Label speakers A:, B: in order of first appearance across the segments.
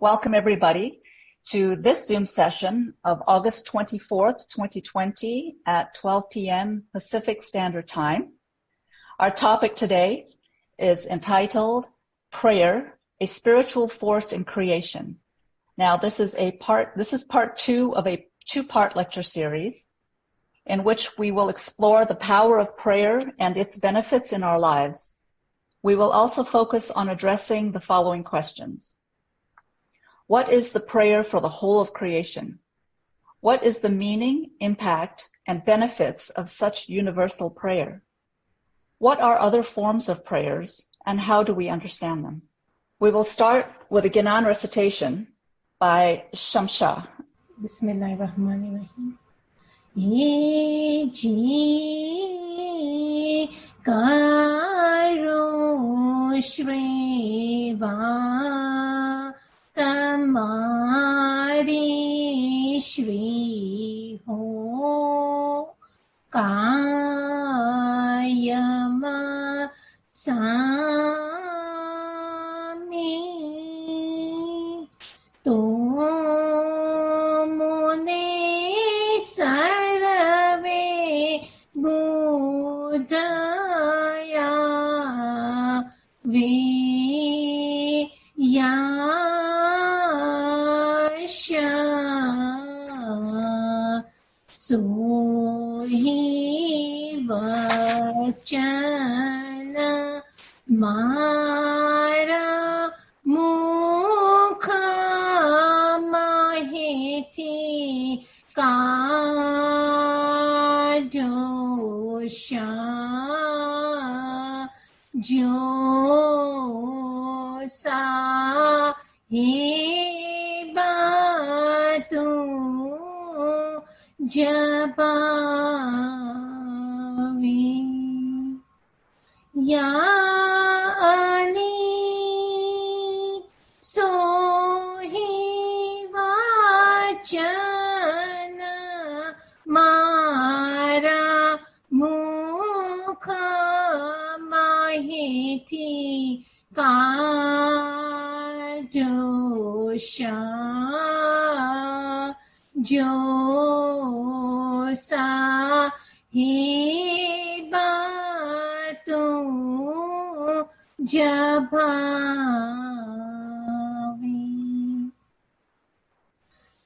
A: Welcome everybody to this Zoom session of August 24th, 2020 at 12 p.m. Pacific Standard Time. Our topic today is entitled Prayer, a Spiritual Force in Creation. Now this is part two of a two-part lecture series in which we will explore the power of prayer and its benefits in our lives. We will also focus on addressing the following questions. What is the prayer for the whole of creation? What is the meaning, impact, and benefits of such universal prayer? What are other forms of prayers, and how do we understand them? We will start with a Gyanan recitation by Shamsha.
B: Bismillahirrahmanirrahim. Ye ji karo shriva Tamari Shri Ho Kayama Sami Tomune Sarave Buddhaya Viya Sohi vachana mara mukha mahiti kajosha josa hibatu Jabavi Ya Ali Sohi Vachana Mara Mukha Mahiti Kajosha Josa hibatu jabavi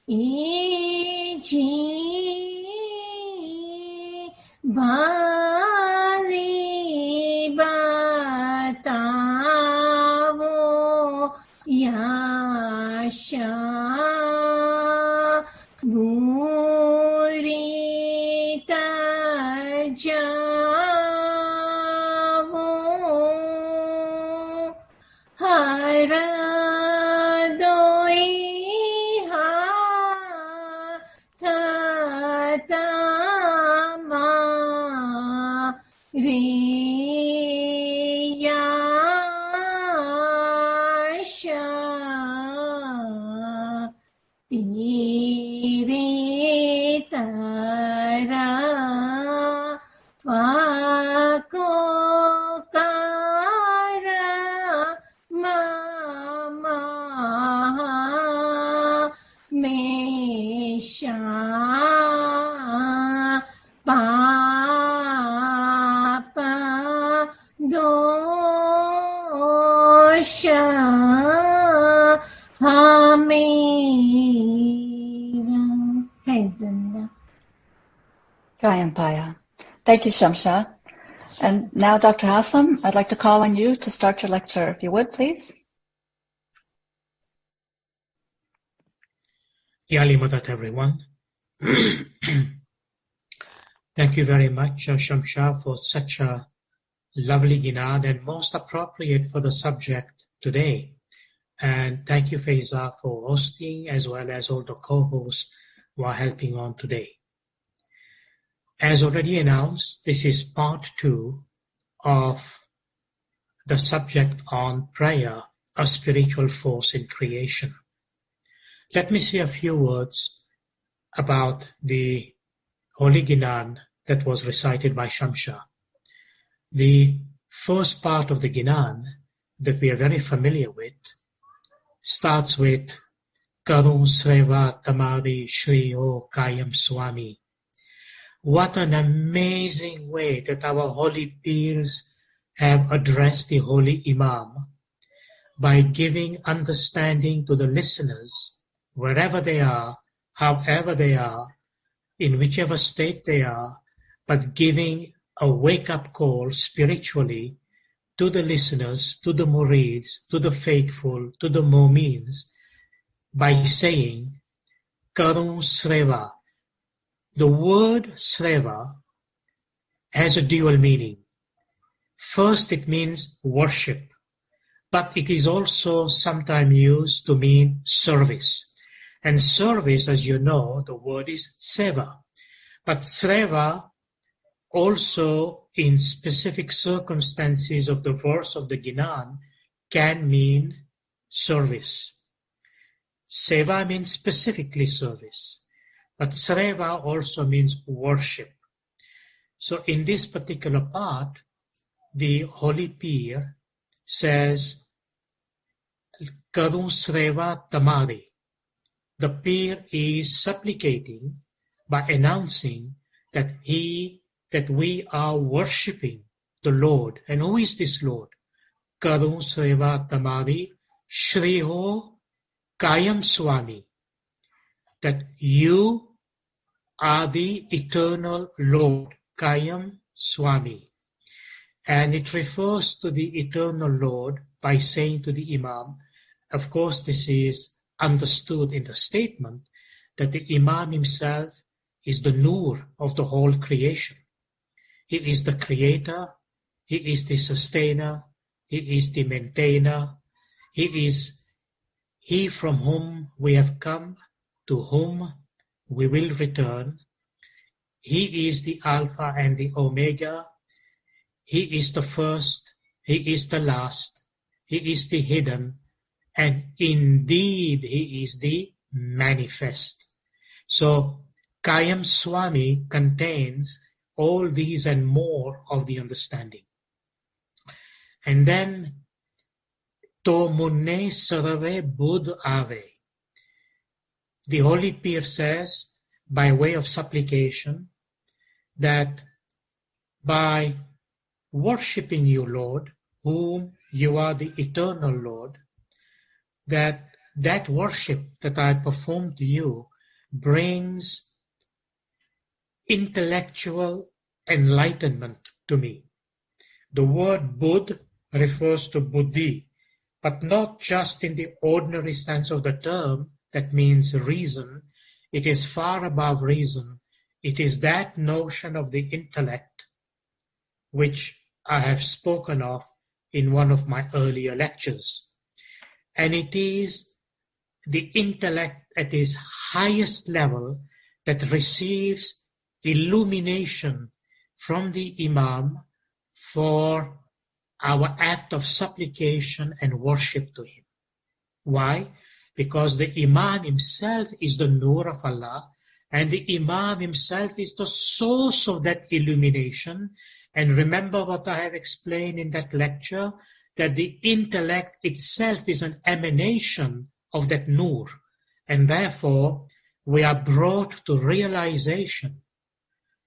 B: iji bali batavo yasha Murita Javo Haradoi Ha Tatama Riyasha Tara Vakokara Mama Mesha Papa Dosha Hamira Hazelnut.
A: Gayampaya. Thank you, Shamsha. And now, Dr. Hassam, I'd like to call on you to start your lecture, if you would, please.
C: Yali Madat, everyone. Thank you very much, Shamsha, for such a lovely Gyanan and most appropriate for the subject today. And thank you, Faiza, for hosting as well as all the co-hosts who are helping on today. As already announced, this is part two of the subject on prayer, a spiritual force in creation. Let me say a few words about the Holy Gyanan that was recited by Shamsha. The first part of the Gyanan that we are very familiar with starts with Karun Sreva Tamari Shri Ho Kayam Swami. What an amazing way that our holy peers have addressed the holy Imam by giving understanding to the listeners, wherever they are, however they are, in whichever state they are, but giving a wake-up call spiritually to the listeners, to the murids, to the faithful, to the mu'mins, by saying, Karun Sreva. The word Sreva has a dual meaning. First, it means worship, but it is also sometimes used to mean service. And service, as you know, the word is seva. But Sreva also, in specific circumstances of the verse of the Ginan, can mean service. Seva means specifically service, but Sreva also means worship. So in this particular part, the Holy Peer says, Karun Sreva Tamari. The Peer is supplicating by announcing that we are worshipping the Lord. And who is this Lord? Karun Sreva Tamari Shri Ho Kayam Swami. That you are the eternal Lord, Kayam Swami. And it refers to the eternal Lord by saying to the Imam, of course this is understood in the statement, that the Imam himself is the Nur of the whole creation. He is the creator, he is the sustainer, he is the maintainer, he is he from whom we have come, to whom we will return. He is the Alpha and the Omega. He is the first, he is the last, he is the hidden, and indeed he is the manifest. So Kayam Swami contains all these and more of the understanding. And then To Munne Sarave Bud Ave. The Holy Peer says, by way of supplication, that by worshipping you, Lord, whom you are the eternal Lord, that worship that I perform to you brings intellectual enlightenment to me. The word Buddh refers to buddhi, but not just in the ordinary sense of the term, that means reason. It is far above reason. It is that notion of the intellect which I have spoken of in one of my earlier lectures. And it is the intellect at its highest level that receives illumination from the Imam for our act of supplication and worship to him. Why? Because the Imam himself is the Nur of Allah, and the Imam himself is the source of that illumination. And remember what I have explained in that lecture, that the intellect itself is an emanation of that Nur. And therefore, we are brought to realization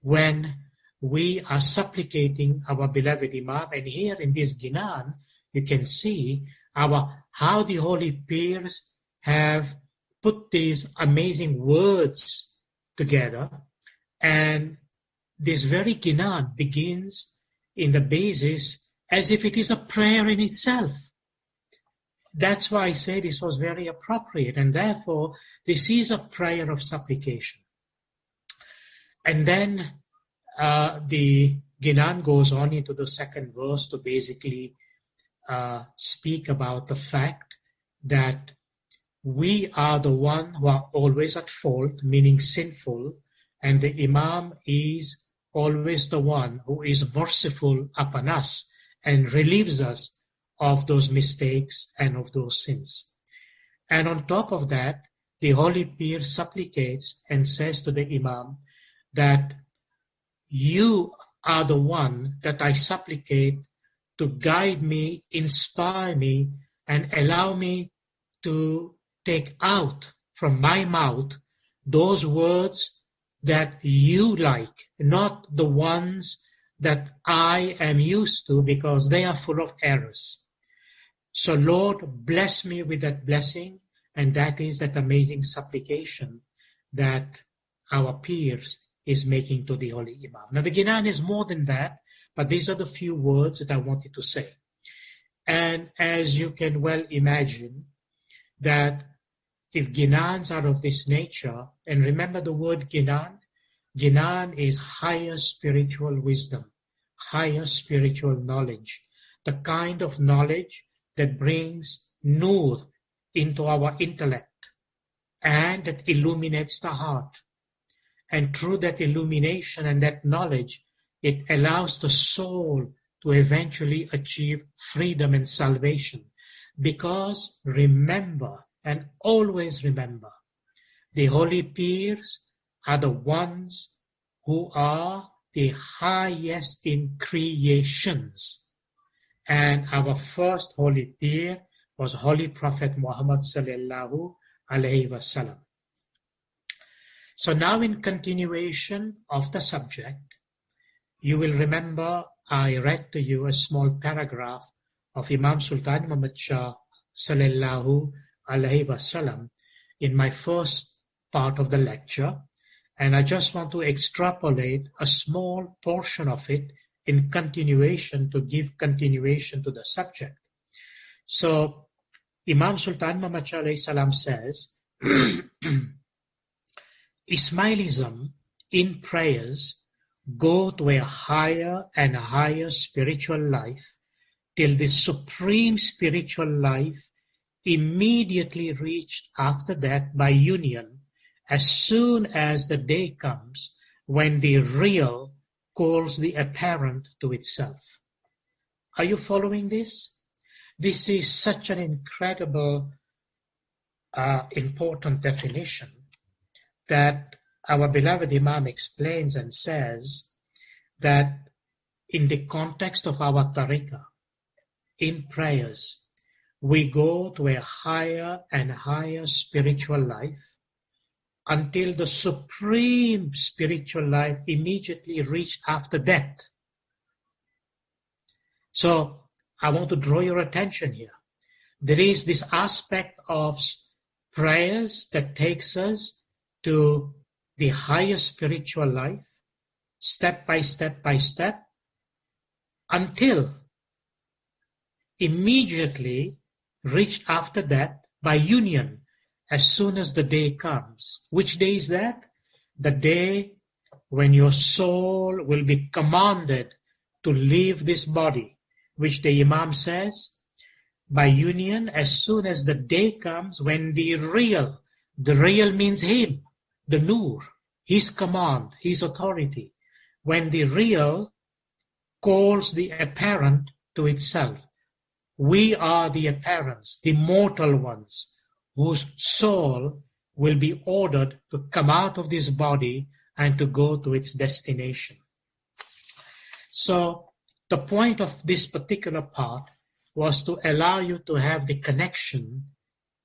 C: when we are supplicating our beloved Imam. And here in this Ginan, you can see how the Holy Peers have put these amazing words together. And this very Ginan begins in the basis as if it is a prayer in itself. That's why I say this was very appropriate, and therefore this is a prayer of supplication. And then the Ginan goes on into the second verse to basically speak about the fact that we are the one who are always at fault, meaning sinful, and the Imam is always the one who is merciful upon us and relieves us of those mistakes and of those sins. And on top of that, the Holy Peer supplicates and says to the Imam that you are the one that I supplicate to guide me, inspire me, and allow me to take out from my mouth those words that you like, not the ones that I am used to, because they are full of errors. So Lord, bless me with that blessing, and that is that amazing supplication that our peers is making to the Holy Imam. Now the Ginan is more than that, but these are the few words that I wanted to say. And as you can well imagine, that if Ginans are of this nature, and remember the word Ginan, Ginan is higher spiritual wisdom, higher spiritual knowledge, the kind of knowledge that brings nur into our intellect and that illuminates the heart. And through that illumination and that knowledge, it allows the soul to eventually achieve freedom and salvation. Because remember, and always remember, the holy peers are the ones who are the highest in creations. And our first holy peer was Holy Prophet Muhammad sallallahu alaihi wasallam. So now in continuation of the subject, you will remember I read to you a small paragraph of Imam Sultan Muhammad Shah sallallahu alaihi wasallam in my first part of the lecture, and I just want to extrapolate a small portion of it in continuation to give continuation to the subject. So Imam Sultan Muhammad Shah alayhi salam says, Ismailism in prayers go to a higher and higher spiritual life till the supreme spiritual life immediately reached after that by union, as soon as the day comes when the real calls the apparent to itself. Are you following this? This is such an incredible, important definition that our beloved Imam explains and says that in the context of our tariqah, in prayers, we go to a higher and higher spiritual life until the supreme spiritual life immediately reached after death. So I want to draw your attention here. There is this aspect of prayers that takes us to the higher spiritual life, step by step by step, until immediately reached after that by union, as soon as the day comes. Which day is that? The day when your soul will be commanded to leave this body, which the Imam says, by union, as soon as the day comes when the real means him, the Nur, his command, his authority, when the real calls the apparent to itself. We are the apparents, the mortal ones, whose soul will be ordered to come out of this body and to go to its destination. So the point of this particular part was to allow you to have the connection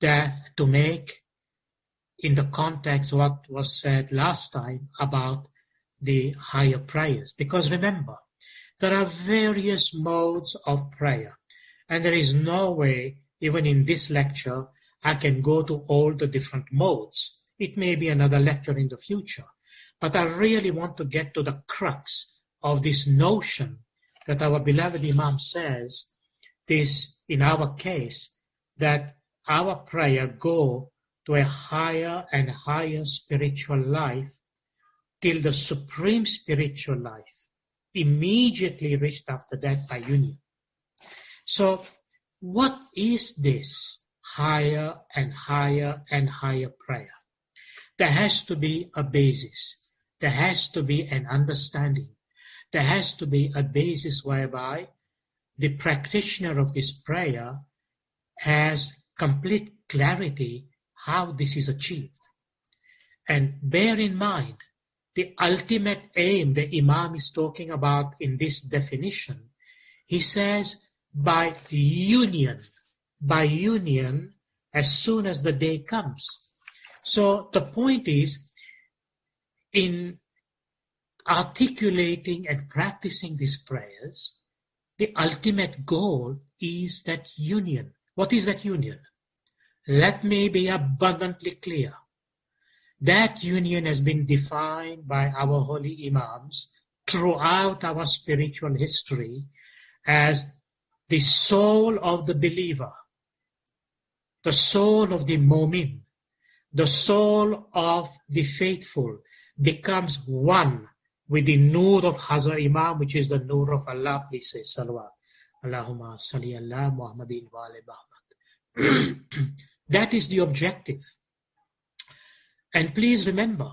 C: to make in the context of what was said last time about the higher prayers. Because remember, there are various modes of prayer. And there is no way, even in this lecture, I can go to all the different modes. It may be another lecture in the future. But I really want to get to the crux of this notion that our beloved Imam says, this, in our case, that our prayer go to a higher and higher spiritual life till the supreme spiritual life immediately reached after that by union. So what is this higher and higher and higher prayer? There has to be a basis. There has to be an understanding. There has to be a basis whereby the practitioner of this prayer has complete clarity how this is achieved. And bear in mind, the ultimate aim the Imam is talking about in this definition, he says, by union, as soon as the day comes. So the point is, in articulating and practicing these prayers, the ultimate goal is that union. What is that union? Let me be abundantly clear. That union has been defined by our holy imams throughout our spiritual history as the soul of the believer, the soul of the mu'min, the soul of the faithful becomes one with the nur of Hazrat Imam, which is the nur of Allah. Please say salawat. Allahumma salli ala Muhammadin wa ali Muhammad. That is the objective. And please remember,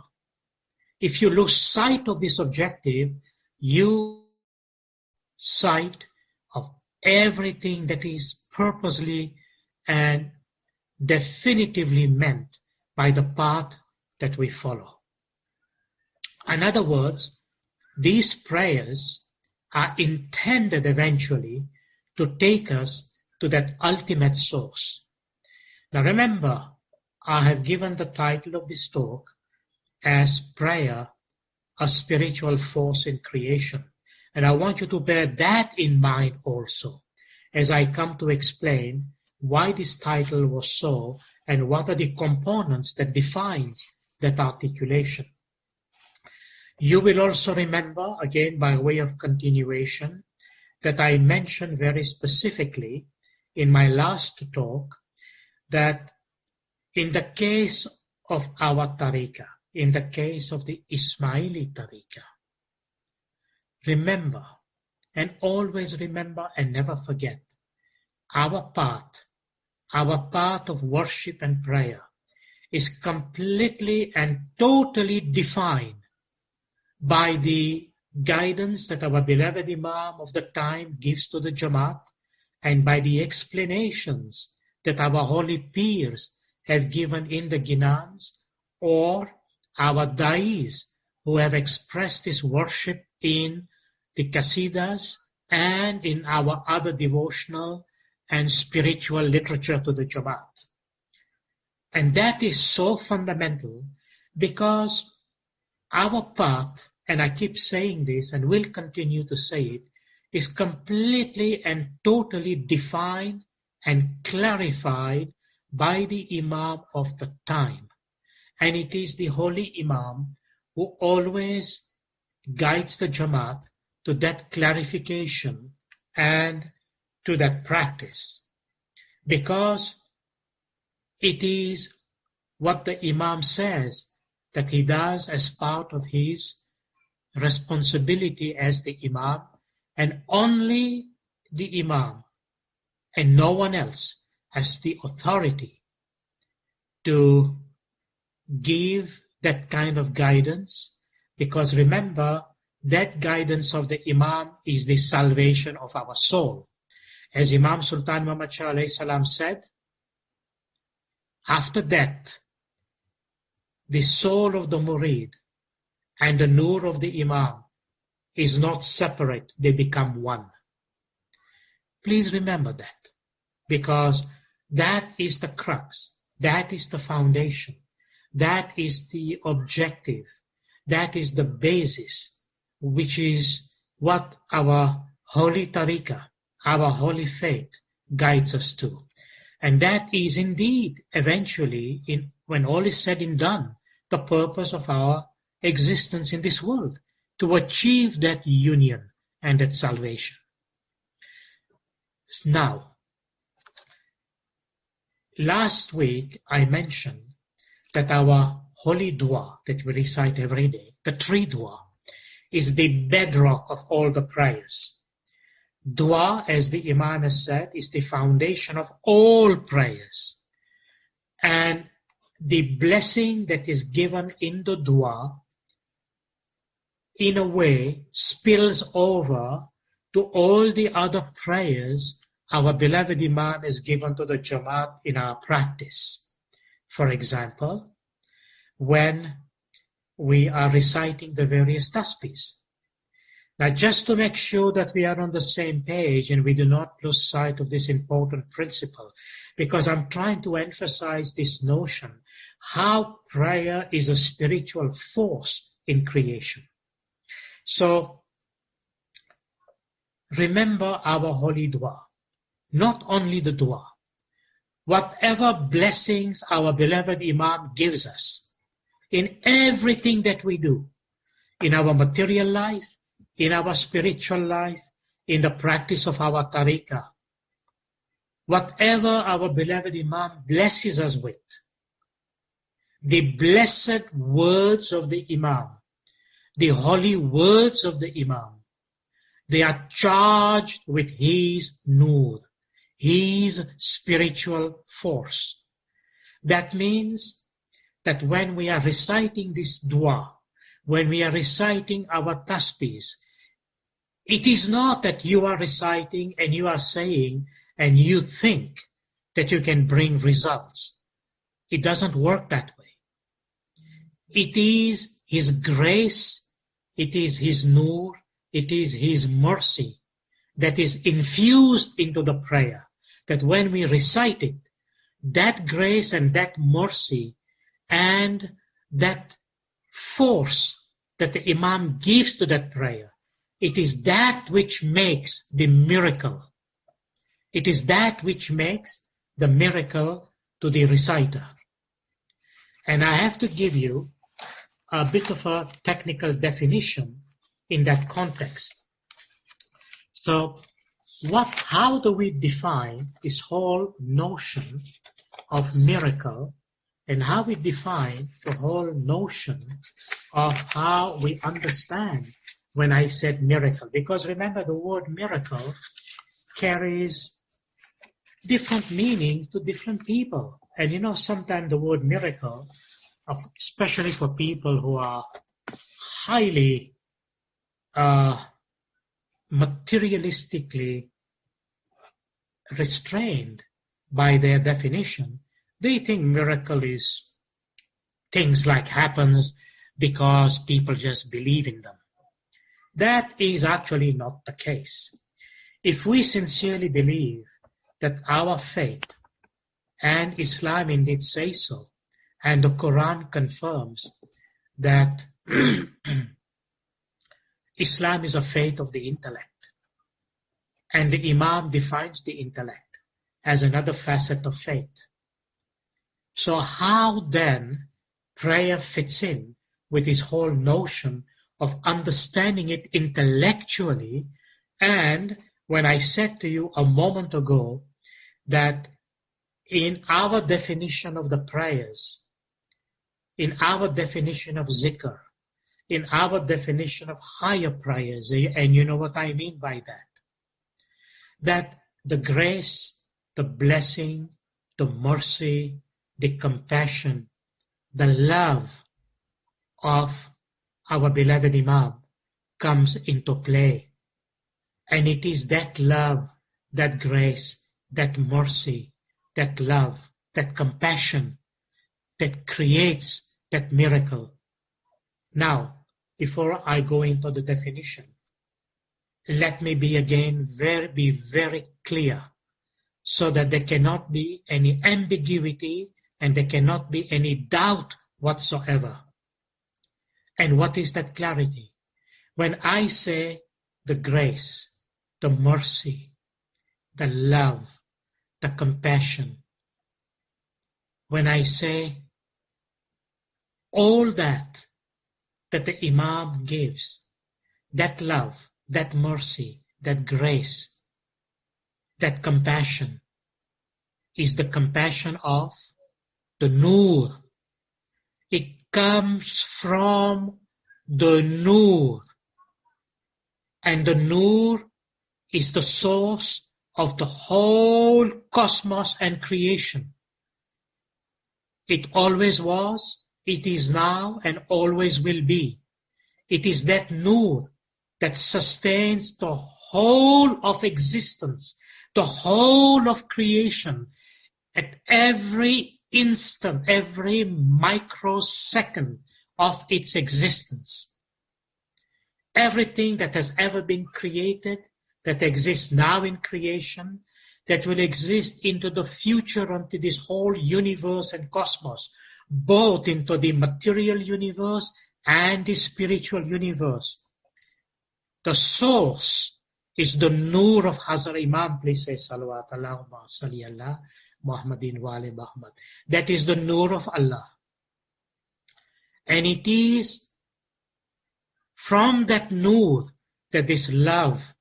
C: if you lose sight of this objective, you lose sight of everything that is purposely and definitively meant by the path that we follow. In other words, these prayers are intended eventually to take us to that ultimate source. Now remember, I have given the title of this talk as Prayer, a Spiritual Force in Creation. And I want you to bear that in mind also as I come to explain why this title was so and what are the components that defines that articulation. You will also remember, again by way of continuation, that I mentioned very specifically in my last talk that in the case of our tariqah, in the case of the Ismaili tariqah, remember, and always remember and never forget, our path of worship and prayer is completely and totally defined by the guidance that our beloved Imam of the time gives to the Jamaat and by the explanations that our holy peers have given in the Ginans or our Da'is who have expressed this worship in the Qasidas and in our other devotional and spiritual literature to the Jamaat. And that is so fundamental because our path, and I keep saying this and will continue to say it, is completely and totally defined and clarified by the Imam of the time. And it is the holy Imam who always guides the Jamaat to that clarification and to that practice. Because it is what the Imam says that he does as part of his responsibility as the Imam, and only the Imam and no one else has the authority to give that kind of guidance, because remember, that guidance of the Imam is the salvation of our soul. As Imam Sultan Muhammad Shah alayhi salam said, after that, the soul of the murid and the nur of the Imam is not separate, they become one. Please remember that, because that is the crux, that is the foundation, that is the objective, that is the basis, which is what our holy tariqah, our holy faith guides us to. And that is indeed eventually, when all is said and done, the purpose of our existence in this world, to achieve that union and that salvation. Now, last week I mentioned that our holy dua that we recite every day, the tree dua, is the bedrock of all the prayers. Dua, as the Imam has said, is the foundation of all prayers. And the blessing that is given in the dua, in a way, spills over to all the other prayers our beloved Imam has given to the Jamaat in our practice. For example, when we are reciting the various tasbihs. Now, just to make sure that we are on the same page and we do not lose sight of this important principle, because I'm trying to emphasize this notion how prayer is a spiritual force in creation. So, remember our holy dua. Not only the dua. Whatever blessings our beloved Imam gives us, in everything that we do, in our material life, in our spiritual life, in the practice of our tariqah, whatever our beloved Imam blesses us with, the blessed words of the Imam, the holy words of the Imam, they are charged with his nur, his spiritual force. That means that when we are reciting this dua, when we are reciting our tasbihs, it is not that you are reciting and you are saying and you think that you can bring results. It doesn't work that way. It is His grace, it is His nur, it is His mercy that is infused into the prayer, that when we recite it, that grace and that mercy and that force that the Imam gives to that prayer, it is that which makes the miracle. It is that which makes the miracle to the reciter. And I have to give you a bit of a technical definition in that context. So, how do we define this whole notion of miracle, and how we define the whole notion of how we understand when I said miracle? Because remember, the word miracle carries different meaning to different people. And sometimes the word miracle, especially for people who are highly materialistically restrained by their definition, they think miracle is things like happens because people just believe in them. That is actually not the case. If we sincerely believe that our faith and Islam indeed say so, and the Quran confirms that Islam is a faith of the intellect, and the Imam defines the intellect as another facet of faith. So how then prayer fits in with this whole notion of understanding it intellectually? And when I said to you a moment ago that in our definition of the prayers, in our definition of zikr, in our definition of higher prayers, and you know what I mean by that, that the grace, the blessing, the mercy, the compassion, the love of our beloved Imam comes into play. And it is that love, that grace, that mercy, that love, that compassion that creates that miracle. Now, before I go into the definition, let me be very clear, so that there cannot be any ambiguity and there cannot be any doubt whatsoever. And what is that clarity? When I say the grace, the mercy, the love, the compassion, when I say all that the Imam gives, that love, that mercy, that grace, that compassion, is the compassion of the nur. It comes from the nur. And the nur is the source of the whole cosmos and creation. It always was, it is now, and always will be. It is that nur that sustains the whole of existence, the whole of creation, at every instant, every microsecond of its existence. Everything that has ever been created, that exists now in creation, that will exist into the future, unto this whole universe and cosmos, both into the material universe and the spiritual universe. The source is the Nur of Hazrat Imam. Please say Salawat Allahumma salli ala Muhammadin wa ali Muhammad. That is the Nur of Allah. And it is from that Nur that this love,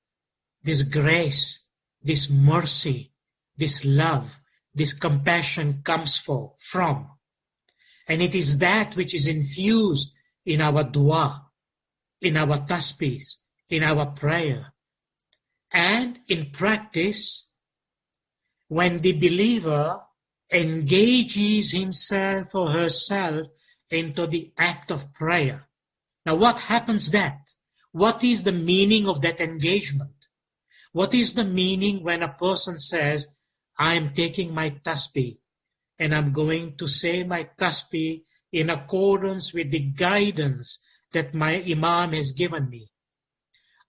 C: this grace, this mercy, this love, this compassion comes from. And it is that which is infused in our dua, in our tasbihs, in our prayer. And in practice, when the believer engages himself or herself into the act of prayer. Now what happens that? What is the meaning of that engagement? What is the meaning when a person says, I am taking my tasbih and I'm going to say my tasbih in accordance with the guidance that my Imam has given me.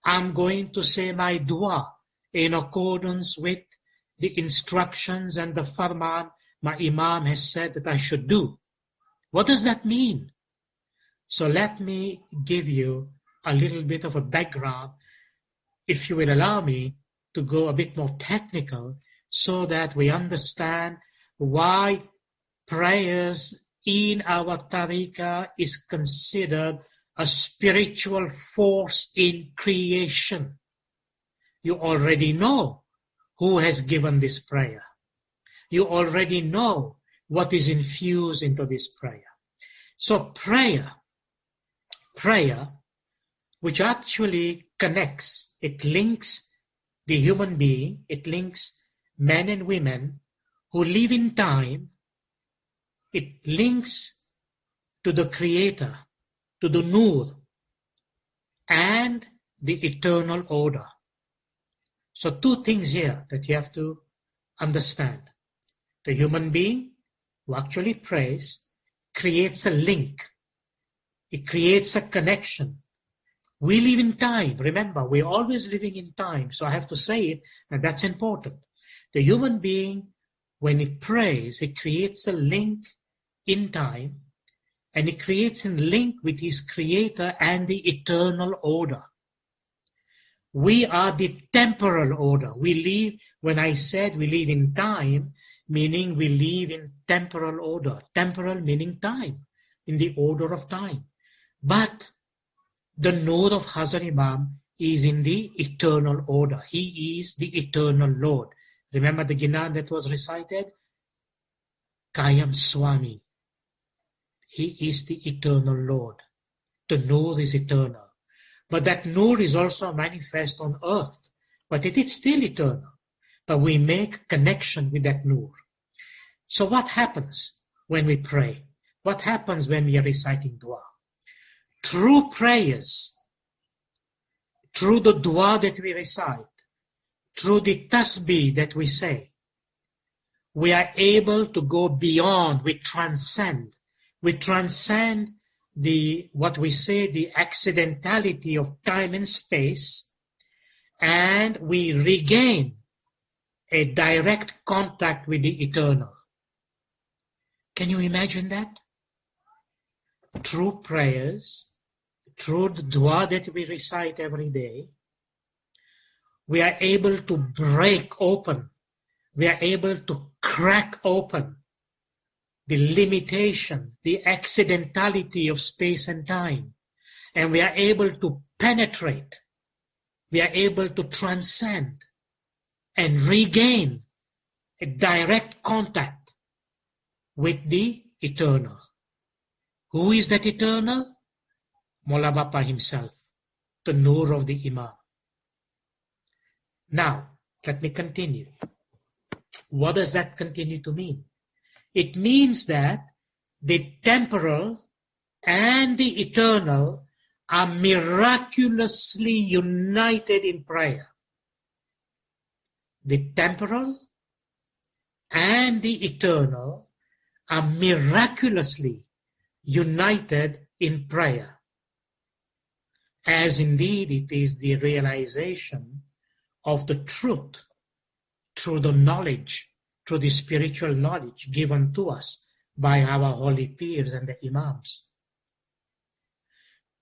C: I'm going to say my dua in accordance with the instructions and the farman my Imam has said that I should do. What does that mean? So let me give you a little bit of a background, if you will allow me to go a bit more technical, so that we understand why prayers in our tariqah is considered a spiritual force in creation. You already know who has given this prayer. You already know what is infused into this prayer. So prayer, which actually connects, it links the human being, it links men and women who live in time, it links to the Creator, to the Nur, and the eternal order. So two things here that you have to understand. The human being who actually prays creates a link. It creates a connection. We live in time. Remember, we're always living in time. So I have to say it, and that's important. The human being, when he prays, he creates a link in time, and he creates a link with his Creator and the eternal order. We are the temporal order. We live, when I said we live in time, meaning we live in temporal order. Temporal meaning time, in the order of time. But the Nur of Hazrat Imam is in the eternal order. He is the eternal Lord. Remember the Ginan that was recited? Kayam Swami. He is the eternal Lord. The Nur is eternal. But that Nur is also manifest on earth. But it is still eternal. But we make connection with that Nur. So what happens when we pray? What happens when we are reciting dua? Through prayers, through the dua that we recite, through the tasbih that we say, we are able to go beyond, we transcend what we say, the accidentality of time and space, and we regain a direct contact with the eternal. Can you imagine that? Through prayers, through the dua that we recite every day, we are able to break open, we are able to crack open the limitation, the accidentality of space and time. And we are able to penetrate, we are able to transcend and regain a direct contact with the eternal. Who is that eternal? Mola Bapa himself, the Nur of the Imam. Now, let me continue. What does that continue to mean? It means that the temporal and the eternal are miraculously united in prayer. The temporal and the eternal are miraculously united in prayer, as indeed it is the realization of the truth through the knowledge, through the spiritual knowledge given to us by our holy peers and the imams.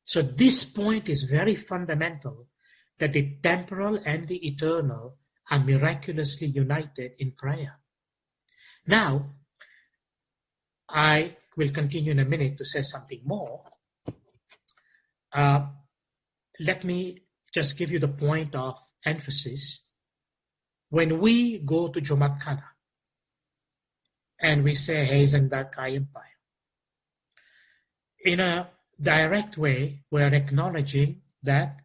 C: So this point is very fundamental, that the temporal and the eternal are miraculously united in prayer. Now, I will continue in a minute to say something more. Let me just give you the point of emphasis. When we go to Jumat Khana and we say Heisenberg Empire, in a direct way, we are acknowledging that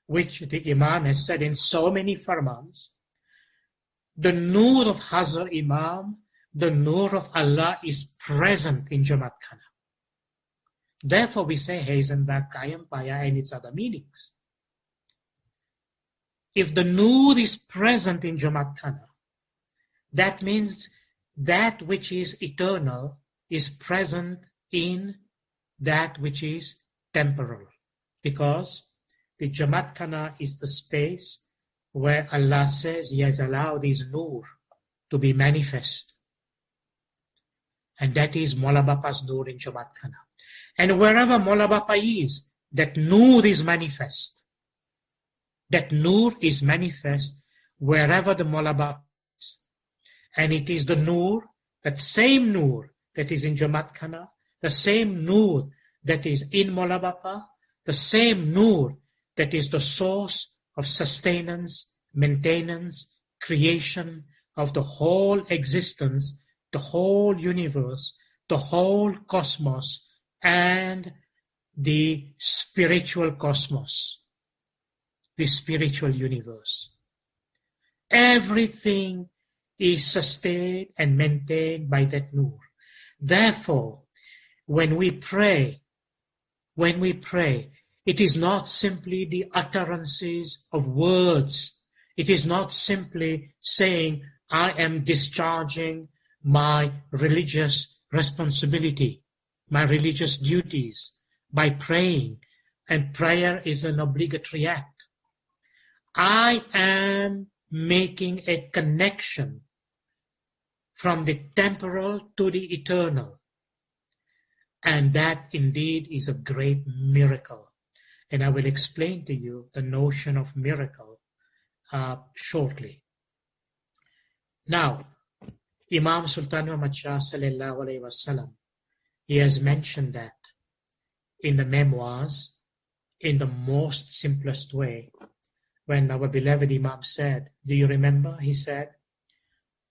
C: which the Imam has said in so many farmans, the Nur of Hazar Imam, the Nur of Allah is present in Jumat Khana. Therefore we say Heisenberg Empire and its other meanings. If the Nur is present in Jumat Khana, that means that which is eternal is present in that which is temporal. Because the Jumat Khana is the space where Allah says He has allowed His Nur to be manifest. And that is Maula Bapa's Nur in Jumat Khana. And wherever Maula Bapa is, that Nur is manifest. That Nur is manifest wherever the Maula Bapa is. And it is the Nur, that same Nur that is in Jumat Khana, the same Nur that is in Maula Bapa, the same Nur that is the source of sustenance, maintenance, creation of the whole existence, the whole universe, the whole cosmos, and the spiritual cosmos, the spiritual universe. Everything is sustained and maintained by that Nur. Therefore, when we pray, it is not simply the utterances of words. It is not simply saying, I am discharging my religious responsibility, my religious duties by praying, and prayer is an obligatory act. I am making a connection from the temporal to the eternal. And that indeed is a great miracle. And I will explain to you the notion of miracle shortly. Now, Imam Sultan Muhammad Shah sallallahu alayhi wasallam, he has mentioned that in the memoirs in the most simplest way. When our beloved Imam said, do you remember? He said,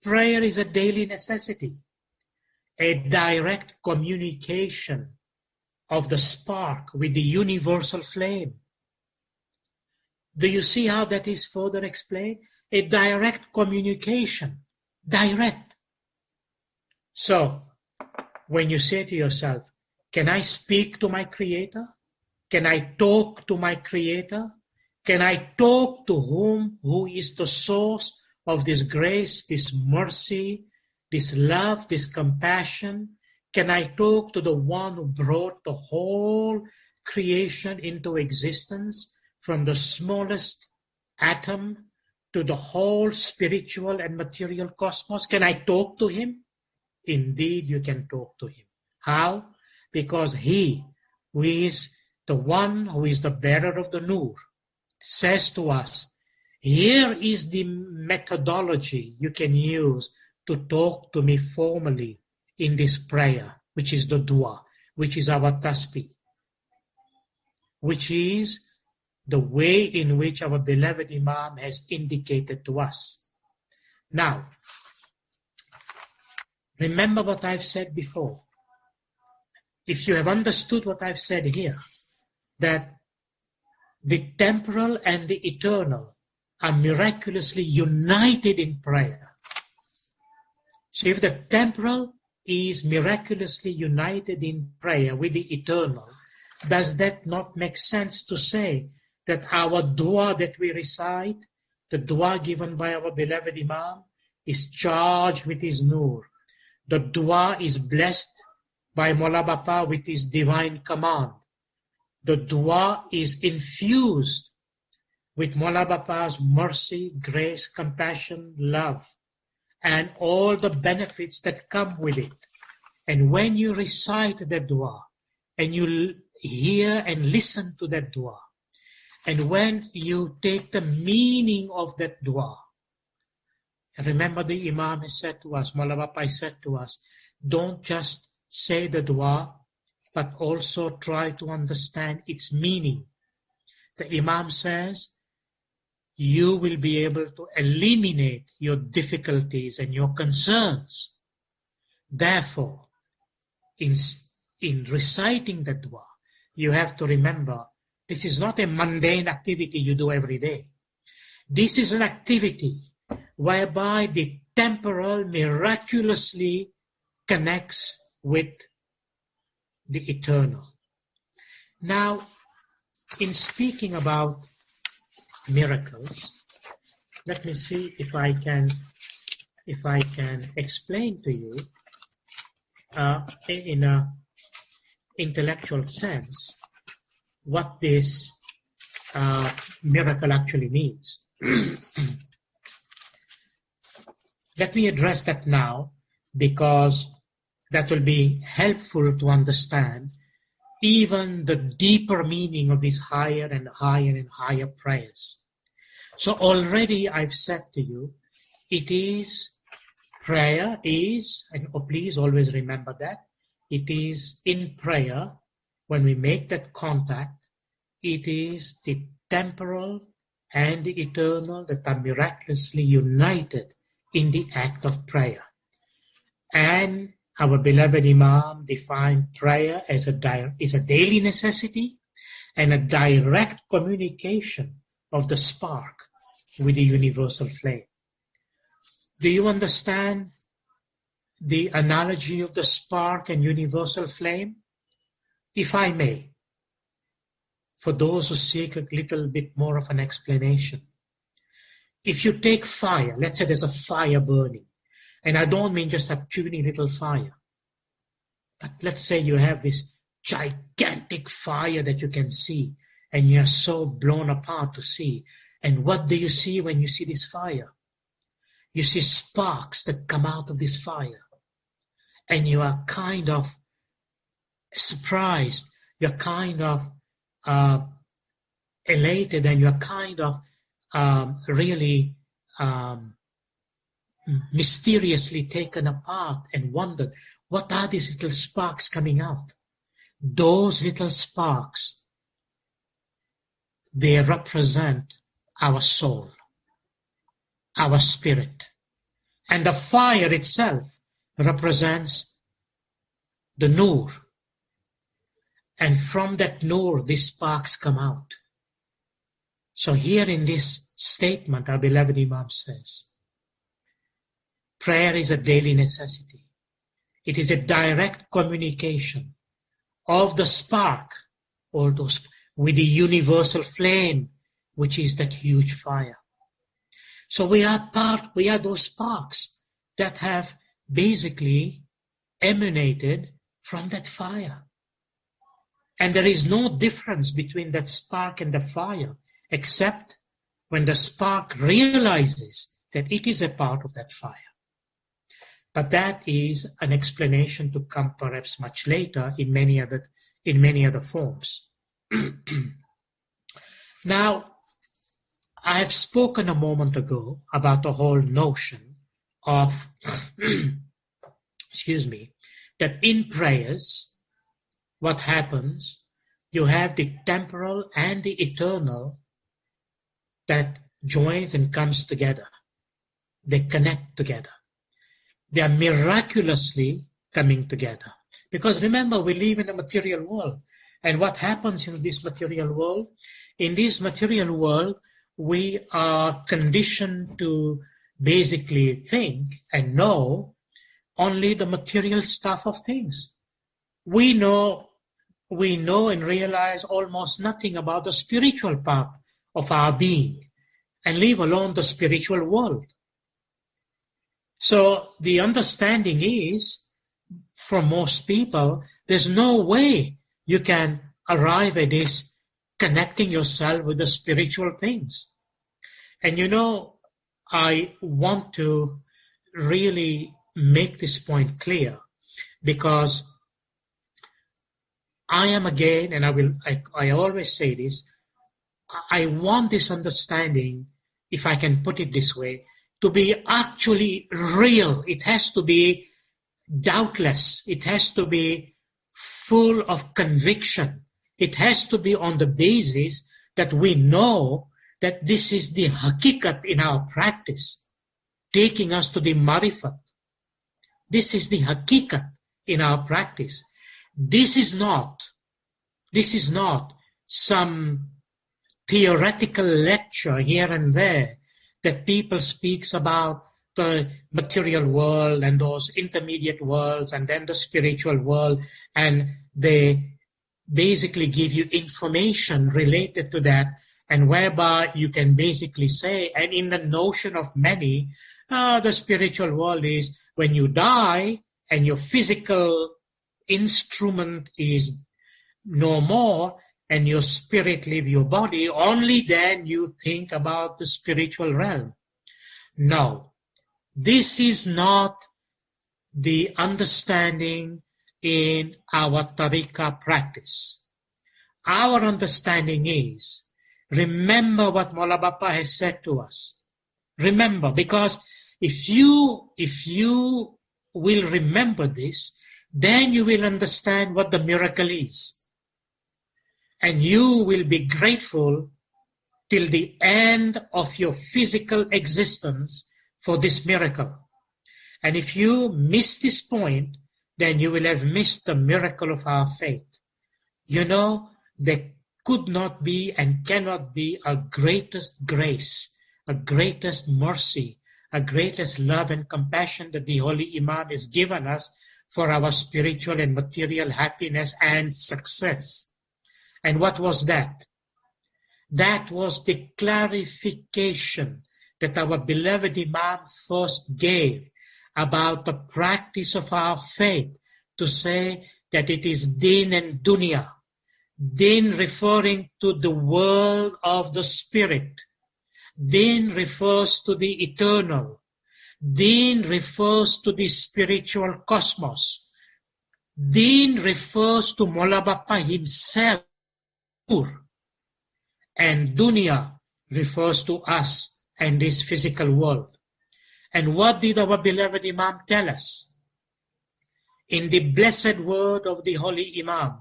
C: prayer is a daily necessity, a direct communication of the spark with the universal flame. Do you see how that is further explained? A direct communication, direct. So, when you say to yourself, can I speak to my Creator? Can I talk to my Creator? Can I talk to who is the source of this grace, this mercy, this love, this compassion? Can I talk to the one who brought the whole creation into existence, from the smallest atom to the whole spiritual and material cosmos? Can I talk to Him? Indeed, you can talk to Him. How? Because He, who is the one who is the bearer of the Nur, says to us, here is the methodology you can use to talk to me formally in this prayer, which is the dua, which is our tasbih, which is the way in which our beloved Imam has indicated to us. Now, remember what I've said before. If you have understood what I've said here, that the temporal and the eternal are miraculously united in prayer. So if the temporal is miraculously united in prayer with the eternal, does that not make sense to say that our dua that we recite, the dua given by our beloved Imam, is charged with his nur? The dua is blessed by Maula Bapa with his divine command. The dua is infused with Maula Bapa's mercy, grace, compassion, love, and all the benefits that come with it. And when you recite that dua, and you hear and listen to that dua, and when you take the meaning of that dua, remember the Imam has said to us, Maulana Pai said to us, don't just say the dua, but also try to understand its meaning. The Imam says, you will be able to eliminate your difficulties and your concerns. Therefore, in reciting the dua, you have to remember, this is not a mundane activity you do every day. This is an activity whereby the temporal miraculously connects with the eternal. Now, in speaking about miracles, let me see if I can explain to you in an intellectual sense what this miracle actually means. Let me address that now, because that will be helpful to understand even the deeper meaning of these higher and higher and higher prayers. So already I've said to you, prayer is, and please always remember that, it is in prayer, when we make that contact, it is the temporal and the eternal that are miraculously united in the act of prayer. And our beloved Imam defined prayer as a daily necessity and a direct communication of the spark with the universal flame. Do you understand the analogy of the spark and universal flame? If I may, for those who seek a little bit more of an explanation. If you take fire, let's say there's a fire burning, and I don't mean just a puny little fire, but let's say you have this gigantic fire that you can see, and you're so blown apart to see. And what do you see when you see this fire? You see sparks that come out of this fire. And you are kind of surprised, you're kind of elated, and you're kind of really mysteriously taken apart and wondered, what are these little sparks coming out? Those little sparks, they represent our soul, our spirit. And the fire itself represents the nur. And from that nur, these sparks come out. So here in this statement, our beloved Imam says, prayer is a daily necessity. It is a direct communication of the spark, or those, with the universal flame, which is that huge fire. So we are those sparks that have basically emanated from that fire. And there is no difference between that spark and the fire, except when the spark realizes that it is a part of that fire. But that is an explanation to come perhaps much later in many other forms. Now, I have spoken a moment ago about the whole notion of, that in prayers, what happens, you have the temporal and the eternal that joins and comes together. They connect together. They are miraculously coming together. Because remember, we live in a material world. And what happens in this material world? In this material world, we are conditioned to basically think and know only the material stuff of things. We know and realize almost nothing about the spiritual part of our being, and leave alone the spiritual world. So the understanding is, for most people, there's no way you can arrive at this connecting yourself with the spiritual things. And I want to really make this point clear, because I am again, and I always say this, I want this understanding, if I can put it this way, to be actually real. It has to be doubtless. It has to be full of conviction. It has to be on the basis that we know that this is the hakikat in our practice, taking us to the marifat. This is the hakikat in our practice. This is not some theoretical lecture here and there that people speaks about the material world and those intermediate worlds and then the spiritual world, and they basically give you information related to that, and whereby you can basically say, and in the notion of many, the spiritual world is when you die and your physical instrument is no more and your spirit leave your body, only then you think about the spiritual realm. No, this is not the understanding in our tariqah practice. Our understanding is, remember what Maula Bapa has said to us. Remember, because if you will remember this, then you will understand what the miracle is. And you will be grateful till the end of your physical existence for this miracle. And if you miss this point, then you will have missed the miracle of our faith. You know, there could not be and cannot be a greatest grace, a greatest mercy, a greatest love and compassion that the Holy Imam has given us for our spiritual and material happiness and success. And what was that? That was the clarification that our beloved Imam first gave about the practice of our faith, to say that it is din and dunya. Din referring to the world of the spirit. Din refers to the eternal. Din refers to the spiritual cosmos. Din refers to Maula Bapa himself. And dunya refers to us and this physical world. And what did our beloved Imam tell us? In the blessed word of the Holy Imam,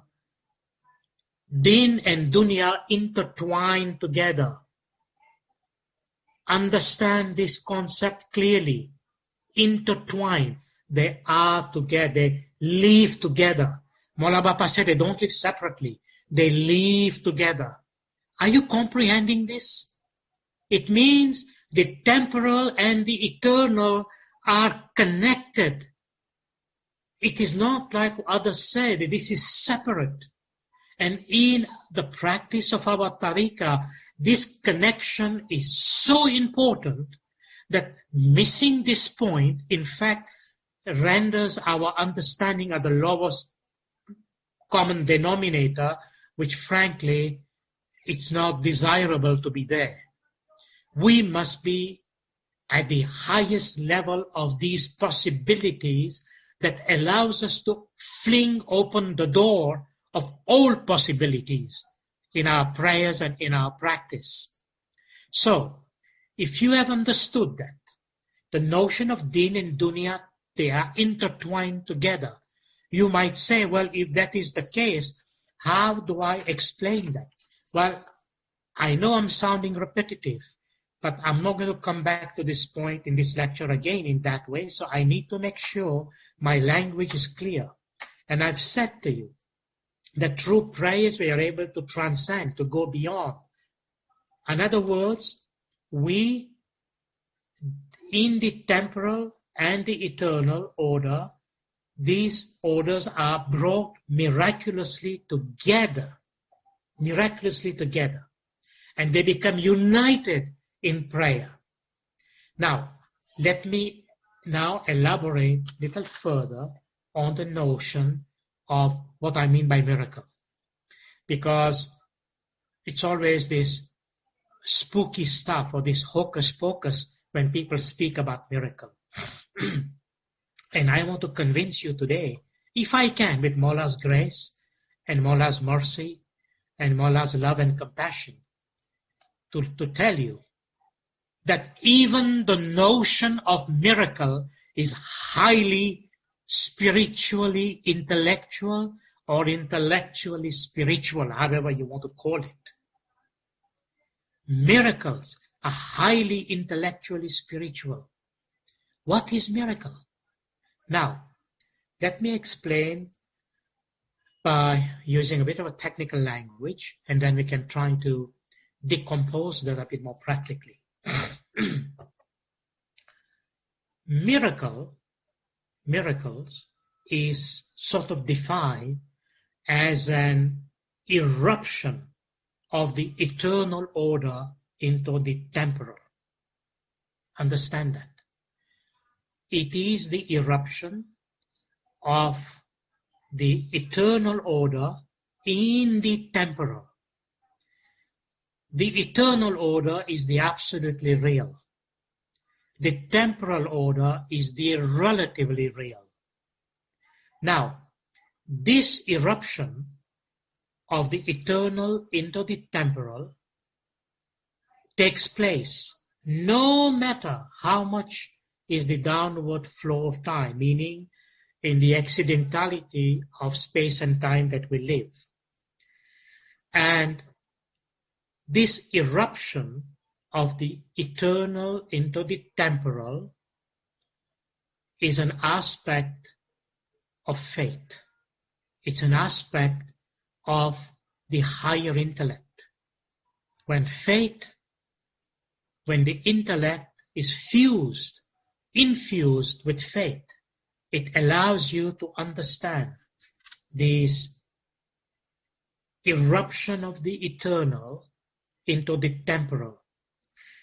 C: din and dunya intertwine together. Understand this concept clearly. Intertwine. They are together. They live together. Maula Bapa said they don't live separately. They live together. Are you comprehending this? It means the temporal and the eternal are connected. It is not like others say that this is separate. And in the practice of our tariqah, this connection is so important that missing this point, in fact, renders our understanding of the lowest common denominator, which frankly, it's not desirable to be there. We must be at the highest level of these possibilities that allows us to fling open the door of all possibilities in our prayers and in our practice. So, if you have understood that, the notion of din and dunya, they are intertwined together. You might say, well, if that is the case, how do I explain that? Well, I know I'm sounding repetitive, but I'm not going to come back to this point in this lecture again in that way, so I need to make sure my language is clear. And I've said to you that through prayers we are able to transcend, to go beyond. In other words, we, in the temporal and the eternal order, these orders are brought miraculously together. And they become united in prayer. Now, let me now elaborate a little further on the notion of what I mean by miracle. Because it's always this spooky stuff or this hocus pocus when people speak about miracle. And I want to convince you today, if I can, with Mawla's grace and Mawla's mercy and Mawla's love and compassion, to tell you that even the notion of miracle is highly spiritually intellectual or intellectually spiritual, however you want to call it. Miracles are highly intellectually spiritual. What is miracle? Now, let me explain by using a bit of a technical language, and then we can try to decompose that a bit more practically. Miracles is sort of defined as an eruption of the eternal order into the temporal. Understand that. It is the eruption of the eternal order in the temporal. The eternal order is the absolutely real. The temporal order is the relatively real. Now, this eruption of the eternal into the temporal takes place no matter how much is the downward flow of time, meaning in the accidentality of space and time that we live. And this eruption of the eternal into the temporal is an aspect of faith. It's an aspect of the higher intellect. When the intellect is infused with faith, it allows you to understand this eruption of the eternal into the temporal.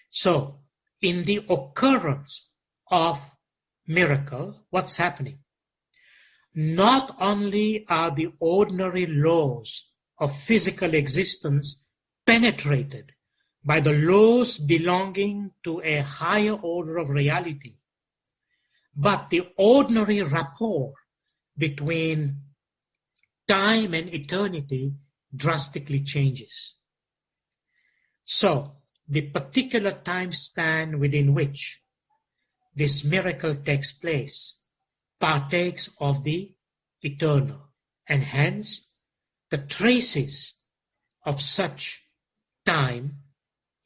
C: So, in the occurrence of miracle, what's happening? Not only are the ordinary laws of physical existence penetrated by the laws belonging to a higher order of reality, but the ordinary rapport between time and eternity drastically changes. So, the particular time span within which this miracle takes place partakes of the eternal, and hence the traces of such time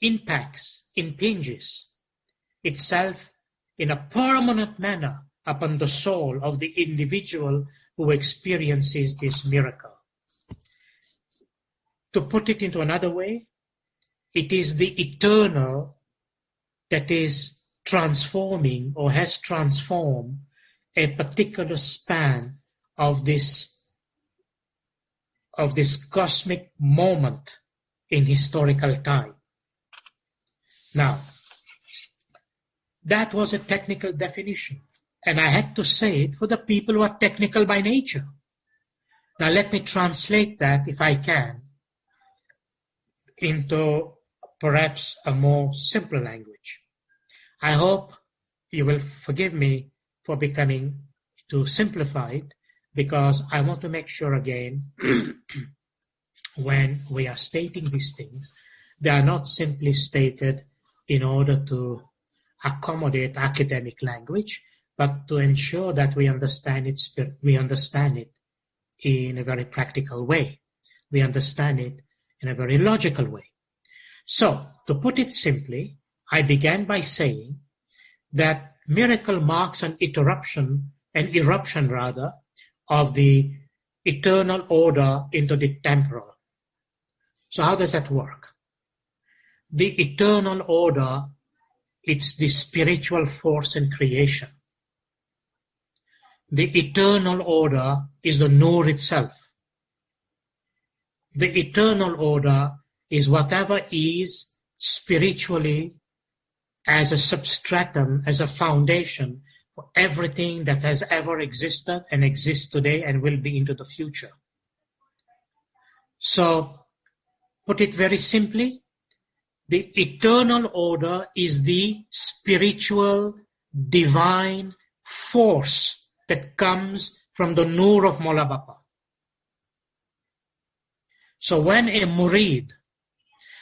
C: impinges itself in a permanent manner upon the soul of the individual who experiences this miracle. To put it into another way, it is the eternal that is transforming or has transformed a particular span of this cosmic moment in historical time. Now, that was a technical definition, and I had to say it for the people who are technical by nature. Now let me translate that, if I can, into perhaps a more simple language. I hope you will forgive me for becoming too simplified, because I want to make sure again, when we are stating these things, they are not simply stated in order to accommodate academic language, but to ensure that we understand it in a very practical way. We understand it in a very logical way. So, to put it simply, I began by saying that miracle marks an eruption of the eternal order into the temporal. So how does that work? The eternal order, it's the spiritual force in creation. The eternal order is the Nur itself. The eternal order is whatever is spiritually as a substratum, as a foundation for everything that has ever existed and exists today and will be into the future. So, put it very simply, the eternal order is the spiritual, divine force that comes from the Noor of Maula Bapa. So when a murid,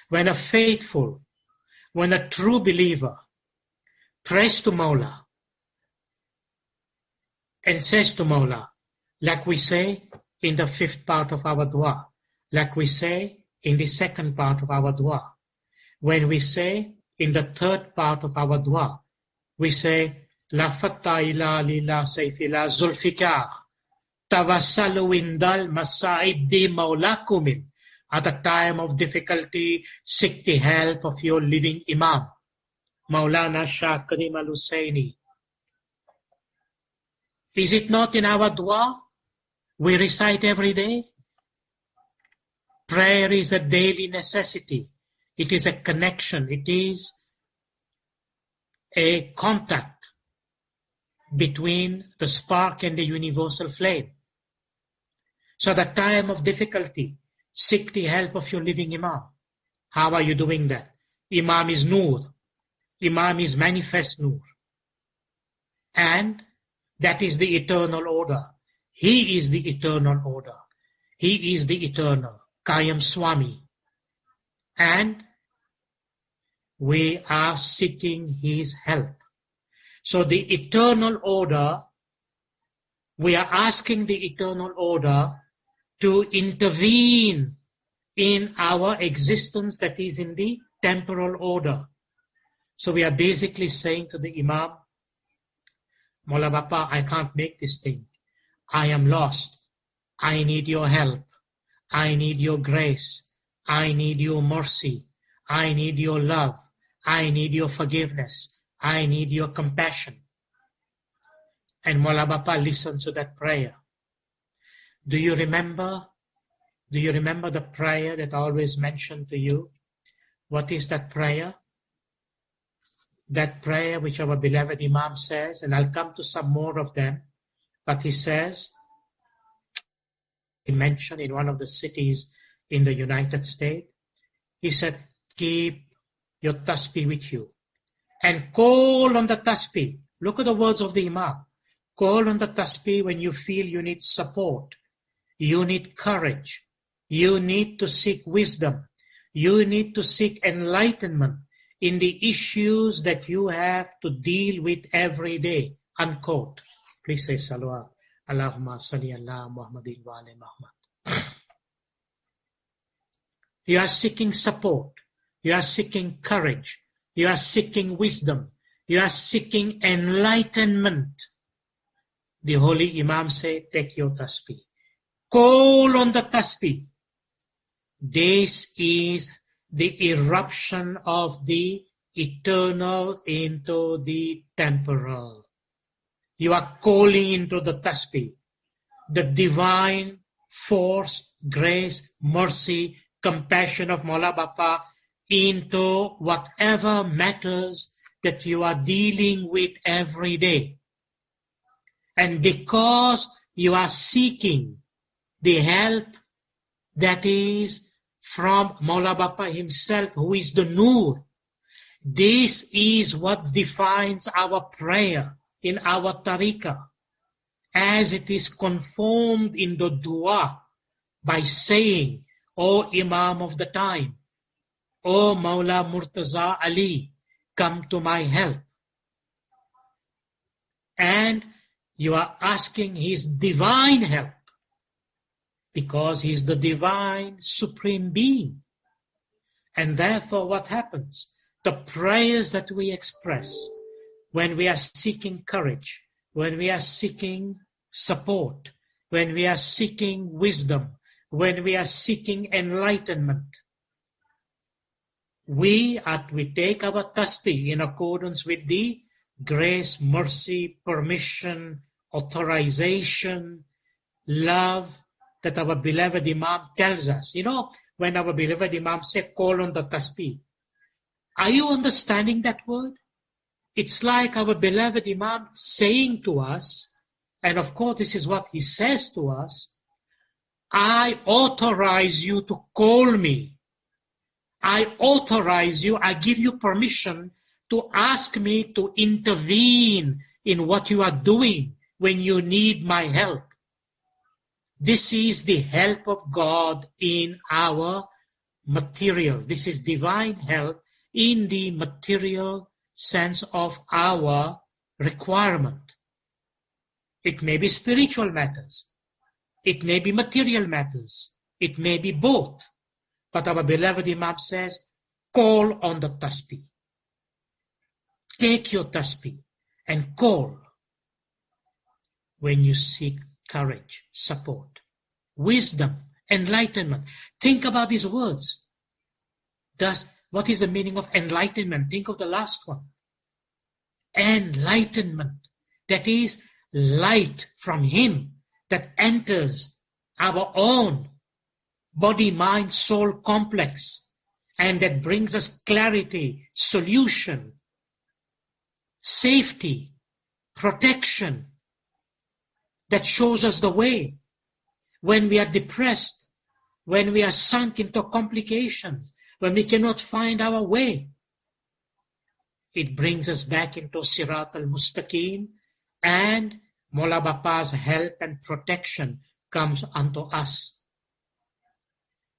C: when a faithful, when a true believer prays to Maula and says to Maula, like we say in the fifth part of our dua, like we say in the second part of our dua, when we say in the third part of our dua, we say, La fatta ila lila sayfila zulfikar, tawassalu indal masa'ib di maulakumin. At a time of difficulty, seek the help of your living Imam, Maulana Shah Karim al-Husseini. Is it not in our dua we recite every day? Prayer is a daily necessity. It is a connection. It is a contact between the spark and the universal flame. So at the time of difficulty, seek the help of your living Imam. How are you doing that? Imam is Noor. Imam is manifest Noor. And that is the eternal order. He is the eternal order. He is the eternal Kayam Swami. And we are seeking his help. So the eternal order, we are asking the eternal order to intervene in our existence that is in the temporal order. So we are basically saying to the Imam, Maula Bapa, I can't make this thing. I am lost. I need your help. I need your grace. I need your mercy. I need your love. I need your forgiveness. I need your compassion. And Maula Bapa listens to that prayer. Do you remember the prayer that I always mention to you? What is that prayer? That prayer which our beloved Imam says, and I'll come to some more of them, but he says, he mentioned in one of the cities in the United States, he said, keep your tasbih with you and call on the tasbih. Look at the words of the Imam. Call on the tasbih when you feel you need support. You need courage. You need to seek wisdom. You need to seek enlightenment in the issues that you have to deal with every day. Unquote. Please say salawat. Allahumma salli ala Muhammadin wa ala Muhammad. You are seeking support. You are seeking courage. You are seeking wisdom. You are seeking enlightenment. The holy Imam said, take your tasbih. Call on the tasbih. This is the eruption of the eternal into the temporal. You are calling into the tasbih, the divine force, grace, mercy, compassion of Maula Bapa into whatever matters that you are dealing with every day. And because you are seeking the help that is from Maula Bapa himself, who is the Noor, this is what defines our prayer in our tariqah, as it is conformed in the dua by saying, O Imam of the time, O Maula Murtaza Ali, come to my help. And you are asking his divine help, because he is the divine supreme being. And therefore what happens? The prayers that we express when we are seeking courage, when we are seeking support, when we are seeking wisdom, when we are seeking enlightenment, we take our tasbih in accordance with the grace, mercy, permission, authorization, love that our beloved Imam tells us. You know, when our beloved Imam said, call on the tasbih, are you understanding that word? It's like our beloved Imam saying to us, and of course this is what he says to us, I authorize you to call me. I authorize you, I give you permission to ask me to intervene in what you are doing when you need my help. This is the help of God in our material. This is divine help in the material sense of our requirement. It may be spiritual matters. It may be material matters. It may be both. But our beloved Imam says, call on the tasbih. Take your tasbih and call when you seek courage, support, wisdom, enlightenment. Think about these words. What is the meaning of enlightenment? Think of the last one. Enlightenment. That is light from Him that enters our own body, mind, soul complex, and that brings us clarity, solution, safety, protection, that shows us the way when we are depressed, when we are sunk into complications, when we cannot find our way. It brings us back into Sirat al-Mustaqim, and Mola Bapa's help and protection comes unto us.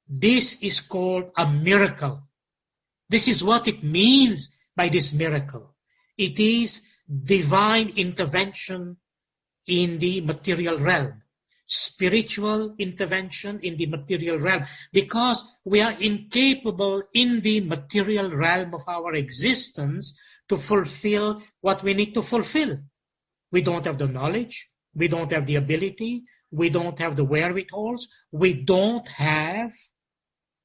C: This is called a miracle. This is what it means by this miracle. It is divine intervention in the material realm, spiritual intervention in the material realm, because we are incapable in the material realm of our existence to fulfill what we need to fulfill. We don't have the knowledge, we don't have the ability, we don't have the wherewithals, we don't have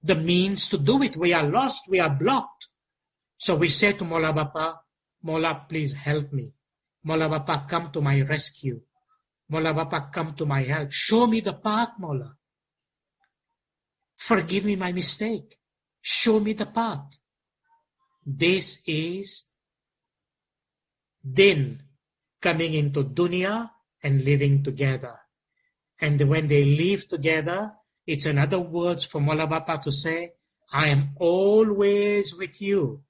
C: the means to do it. We are lost, we are blocked. So we say to Mola Bapa, Mola, please help me. Mola Bapa, come to my rescue. Mola Bapa, come to my help. Show me the path, Mola. Forgive me my mistake. Show me the path. This is din, coming into dunya and living together. And when they live together, it's another words for Mola Bapa to say, I am always with you.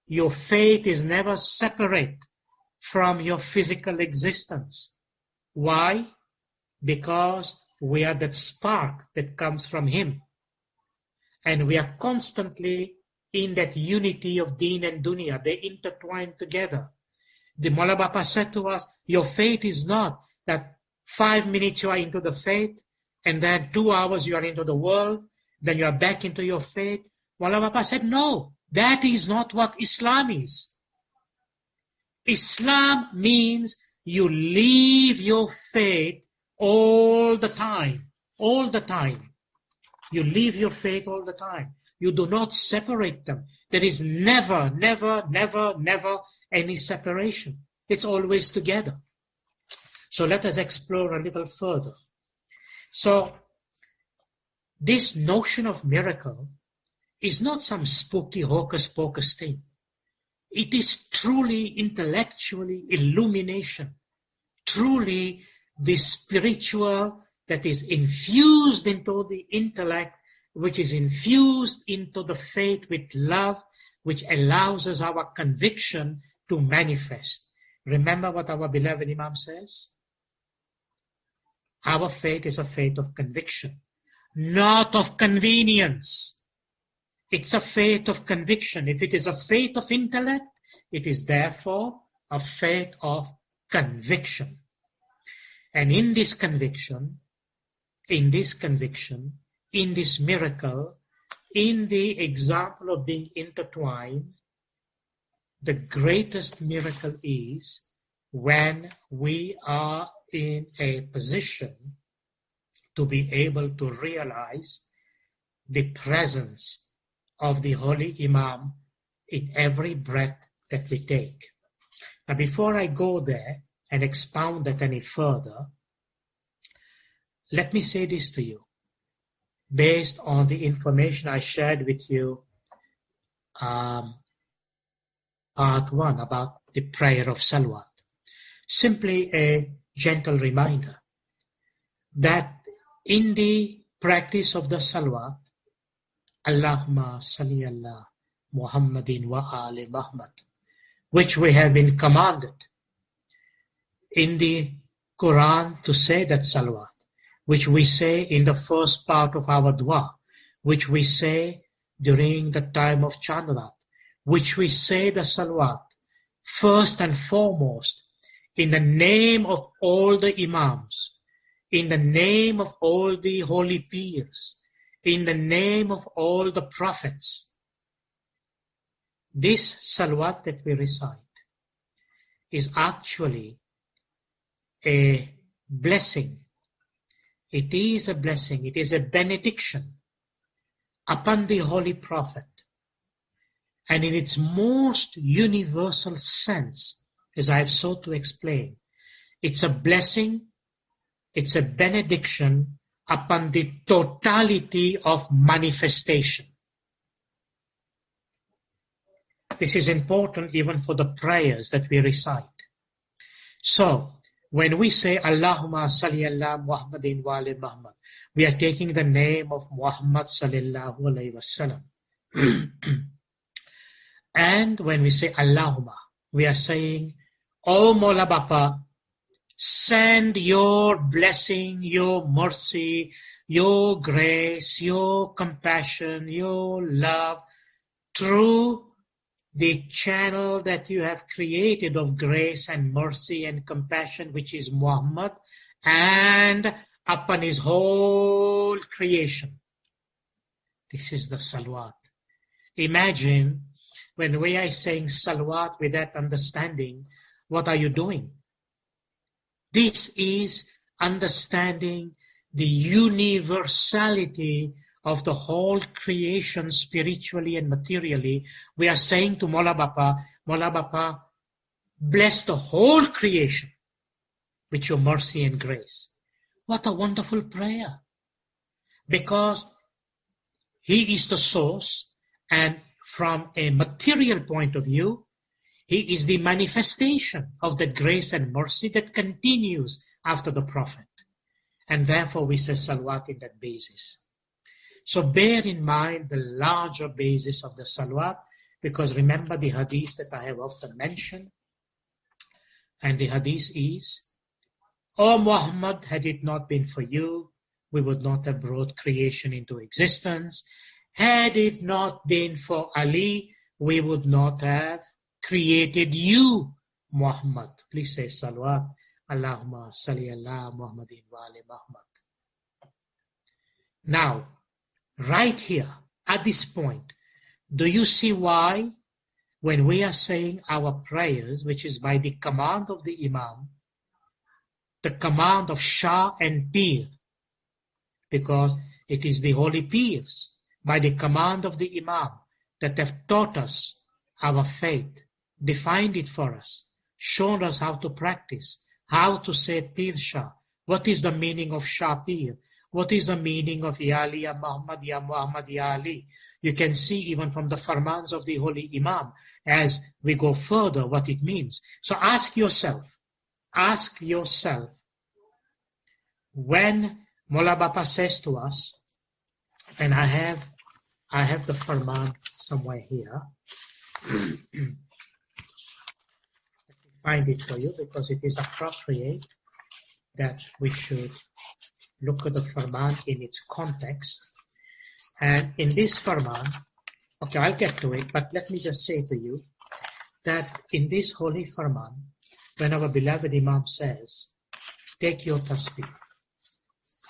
C: Your faith is never separate from your physical existence. Why? Because we are that spark that comes from Him. And we are constantly in that unity of deen and dunya. They intertwine together. The Mola Bapa said to us, your faith is not that 5 minutes you are into the faith, and then 2 hours you are into the world, then you are back into your faith. Mola Bapa said, no, that is not what Islam is. Islam means you leave your faith all the time. All the time. You leave your faith all the time. You do not separate them. There is never, never, never, never any separation. It's always together. So let us explore a little further. So this notion of miracle is not some spooky hocus-pocus thing. It is truly intellectually illumination, truly the spiritual that is infused into the intellect, which is infused into the faith with love, which allows us our conviction to manifest. Remember what our beloved Imam says? Our faith is a faith of conviction, not of convenience. It's a faith of conviction. If it is a faith of intellect, it is therefore a faith of conviction. And in this conviction, in this miracle, in the example of being intertwined, the greatest miracle is when we are in a position to be able to realize the presence of the Holy Imam in every breath that we take. Now, before I go there and expound that any further, let me say this to you. Based on the information I shared with you, part 1 about the prayer of Salawat. Simply a gentle reminder that in the practice of the Salawat, Allahumma salli ala Muhammadin wa ali Muhammad, which we have been commanded in the Quran to say that Salawat. which we say in the first part of our dua, which we say during the time of Chandrat, which we say the salawat, first and foremost, in the name of all the imams, in the name of all the holy peers, in the name of all the prophets. This salawat that we recite is actually a blessing. It is a blessing. It is a benediction upon the Holy Prophet. And in its most universal sense, as I have sought to explain, it's a blessing, it's a benediction upon the totality of manifestation. This is important even for the prayers that we recite. So, when we say Allahumma salli ala Muhammadin wa ali Muhammad, we are taking the name of Muhammad sallallahu alayhi wasallam. And when we say Allahumma, we are saying, O Mola Bapa, send your blessing, your mercy, your grace, your compassion, your love through the channel that you have created of grace and mercy and compassion, which is Muhammad, and upon his whole creation. This is the salawat. Imagine when we are saying salawat with that understanding, what are you doing? This is understanding the universality of the whole creation spiritually and materially. We are saying to Mola Bapa, bless the whole creation with your mercy and grace. What a wonderful prayer. Because he is the source, and from a material point of view, he is the manifestation of the grace and mercy that continues after the Prophet. And therefore we say salawat in that basis. So bear in mind the larger basis of the salawat, because remember the hadith that I have often mentioned. And the hadith is, O Muhammad, had it not been for you, we would not have brought creation into existence. Had it not been for Ali, we would not have created you, Muhammad. Please say salawat. Allahumma salli ala Muhammadin wa ali Muhammad. Now, right here, at this point, do you see why when we are saying our prayers, which is by the command of the Imam, the command of Shah and Pir, because it is the holy peers, by the command of the Imam, that have taught us our faith, defined it for us, shown us how to practice, how to say Pir Shah, what is the meaning of Shah Pir, what is the meaning of Ya Ali, Ya Muhammad, Ya Muhammad, Ya Ali. You can see even from the farmans of the Holy Imam as we go further what it means. So ask yourself, when Mola Bapa says to us, and I have the farman somewhere here. Let me find it for you because it is appropriate that we should look at the farman in its context. And in this farman, okay, I'll get to it, but let me just say to you that in this holy farman, when our beloved Imam says, take your tasbih,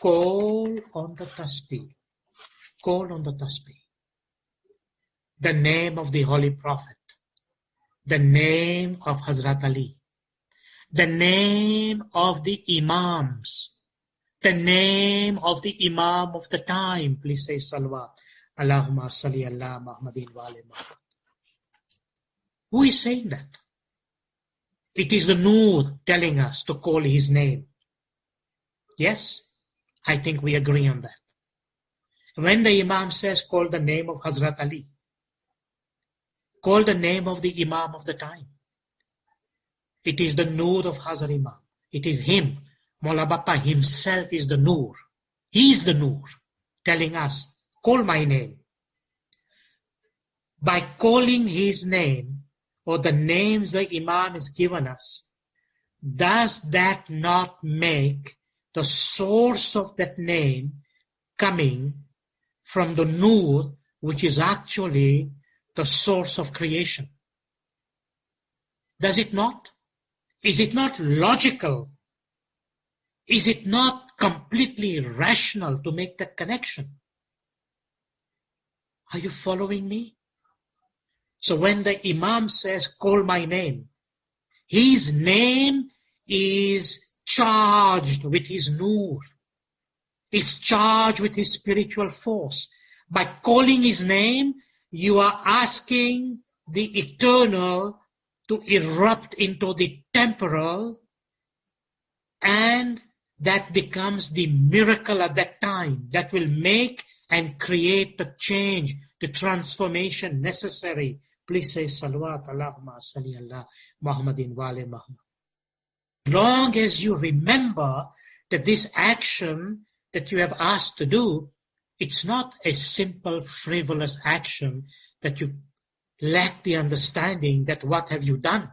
C: call on the tasbih, the name of the Holy Prophet, the name of Hazrat Ali, the name of the Imams, the name of the Imam of the time. Please say salawat. Allahumma salli ala Muhammadin wa ali Muhammad. Who is saying that? It is the Noor telling us to call his name. Yes, I think we agree on that. When the Imam says call the name of Hazrat Ali, call the name of the Imam of the time. It is the Noor of Hazrat Imam. It is him. Mola Bapa himself is the Noor. He is the Noor, telling us, call my name. By calling his name, or the names the Imam has given us, does that not make the source of that name coming from the Nur, which is actually the source of creation. Does it not? Is it not logical? Is it not completely rational to make that connection? Are you following me? So when the Imam says, call my name, his name is charged with his nur, is charged with his spiritual force. By calling his name, you are asking the eternal to erupt into the temporal, and that becomes the miracle at that time that will make and create the change, the transformation necessary. Please say salawat Allahumma salli ala Muhammadin wa ali Muhammad. Long as you remember that this action that you have asked to do, it's not a simple frivolous action that you lack the understanding that what have you done?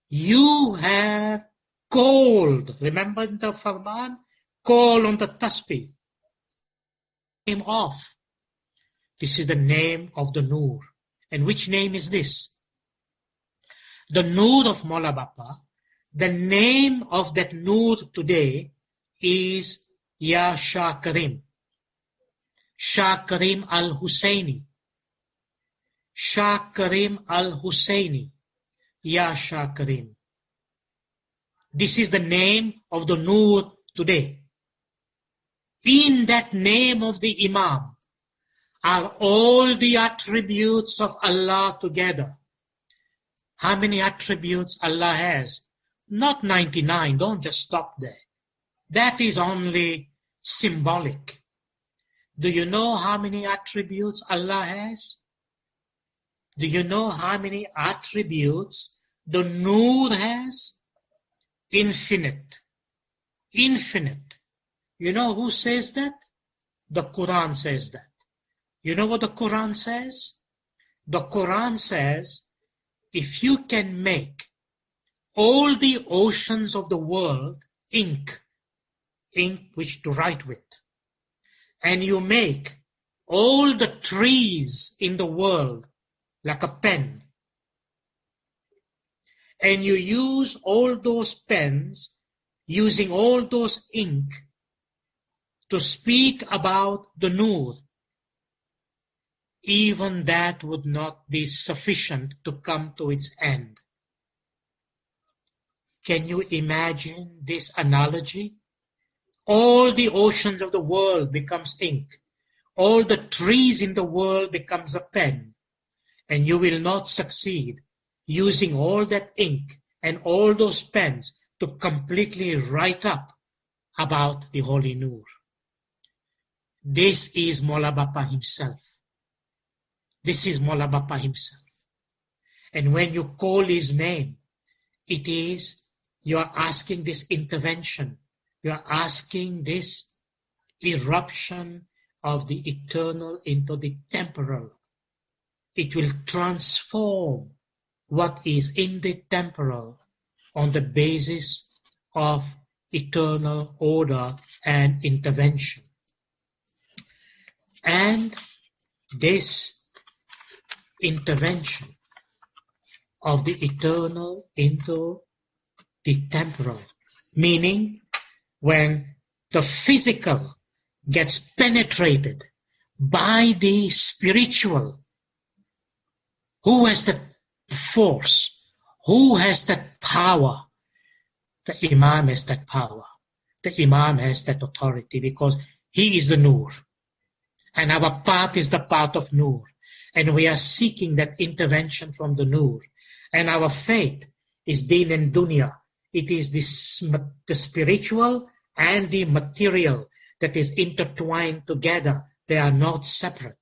C: You have called, remember in the Farman, call on the tasbih, name of. This is the name of the Nur. And which name is this? The Nur of Maula Bapa. The name of that Nur today is Ya Shah Karim. Shah Karim al-Husseini. Shah Karim al-Husseini. Ya Shah Karim. This is the name of the Nur today. In that name of the Imam are all the attributes of Allah together. How many attributes Allah has? Not 99, don't just stop there. That is only symbolic. Do you know how many attributes Allah has? Do you know how many attributes the Nur has? Infinite. Infinite. You know who says that? The Quran says that. You know what the Quran says? The Quran says, if you can make all the oceans of the world ink which to write with, and you make all the trees in the world like a pen, and you use all those pens, using all those ink to speak about the Nur, even that would not be sufficient to come to its end. Can you imagine this analogy? All the oceans of the world becomes ink. All the trees in the world becomes a pen. And you will not succeed using all that ink and all those pens to completely write up about the Holy Nur. This is Maula Bapa himself. This is Maula Bapa himself. And when you call his name, it is, you are asking this intervention. You are asking this eruption of the eternal into the temporal. It will transform what is in the temporal on the basis of eternal order and intervention. And this intervention of the eternal into the temporal, meaning when the physical gets penetrated by the spiritual, who has that force? Who has that power? The Imam has that power. The Imam has that authority because he is the Nur. And our path is the path of Nur. And we are seeking that intervention from the Nur. And our faith is Din and Dunya. It is the spiritual and the material that is intertwined together. They are not separate.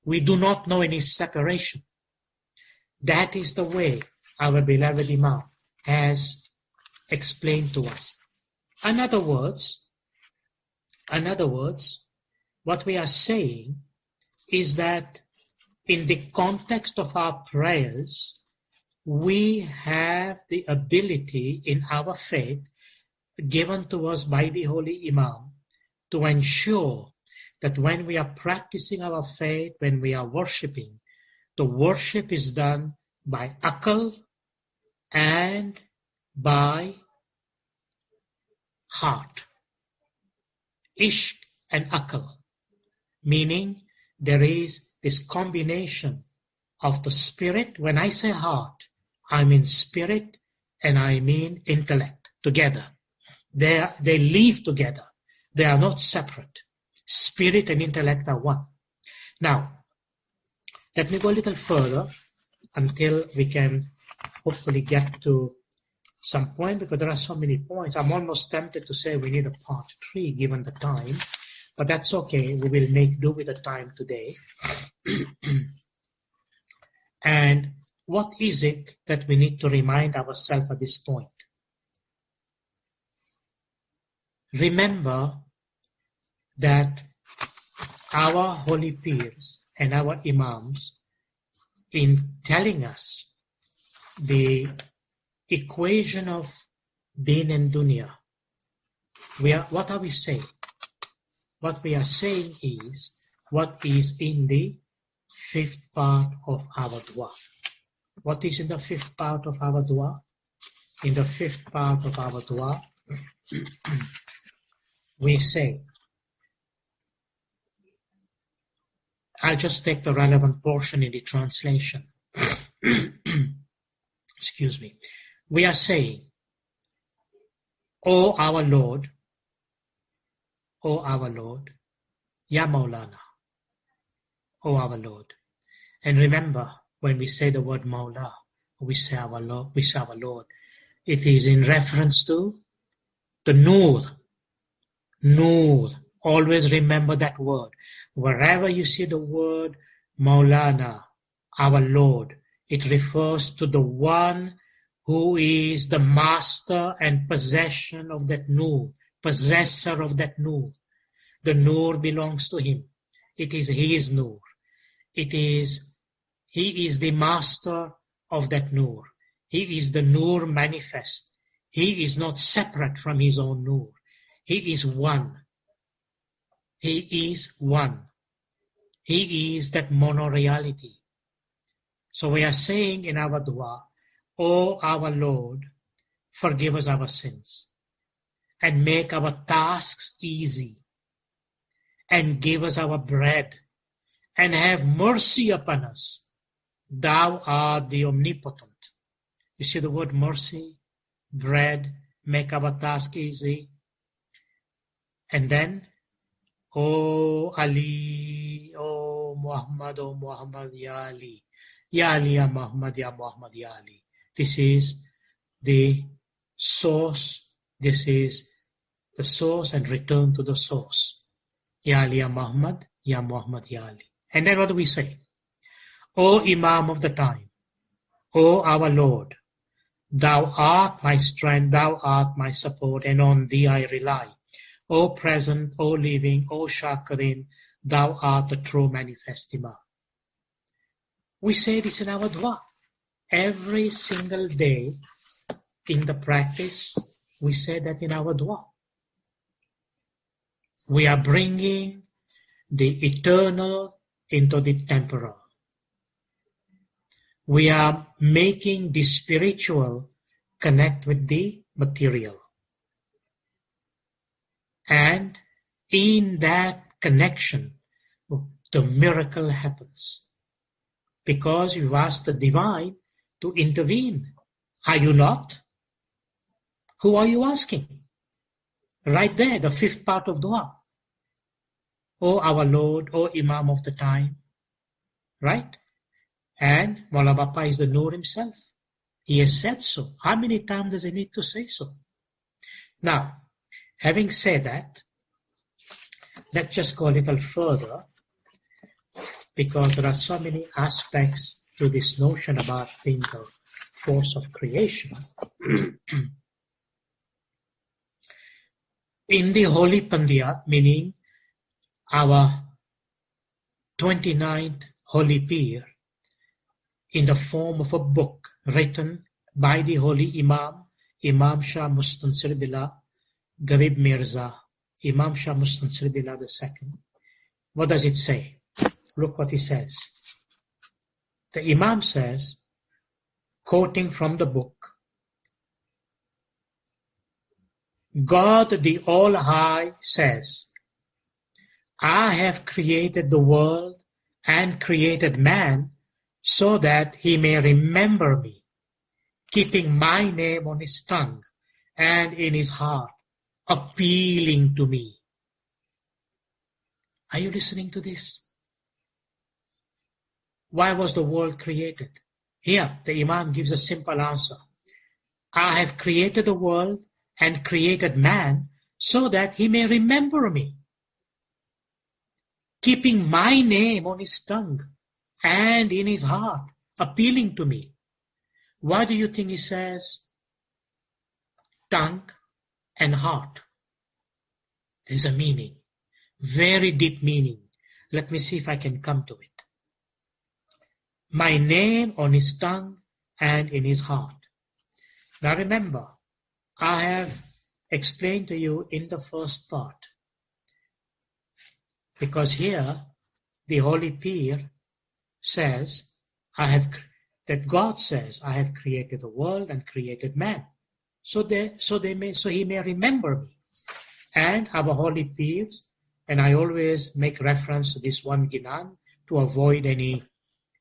C: We do not know any separation. That is the way our beloved Imam has explained to us. In other words, what we are saying is that in the context of our prayers, we have the ability in our faith given to us by the Holy Imam to ensure that when we are practicing our faith, when we are worshipping, the worship is done by akal and by heart. Ishq and akal, meaning there is this combination of the spirit. When I say heart, I mean spirit and I mean intellect together. They live together. They are not separate. Spirit and intellect are one. Now, let me go a little further until we can hopefully get to some point, because there are so many points. I'm almost tempted to say we need a part 3 given the time, but that's okay. We will make do with the time today. And what is it that we need to remind ourselves at this point? Remember that our holy peers and our imams, in telling us the equation of Deen and Dunya, what are we saying? What we are saying is what is in the 5th part of our dua. What is in the 5th part of our dua? In the 5th part of our dua, we say, I'll just take the relevant portion in the translation. Excuse me. We are saying, O our Lord, Ya Maulana, O our Lord. And remember, when we say the word Maula, we say our Lord, it is in reference to the Noor. Noor. Always remember that word. Wherever you see the word Maulana, our Lord, it refers to the one who is the master and possession of that Noor, possessor of that Noor. The Noor belongs to him. It is his Noor. He is the master of that Noor. He is the Noor manifest. He is not separate from his own Noor. He is one. He is one. He is that monoreality. So we are saying in our dua, O our Lord, forgive us our sins and make our tasks easy and give us our bread and have mercy upon us. Thou art the omnipotent. You see the word mercy, bread, make our task easy. And then, O Ali, O Muhammad, Ya Ali. Ya Ali, Ya Muhammad, Ya Muhammad, Ya Ali. This is the source. This is the source and return to the source. Ya Ali, Ya Muhammad, Ya Muhammad, Ya Ali. And then what do we say? O Imam of the time, O our Lord, Thou art my strength, Thou art my support, and on Thee I rely. O present, O living, O Shakirin, Thou art the true manifest Imam. We say this in our dua. Every single day in the practice, we say that in our dua. We are bringing the eternal into the temporal. We are making the spiritual connect with the material. And in that connection, the miracle happens. Because you've asked the divine to intervene. Are you not? Who are you asking? Right there, the 5th part of dua. O our Lord, O Imam of the time. Right? And Maula Bapa is the Noor himself. He has said so. How many times does he need to say so? Now, having said that, let's just go a little further, because there are so many aspects to this notion about being the force of creation. In the Holy Pandiyat, meaning our 29th Holy Peer, in the form of a book written by the Holy Imam, Imam Shah Mustansir Billah, Gharib Mirza, Imam Shah Mustansir Billah II. What does it say? Look what he says. The Imam says, quoting from the book, God the All-High says, I have created the world and created man so that he may remember me, keeping my name on his tongue and in his heart, appealing to me. Are you listening to this? Why was the world created? Here, the Imam gives a simple answer. I have created the world and created man so that he may remember me, keeping my name on his tongue and in his heart, appealing to me. Why do you think he says tongue and heart? There's a meaning, very deep meaning. Let me see if I can come to it. My name on his tongue and in his heart. Now remember, I have explained to you in the first part, because here the Holy Pir says, that God says, I have created the world and created man, so he may remember me. And our Holy Pirs, and I always make reference to this one Ginan to avoid any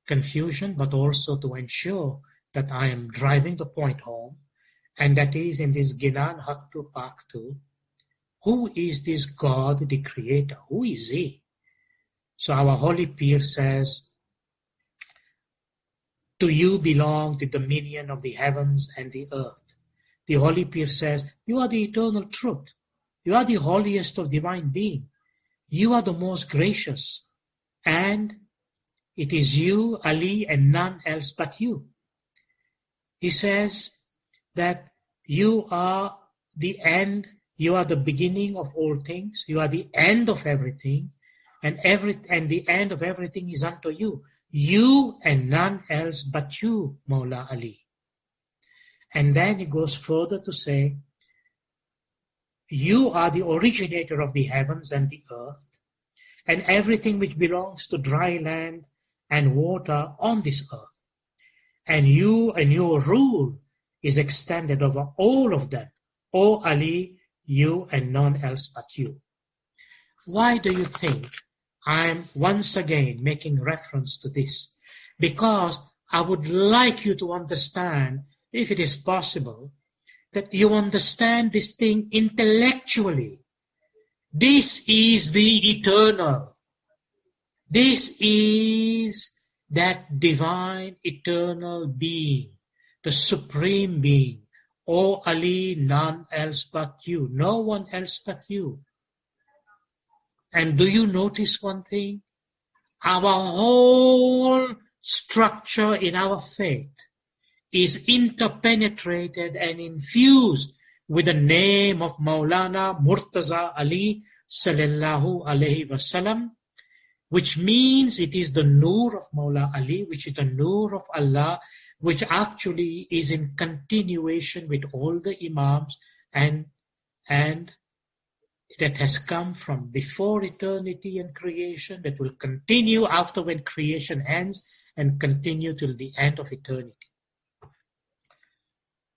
C: confusion, but also to ensure that I am driving the point home, and that is in this Ginan Haktu Paktu, who is this God, the Creator? Who is He? So our Holy Pir says, to you belong the dominion of the heavens and the earth. The Holy Pir says, you are the eternal truth. You are the holiest of divine being. You are the most gracious. And it is you, Ali, and none else but you. He says that you are the end, you are the beginning of all things, you are the end of everything, and the end of everything is unto you. You and none else but you, Mawla Ali. And then he goes further to say, you are the originator of the heavens and the earth, and everything which belongs to dry land and water on this earth. And you and your rule is extended over all of them. O Ali, you and none else but you. Why do you think I'm once again making reference to this? Because I would like you to understand, if it is possible, that you understand this thing intellectually. This is the eternal. This is that divine eternal being, the supreme being. O Ali, none else but you. No one else but you. And do you notice one thing? Our whole structure in our faith is interpenetrated and infused with the name of Maulana Murtaza Ali sallallahu alayhi wasallam, which means it is the Nur of Mawla Ali, which is the Nur of Allah, which actually is in continuation with all the Imams and that has come from before eternity and creation, that will continue after when creation ends and continue till the end of eternity.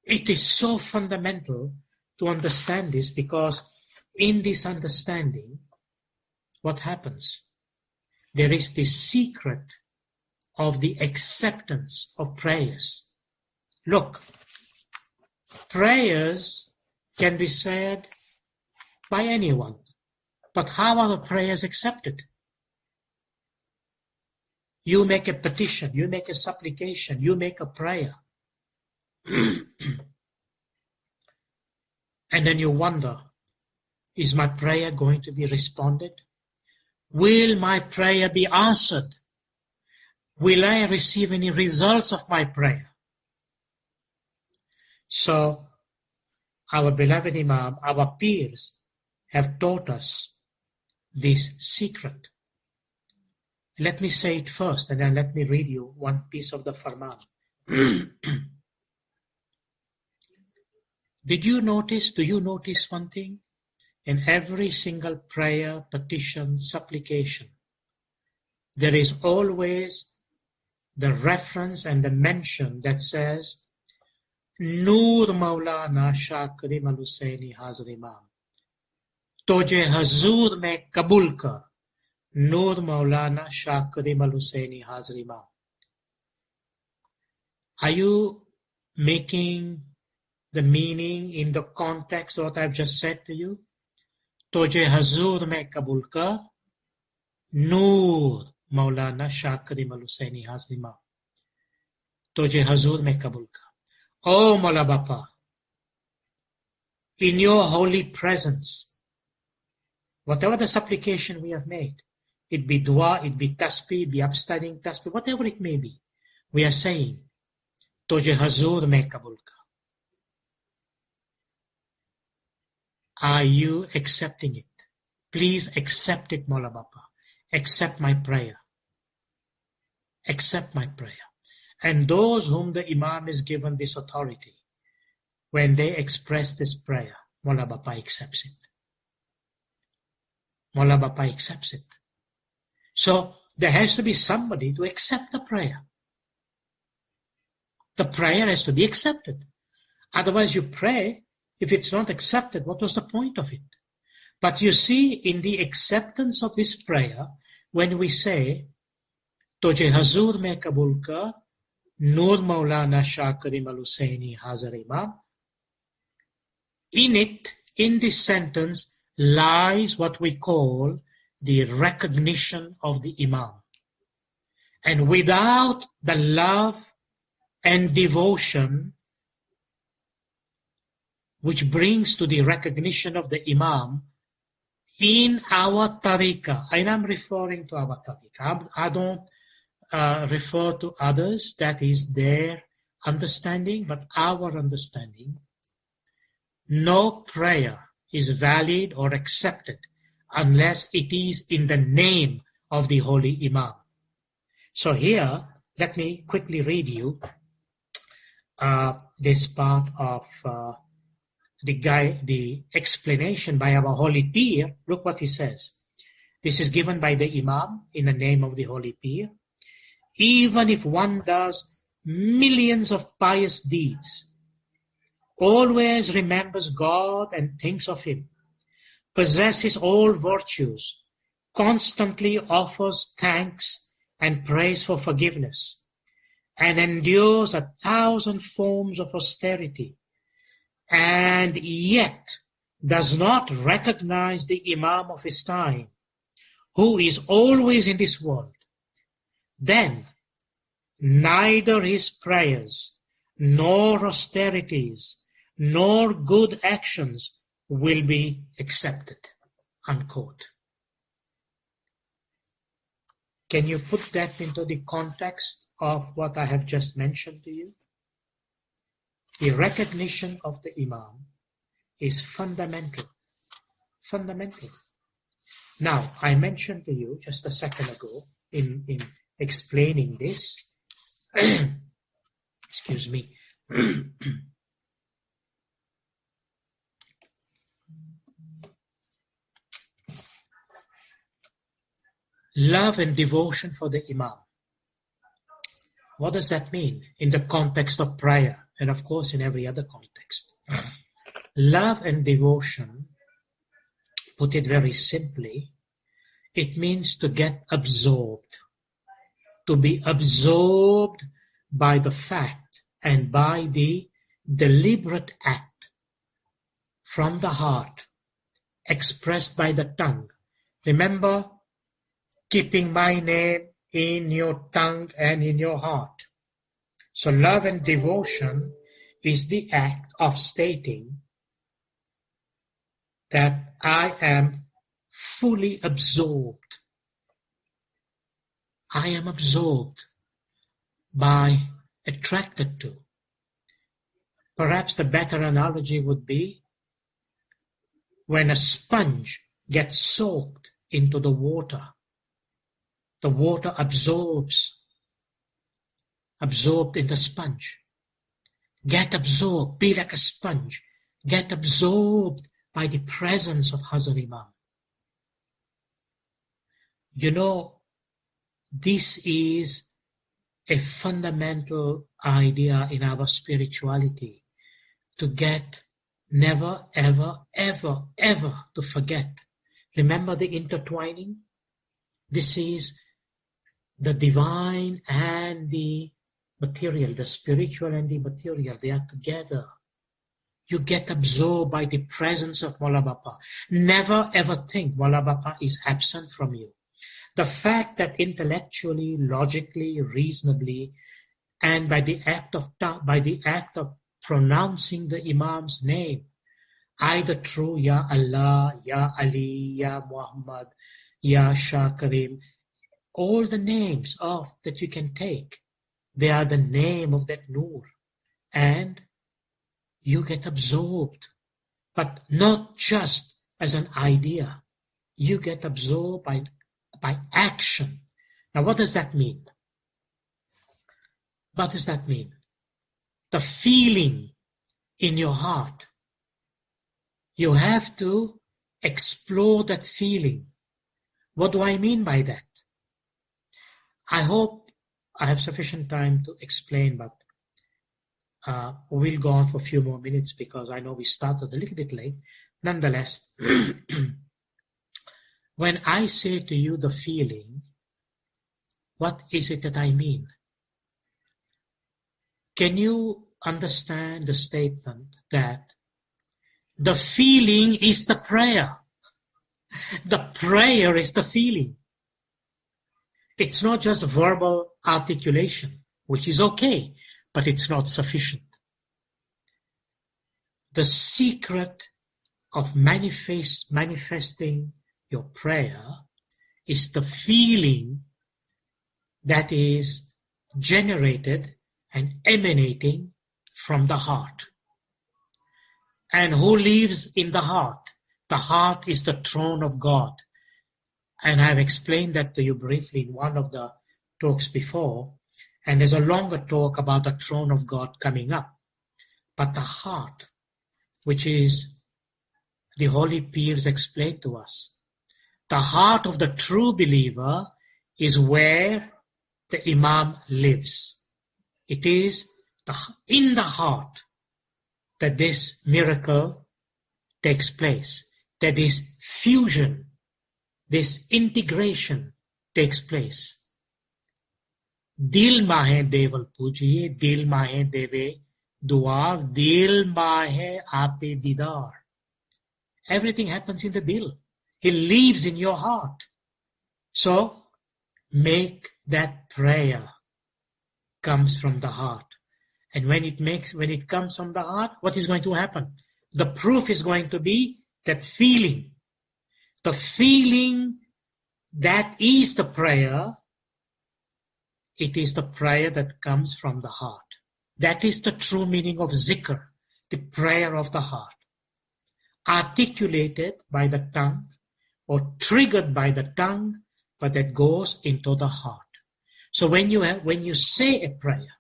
C: It is so fundamental to understand this, because in this understanding, what happens? There is this secret of the acceptance of prayers. Look, prayers can be said by anyone, but how are the prayers accepted? You make a petition, you make a supplication, you make a prayer. And then you wonder, is my prayer going to be responded? Will my prayer be answered? Will I receive any results of my prayer? So, our beloved Imam, our peers, have taught us this secret. Let me say it first, and then let me read you one piece of the Farman. Do you notice one thing? in every single prayer, petition, supplication, there is always the reference and the mention that says, Noor Maulana Shah Karim al-Husaini Hazar Imam. Toje Hazur mein kabul kar. Noor Maulana Shah Karim al-Husaini Hazar Imam. Are you making the meaning in the context of what I've just said to you? Toje Hazur mein kabul kar. Noor Maulana Shah Karim al-Husaini Hazar Imam. Toje Hazur mein kabul kar. Oh Maula Bapa, in your holy presence, whatever the supplication we have made, it be dua, it be tasbih, it be upstanding tasbih, whatever it may be, we are saying, Toje Hazur mein kabul kar. Are you accepting it? Please accept it, Maula Bapa. Accept my prayer. Accept my prayer. And those whom the Imam is given this authority, when they express this prayer, Maula Bapa accepts it. Maula Bapa accepts it. So there has to be somebody to accept the prayer. The prayer has to be accepted. Otherwise you pray, if it's not accepted, what was the point of it? But you see, in the acceptance of this prayer, when we say, Toje Hazur mein kabul kar, Noor Maulana Shah Karim al-Husaini Hazar Imam. In it, in this sentence, lies what we call the recognition of the Imam. And without the love and devotion which brings to the recognition of the Imam in our tariqah, and I'm referring to our tariqah, I don't refer to others, that is their understanding, but our understanding. No prayer is valid or accepted unless it is in the name of the Holy Imam. So here, let me quickly read you this part of the explanation by our Holy Pir. Look what he says. This is given by the Imam in the name of the Holy Pir. Even if one does millions of pious deeds, always remembers God and thinks of Him, possesses all virtues, constantly offers thanks and prays for forgiveness, and endures 1,000 forms of austerity, and yet does not recognize the Imam of his time, who is always in this world, then neither his prayers, nor austerities, nor good actions will be accepted. Unquote. Can you put that into the context of what I have just mentioned to you? The recognition of the Imam is fundamental. Fundamental. Now, I mentioned to you just a second ago in explaining this, excuse me, love and devotion for the Imam. What does that mean in the context of prayer and of course in every other context? Love and devotion, put it very simply, it means to get absorbed, to be absorbed by the fact and by the deliberate act from the heart, expressed by the tongue. Remember, keeping my name in your tongue and in your heart. So love and devotion is the act of stating that I am fully absorbed. I am absorbed by, attracted to. Perhaps the better analogy would be when a sponge gets soaked into the water absorbs, absorbed in the sponge. Get absorbed, be like a sponge. Get absorbed by the presence of HASSAM Imam. You know, this is a fundamental idea in our spirituality, to get never, ever, ever, ever to forget. Remember the intertwining? This is the divine and the material, the spiritual and the material. They are together. You get absorbed by the presence of Maula Bapa. Never ever think Maula Bapa is absent from you. The fact that intellectually, logically, reasonably, and by the act of pronouncing the Imam's name, either through Ya Allah, Ya Ali, Ya Muhammad, Ya Shah Karim, all the names that you can take, they are the name of that Noor. And you get absorbed, but not just as an idea. You get absorbed by action. Now what does that mean? What does that mean? The feeling in your heart. You have to explore that feeling. What do I mean by that? I hope I have sufficient time to explain, but we'll go on for a few more minutes because I know we started a little bit late. Nonetheless, when I say to you the feeling, what is it that I mean? Can you understand the statement that the feeling is the prayer? The prayer is the feeling. It's not just verbal articulation, which is okay, but it's not sufficient. The secret of manifesting your prayer is the feeling that is generated and emanating from the heart. And who lives in the heart? The heart is the throne of God. And I've explained that to you briefly in one of the talks before. And there's a longer talk about the throne of God coming up. But the heart, which is the holy peers explained to us, the heart of the true believer is where the Imam lives. It is in the heart that this miracle takes place, that this fusion, this integration takes place. Dil mahe deval pujiye, dil mahe deve dua, dil mahe ape didar. Everything happens in the dil. He lives in your heart. So make that prayer comes from the heart. And when it comes from the heart, what is going to happen? The proof is going to be that feeling. The feeling that is the prayer. It is the prayer that comes from the heart. That is the true meaning of zikr, the prayer of the heart. Articulated by the tongue or triggered by the tongue, but that goes into the heart. So when you say a prayer,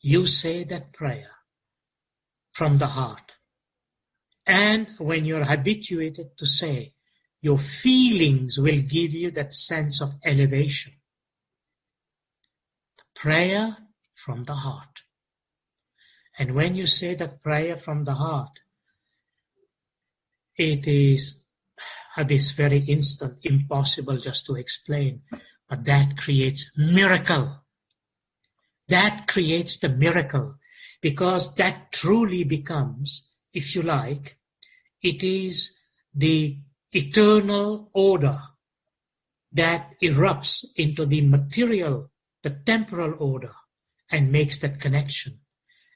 C: you say that prayer from the heart. And when you're habituated to say, your feelings will give you that sense of elevation. Prayer from the heart. And when you say that prayer from the heart, it is at this very instant impossible just to explain, but that creates miracle. That creates the miracle, because that truly becomes, if you like, it is the eternal order that erupts into the material, the temporal order, and makes that connection.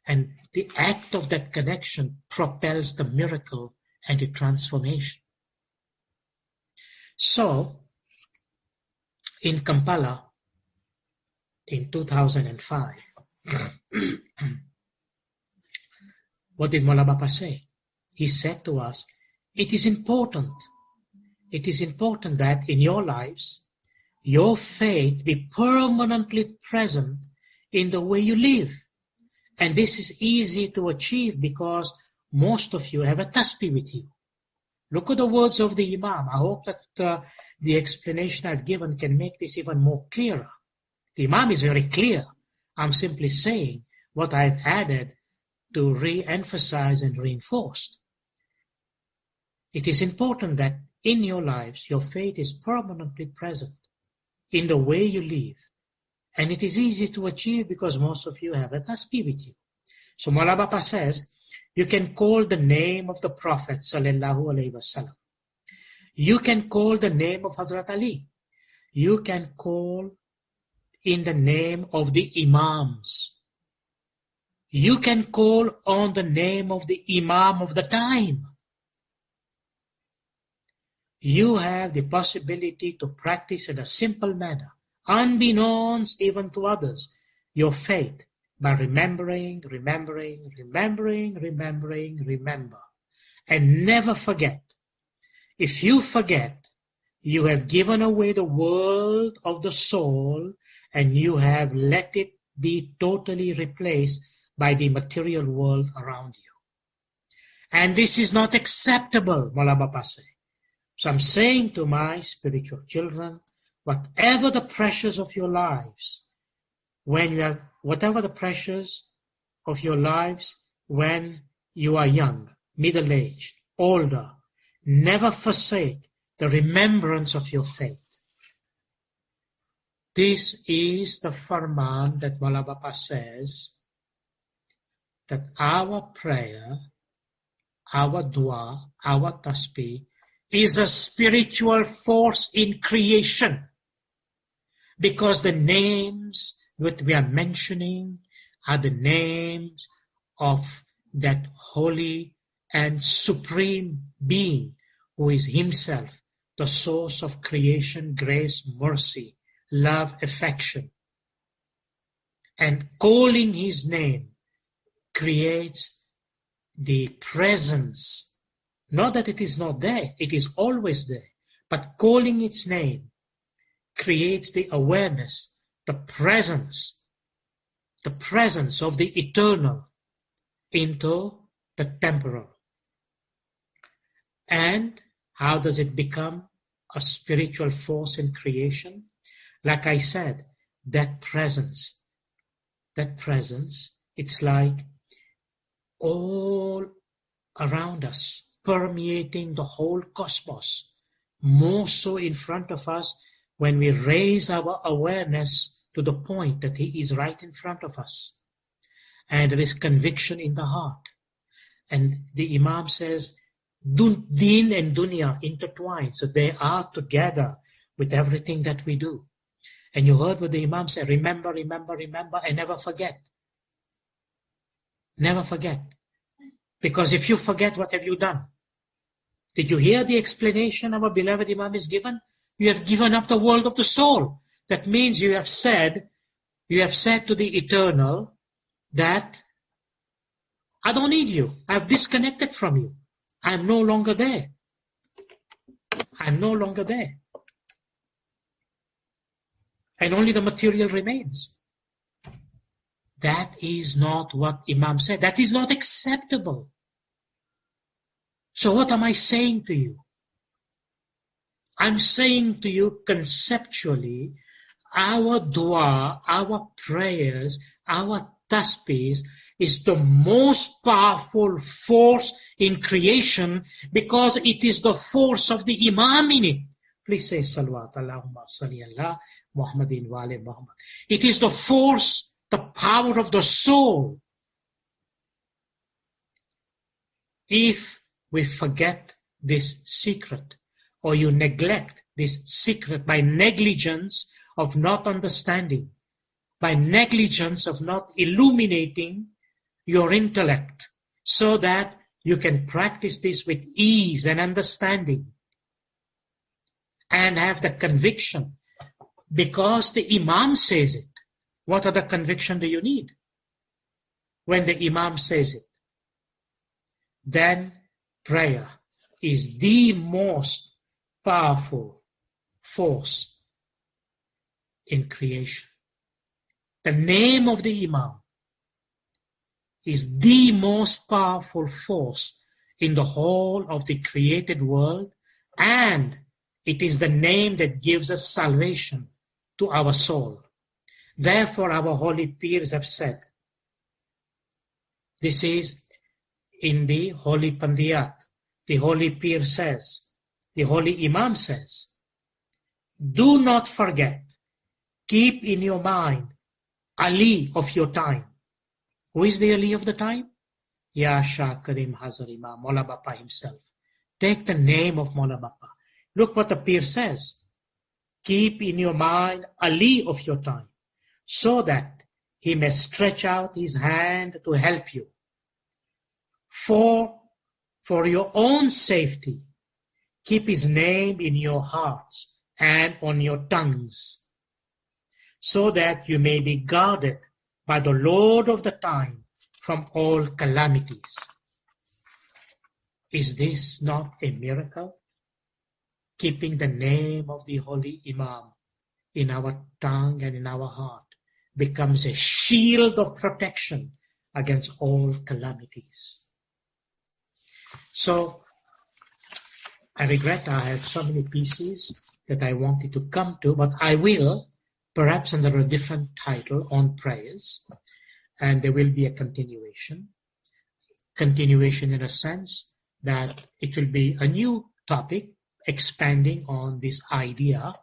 C: And the act of that connection propels the miracle and the transformation. So, in Kampala, in 2005, what did Maula Bapa say? He said to us, it is important that in your lives, your faith be permanently present in the way you live. And this is easy to achieve because most of you have a tasbih with you. Look at the words of the Imam. I hope that the explanation I've given can make this even more clearer. The Imam is very clear. I'm simply saying what I've added to re-emphasize and reinforce. It is important that in your lives, your faith is permanently present in the way you live. And it is easy to achieve because most of you have a tasbih with you. So Maulana Bapa says, you can call the name of the Prophet sallallahu alaihi wasallam. You can call the name of Hazrat Ali. You can call in the name of the Imams. You can call on the name of the Imam of the time. You have the possibility to practice in a simple manner, unbeknownst even to others, your faith by remembering, remember, and never forget. If you forget, you have given away the world of the soul and you have let it be totally replaced by the material world around you. And this is not acceptable, Maulana Bapa say. So I'm saying to my spiritual children, whatever the pressures of your lives, whatever the pressures of your lives when you are young, middle-aged, older, never forsake the remembrance of your faith. This is the farman that Maulana Bapa says that our prayer, our dua, our tasbih is a spiritual force in creation. Because the names that we are mentioning are the names of that holy and supreme being who is himself the source of creation, grace, mercy, love, affection. And calling his name creates the presence. Not that it is not there, it is always there. But calling its name creates the awareness, the presence of the eternal into the temporal. And how does it become a spiritual force in creation? Like I said, that presence, it's like all around us, permeating the whole cosmos, more so in front of us when we raise our awareness to the point that he is right in front of us. And there is conviction in the heart. And the Imam says, Deen and Dunya intertwine, so they are together with everything that we do. And you heard what the Imam said, remember, and never forget. Never forget. Because if you forget, what have you done? Did you hear the explanation our beloved Imam is given? You have given up the world of the soul. That means you have said to the eternal that I don't need you. I've disconnected from you. I'm no longer there. I'm no longer there. And only the material remains. That is not what Imam said. That is not acceptable. So what am I saying to you? I'm saying to you conceptually, our dua, our prayers, our tasbihs is the most powerful force in creation because it is the force of the Imam in it. Please say salawat, Allahumma salli ala Muhammadin wa ali Muhammad. It is the force, the power of the soul. If we forget this secret, or you neglect this secret by negligence of not understanding, by negligence of not illuminating your intellect, so that you can practice this with ease and understanding, and have the conviction, because the Imam says it. What other conviction do you need? When the Imam says it, then prayer is the most powerful force in creation. The name of the Imam is the most powerful force in the whole of the created world, and it is the name that gives us salvation to our soul. Therefore, our holy peers have said, this is in the Holy Pandiyat. The Holy Peer says, the Holy Imam says, do not forget, keep in your mind Ali of your time. Who is the Ali of the time? Ya Shah Karim Hazar Imam, Maula Bapa himself. Take the name of Maula Bapa. Look what the Peer says. Keep in your mind Ali of your time, so that he may stretch out his hand to help you. For your own safety, keep his name in your hearts and on your tongues, so that you may be guarded by the Lord of the time from all calamities. Is this not a miracle? Keeping the name of the Holy Imam in our tongue and in our heart becomes a shield of protection against all calamities. So, I regret I have so many pieces that I wanted to come to, but I will, perhaps under a different title, on prayers, and there will be a continuation. Continuation in a sense that it will be a new topic, expanding on this idea,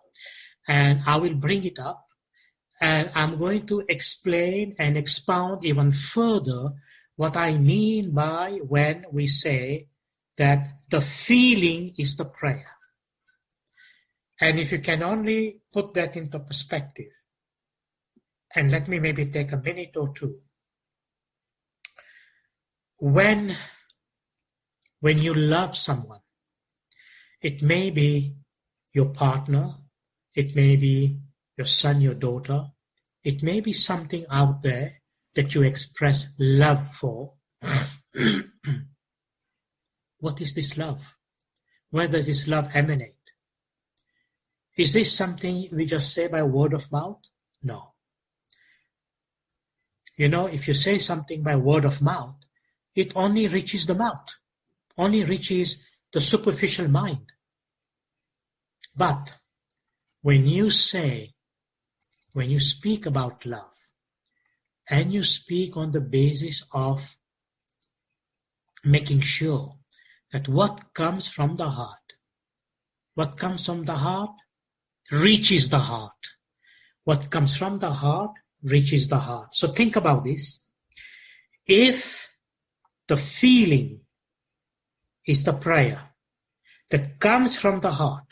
C: and I will bring it up, and I'm going to explain and expound even further what I mean by when we say that the feeling is the prayer. And if you can only put that into perspective, and let me maybe take a minute or two. When you love someone, it may be your partner, it may be your son, your daughter, it may be something out there that you express love for. What is this love? Where does this love emanate? Is this something we just say by word of mouth? No. You know, if you say something by word of mouth, it only reaches the mouth, only reaches the superficial mind. But when you speak about love, and you speak on the basis of making sure that what comes from the heart reaches the heart. What comes from the heart reaches the heart. So think about this. If the feeling is the prayer that comes from the heart,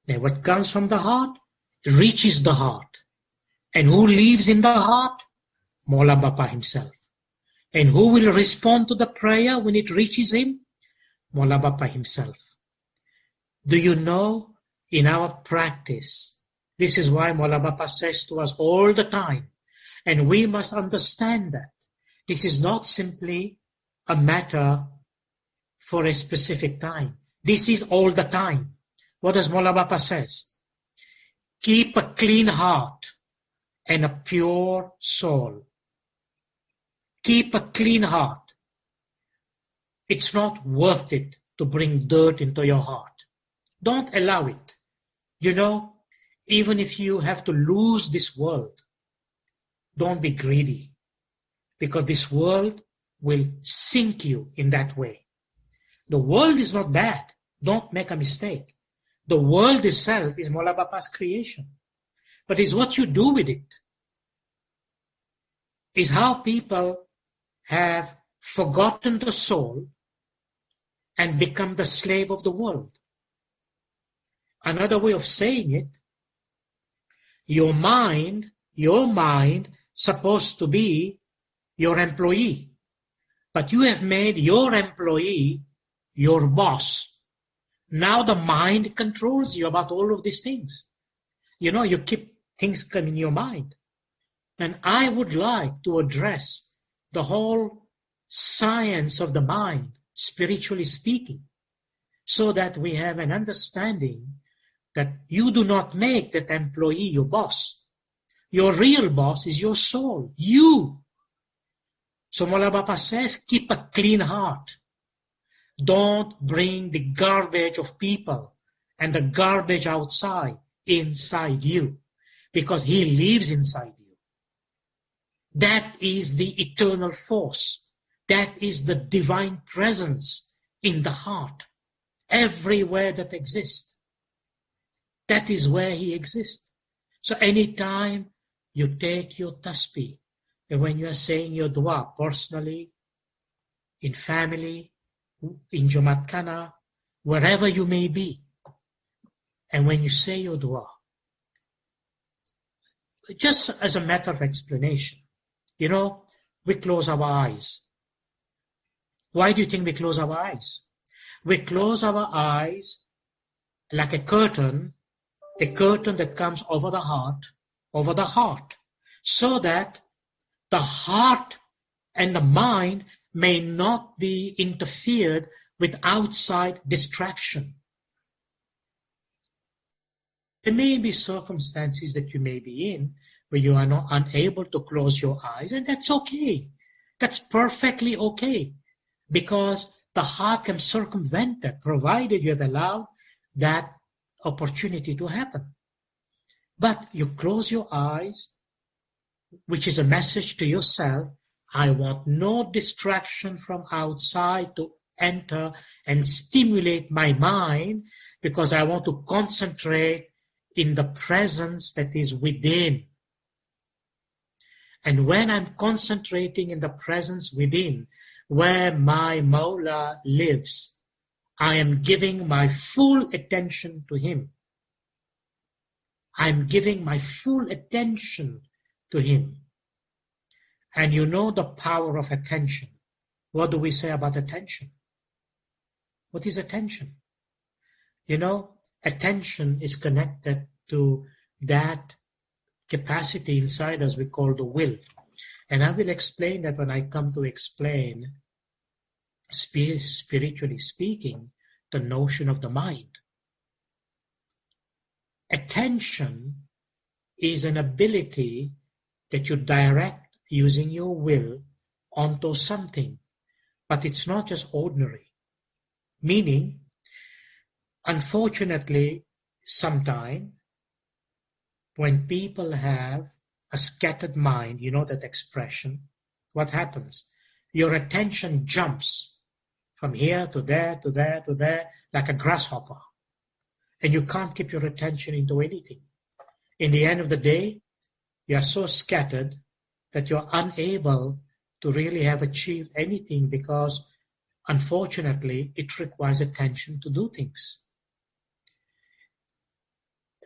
C: then what comes from the heart reaches the heart. And who lives in the heart? Maula Bapa himself. And who will respond to the prayer when it reaches him? Maula Bapa himself. Do you know, in our practice, this is why Maula Bapa says to us all the time, and we must understand that this is not simply a matter for a specific time. This is all the time. What does Maula Bapa says? Keep a clean heart and a pure soul. Keep a clean heart. It's not worth it to bring dirt into your heart. Don't allow it. You know, even if you have to lose this world, don't be greedy, because this world will sink you in that way. The world is not bad. Don't make a mistake. The world itself is Maula Bapa's creation. But it's what you do with it. It's how people have forgotten the soul and become the slave of the world. Another way of saying it, your mind supposed to be your employee, but you have made your employee your boss. Now the mind controls you about all of these things. You know, you keep things come in your mind. And I would like to address the whole science of the mind, spiritually speaking, so that we have an understanding that you do not make that employee your boss. Your real boss is your soul. You. So Mola Bapa says, keep a clean heart. Don't bring the garbage of people and the garbage outside inside you, because He lives inside you. That is the eternal force. That is the divine presence in the heart, everywhere that exists. That is where He exists. So anytime you take your tasbih, and when you are saying your dua personally, in family, in Jumat Khana, wherever you may be, and when you say your dua, just as a matter of explanation, we close our eyes. Why do you think we close our eyes? We close our eyes like a curtain that comes over the heart, so that the heart and the mind may not be interfered with outside distraction. There may be circumstances that you may be in where you are not unable to close your eyes, and that's okay. That's perfectly okay, because the heart can circumvent that, provided you have allowed that opportunity to happen. But you close your eyes, which is a message to yourself, I want no distraction from outside to enter and stimulate my mind, because I want to concentrate in the presence that is within. And when I'm concentrating in the presence within, where my Mawla lives, I am giving my full attention to Him. I'm giving my full attention to Him. And you know the power of attention. What do we say about attention? What is attention? Attention is connected to that capacity inside us we call the will. And I will explain that when I come to explain, spiritually speaking, the notion of the mind. Attention is an ability that you direct using your will onto something, but it's not just ordinary. Meaning, unfortunately, sometimes when people have a scattered mind, you know that expression, what happens? Your attention jumps from here to there, to there, to there, like a grasshopper. And you can't keep your attention into anything. In the end of the day, you are so scattered that you're unable to really have achieved anything, because unfortunately it requires attention to do things.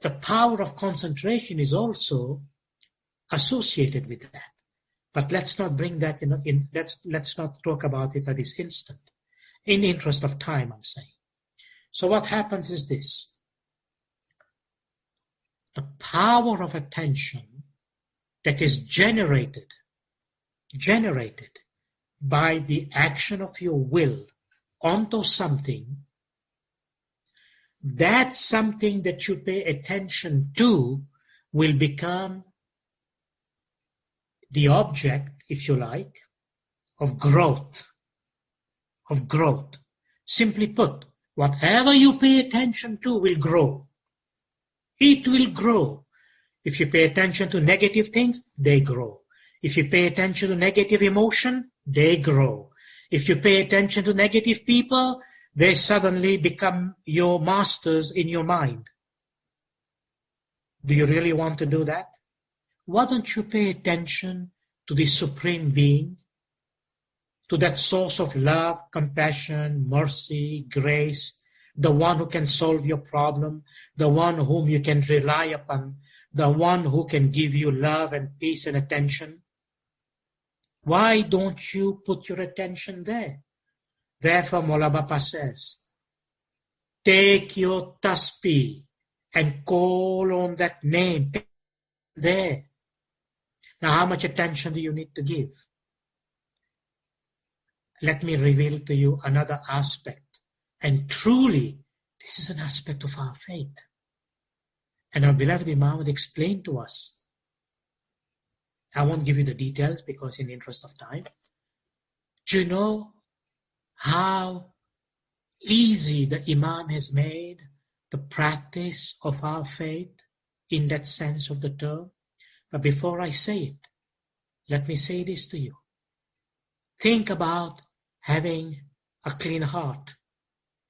C: The power of concentration is also associated with that. But let's not bring that let's not talk about it at this instant. In the interest of time, I'm saying. So what happens is this. The power of attention that is generated by the action of your will onto something, that something that you pay attention to will become the object, if you like, of growth. Simply put, whatever you pay attention to will grow. It will grow. If you pay attention to negative things, they grow. If you pay attention to negative emotion, they grow. If you pay attention to negative people, they suddenly become your masters in your mind. Do you really want to do that? Why don't you pay attention to the Supreme Being, to that source of love, compassion, mercy, grace, the one who can solve your problem, the one whom you can rely upon, the one who can give you love and peace and attention? Why don't you put your attention there? Therefore, Mola Bapa says, take your tasbih and call on that name there. Now, how much attention do you need to give? Let me reveal to you another aspect. And truly, this is an aspect of our faith. And our beloved Imam would explain to us. I won't give you the details because in the interest of time. Do you know how easy the Imam has made the practice of our faith in that sense of the term? But before I say it, let me say this to you. Think about having a clean heart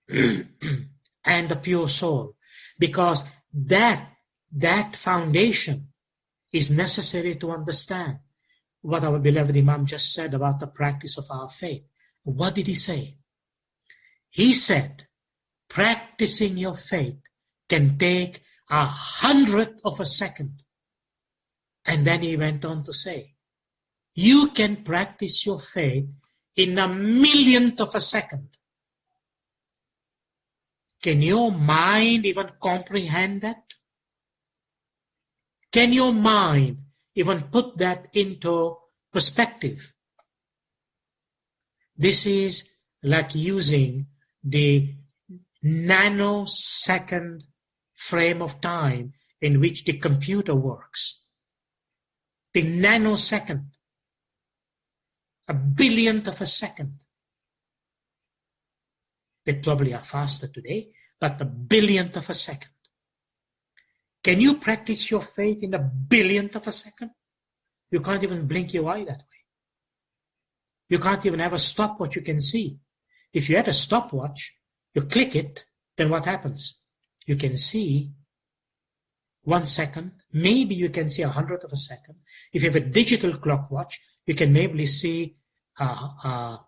C: and a pure soul, because that foundation is necessary to understand what our beloved Imam just said about the practice of our faith. What did he say? He said, practicing your faith can take 100th of a second. And then he went on to say, you can practice your faith in 1,000,000th of a second. Can your mind even comprehend that? Can your mind even put that into perspective? This is like using the nanosecond frame of time in which the computer works. The nanosecond, 1,000,000,000th of a second. They probably are faster today, but 1,000,000,000th of a second. Can you practice your faith in 1,000,000,000th of a second? You can't even blink your eye that way. You can't even have a stopwatch you can see. If you had a stopwatch, you click it, then what happens? You can see 1 second, maybe you can see 100th of a second. If you have a digital clock watch, you can maybe see a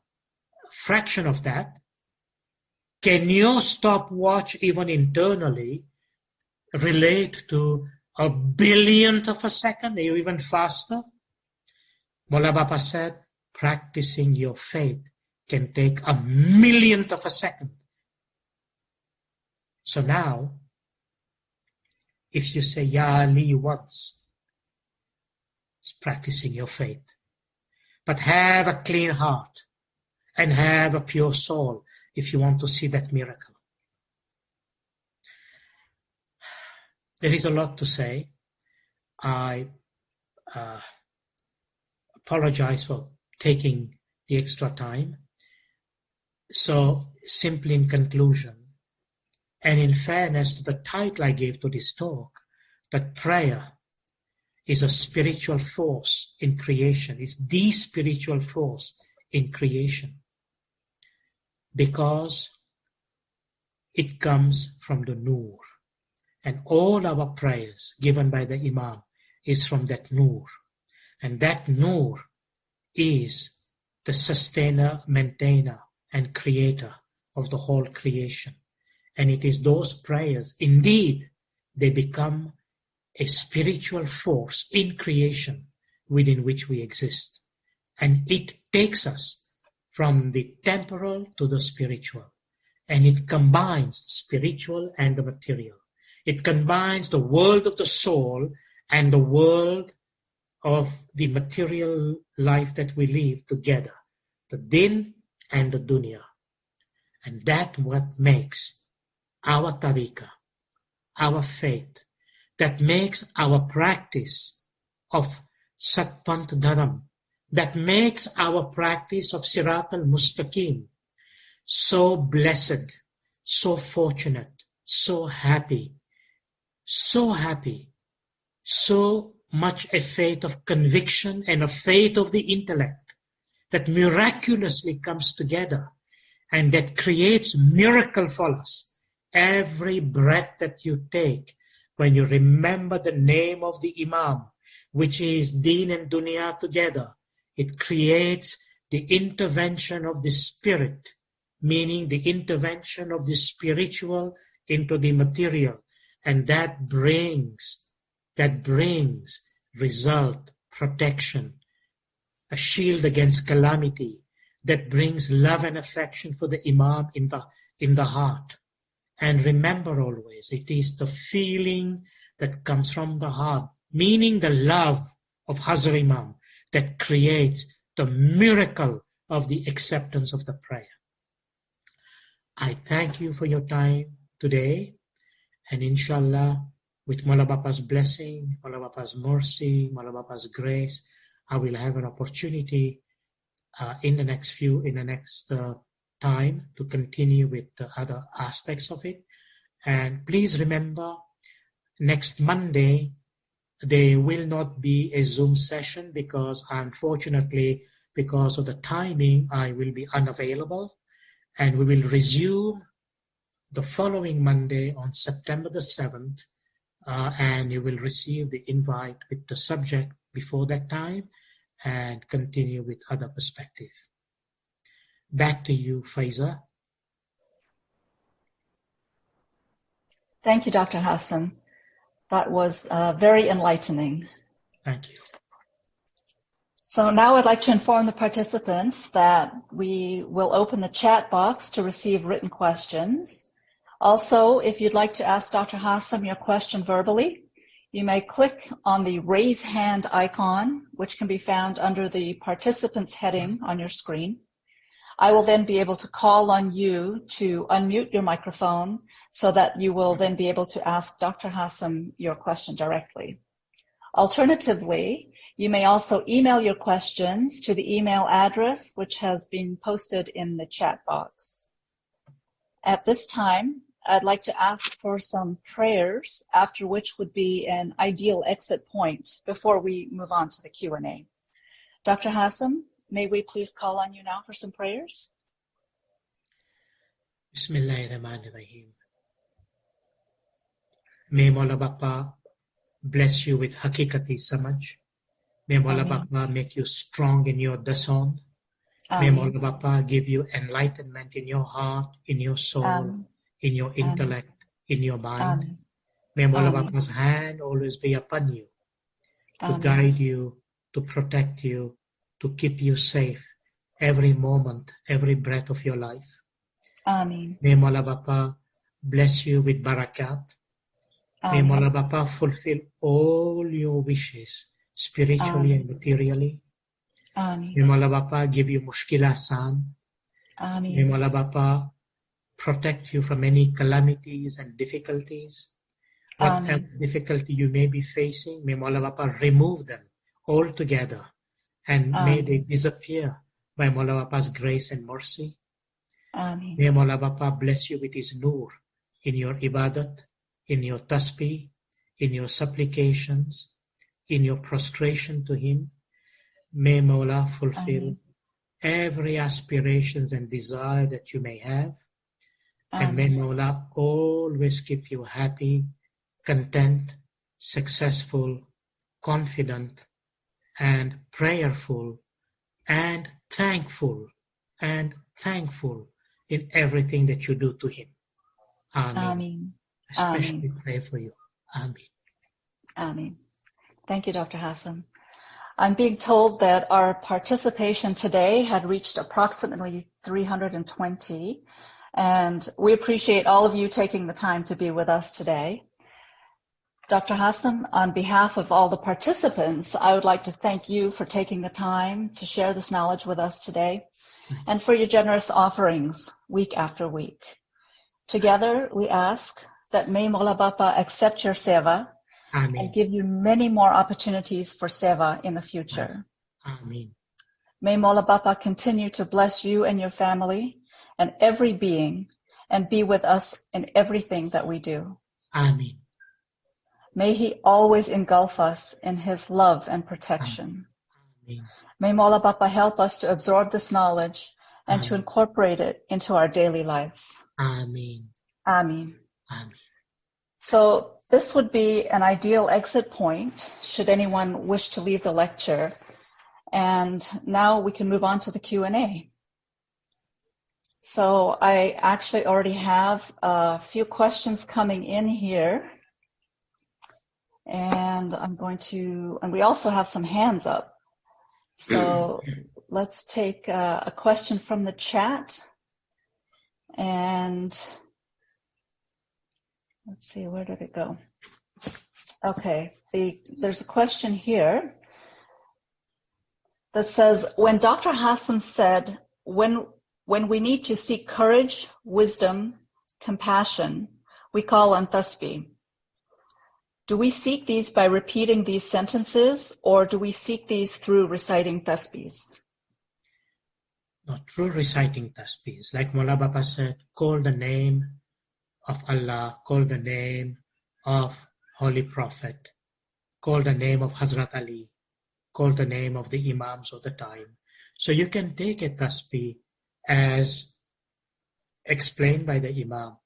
C: fraction of that. Can your stopwatch even internally relate to 1,000,000th of a second? Are you even faster? Mullah Bapa said, practicing your faith can take 1,000,000th of a second. So now, if you say Ya Ali once, it's practicing your faith. But have a clean heart and have a pure soul if you want to see that miracle. There is a lot to say. I apologize for taking the extra time. So, simply in conclusion, and in fairness to the title I gave to this talk, that prayer is a spiritual force in creation. It's the spiritual force in creation. Because it comes from the Noor. And all our prayers given by the Imam is from that Noor. And that Noor is the sustainer, maintainer, and creator of the whole creation. And it is those prayers, indeed, they become a spiritual force in creation within which we exist. And it takes us from the temporal to the spiritual. And it combines the spiritual and the material. It combines the world of the soul and the world of the material life that we live together, the din and the dunya. And that's what makes our tariqah, our faith, that makes our practice of Satpant Dharam, that makes our practice of Sirat al-Mustaqim so blessed, so fortunate, so happy, so much a faith of conviction and a faith of the intellect that miraculously comes together and that creates miracle for us. Every breath that you take, when you remember the name of the Imam, which is Deen and Dunya together, it creates the intervention of the Spirit, meaning the intervention of the spiritual into the material. And that brings result, protection, a shield against calamity, that brings love and affection for the Imam in the heart. And remember always, it is the feeling that comes from the heart, meaning the love of Hazrat Imam, that creates the miracle of the acceptance of the prayer. I thank you for your time today, and inshallah, with Mullah Bapa's blessing, Mullah Bapa's mercy, Mullah Bapa's grace, I will have an opportunity in the next time to continue with the other aspects of it. And please remember, next Monday, there will not be a Zoom session because unfortunately, because of the timing, I will be unavailable. And we will resume the following Monday on September the 7th. And you will receive the invite with the subject before that time and continue with other perspective. Back to you, Faiza.
A: Thank you, Dr. Hassam. That was very enlightening.
C: Thank you.
A: So now I'd like to inform the participants that we will open the chat box to receive written questions. Also, if you'd like to ask Dr. Hassam your question verbally, you may click on the raise hand icon, which can be found under the participants heading on your screen. I will then be able to call on you to unmute your microphone so that you will then be able to ask Dr. Hassam your question directly. Alternatively, you may also email your questions to the email address which has been posted in the chat box. At this time, I'd like to ask for some prayers, after which would be an ideal exit point before we move on to the Q&A. Dr. Hassam, may we please call on you now for some prayers?
C: Bismillahirrahmanirrahim. May Mola Bapa bless you with Hakikati Samaj. May Mola Bapa make you strong in your dasan. May Mola Bapa give you enlightenment in your heart, in your soul, in your intellect, in your mind. May Mola Bapa's hand always be upon you to guide you, to protect you, to keep you safe every moment, every breath of your life.
A: Amen.
C: May Mola Bapa bless you with barakat. May Mola Bapa fulfill all your wishes, spiritually and materially. May Mola Bapa give you mushkil asan. May Mola Bapa protect you from any calamities and difficulties. Whatever difficulty you may be facing, may Mola Bapa remove them altogether. And may they disappear by Mola Bapa's grace and mercy. May Mola Bapa bless you with His nur in your ibadat, in your tasbih, in your supplications, in your prostration to Him. May Mola fulfill every aspirations and desire that you may have. And may Mola always keep you happy, content, successful, confident, and prayerful, and thankful in everything that you do to Him. Amen. Especially pray for you. Amen.
A: Thank you, Dr. Hassam. I'm being told that our participation today had reached approximately 320, and we appreciate all of you taking the time to be with us today. Dr. Hassam, on behalf of all the participants, I would like to thank you for taking the time to share this knowledge with us today and for your generous offerings week after week. Together, we ask that may Mola Bapa accept your seva and give you many more opportunities for seva in the future.
C: Amen.
A: May Mola Bapa continue to bless you and your family and every being and be with us in everything that we do.
C: Amen.
A: May He always engulf us in His love and protection.
C: Amen.
A: May Mola Bapa help us to absorb this knowledge and to incorporate it into our daily lives.
C: Amen.
A: Amen.
C: Amen.
A: So this would be an ideal exit point should anyone wish to leave the lecture. And now we can move on to the Q&A. So I actually already have a few questions coming in here. And and we also have some hands up. So let's take a question from the chat. And let's see, where did it go? Okay, there's a question here that says, when Dr. Hassam said, when we need to seek courage, wisdom, compassion, we call on tasbih. Do we seek these by repeating these sentences, or do we seek these through reciting tasbihs?
C: No, through reciting tasbihs. Like Mullah Baba said, call the name of Allah, call the name of Holy Prophet, call the name of Hazrat Ali, call the name of the Imams of the time. So you can take a tasbih as explained by the Imam.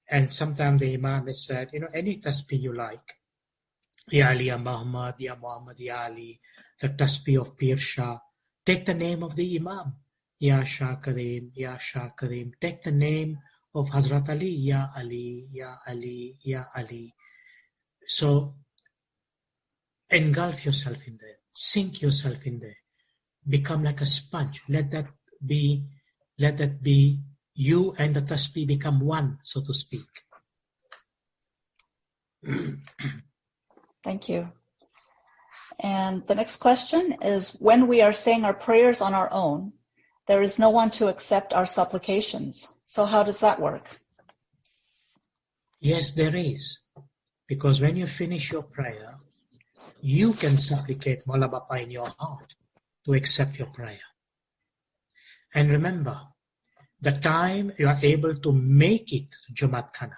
C: And sometimes the Imam has said, any tasbih you like. Ya Ali, Ya Muhammad, Ya Muhammad, Ya Ali, the tasbih of Pir Shah. Take the name of the Imam. Ya Shah Kareem, Ya Shah Kareem. Take the name of Hazrat Ali, Ya Ali, Ya Ali, Ya Ali. So engulf yourself in there. Sink yourself in there. Become like a sponge. Let that be you and the tasbih become one, so to speak.
A: Thank you. And the next question is, when we are saying our prayers on our own, there is no one to accept our supplications. So how does that work?
C: Yes, there is. Because when you finish your prayer, you can supplicate Mullah Baba in your heart to accept your prayer. And remember, the time you are able to make it to Jumat Khana,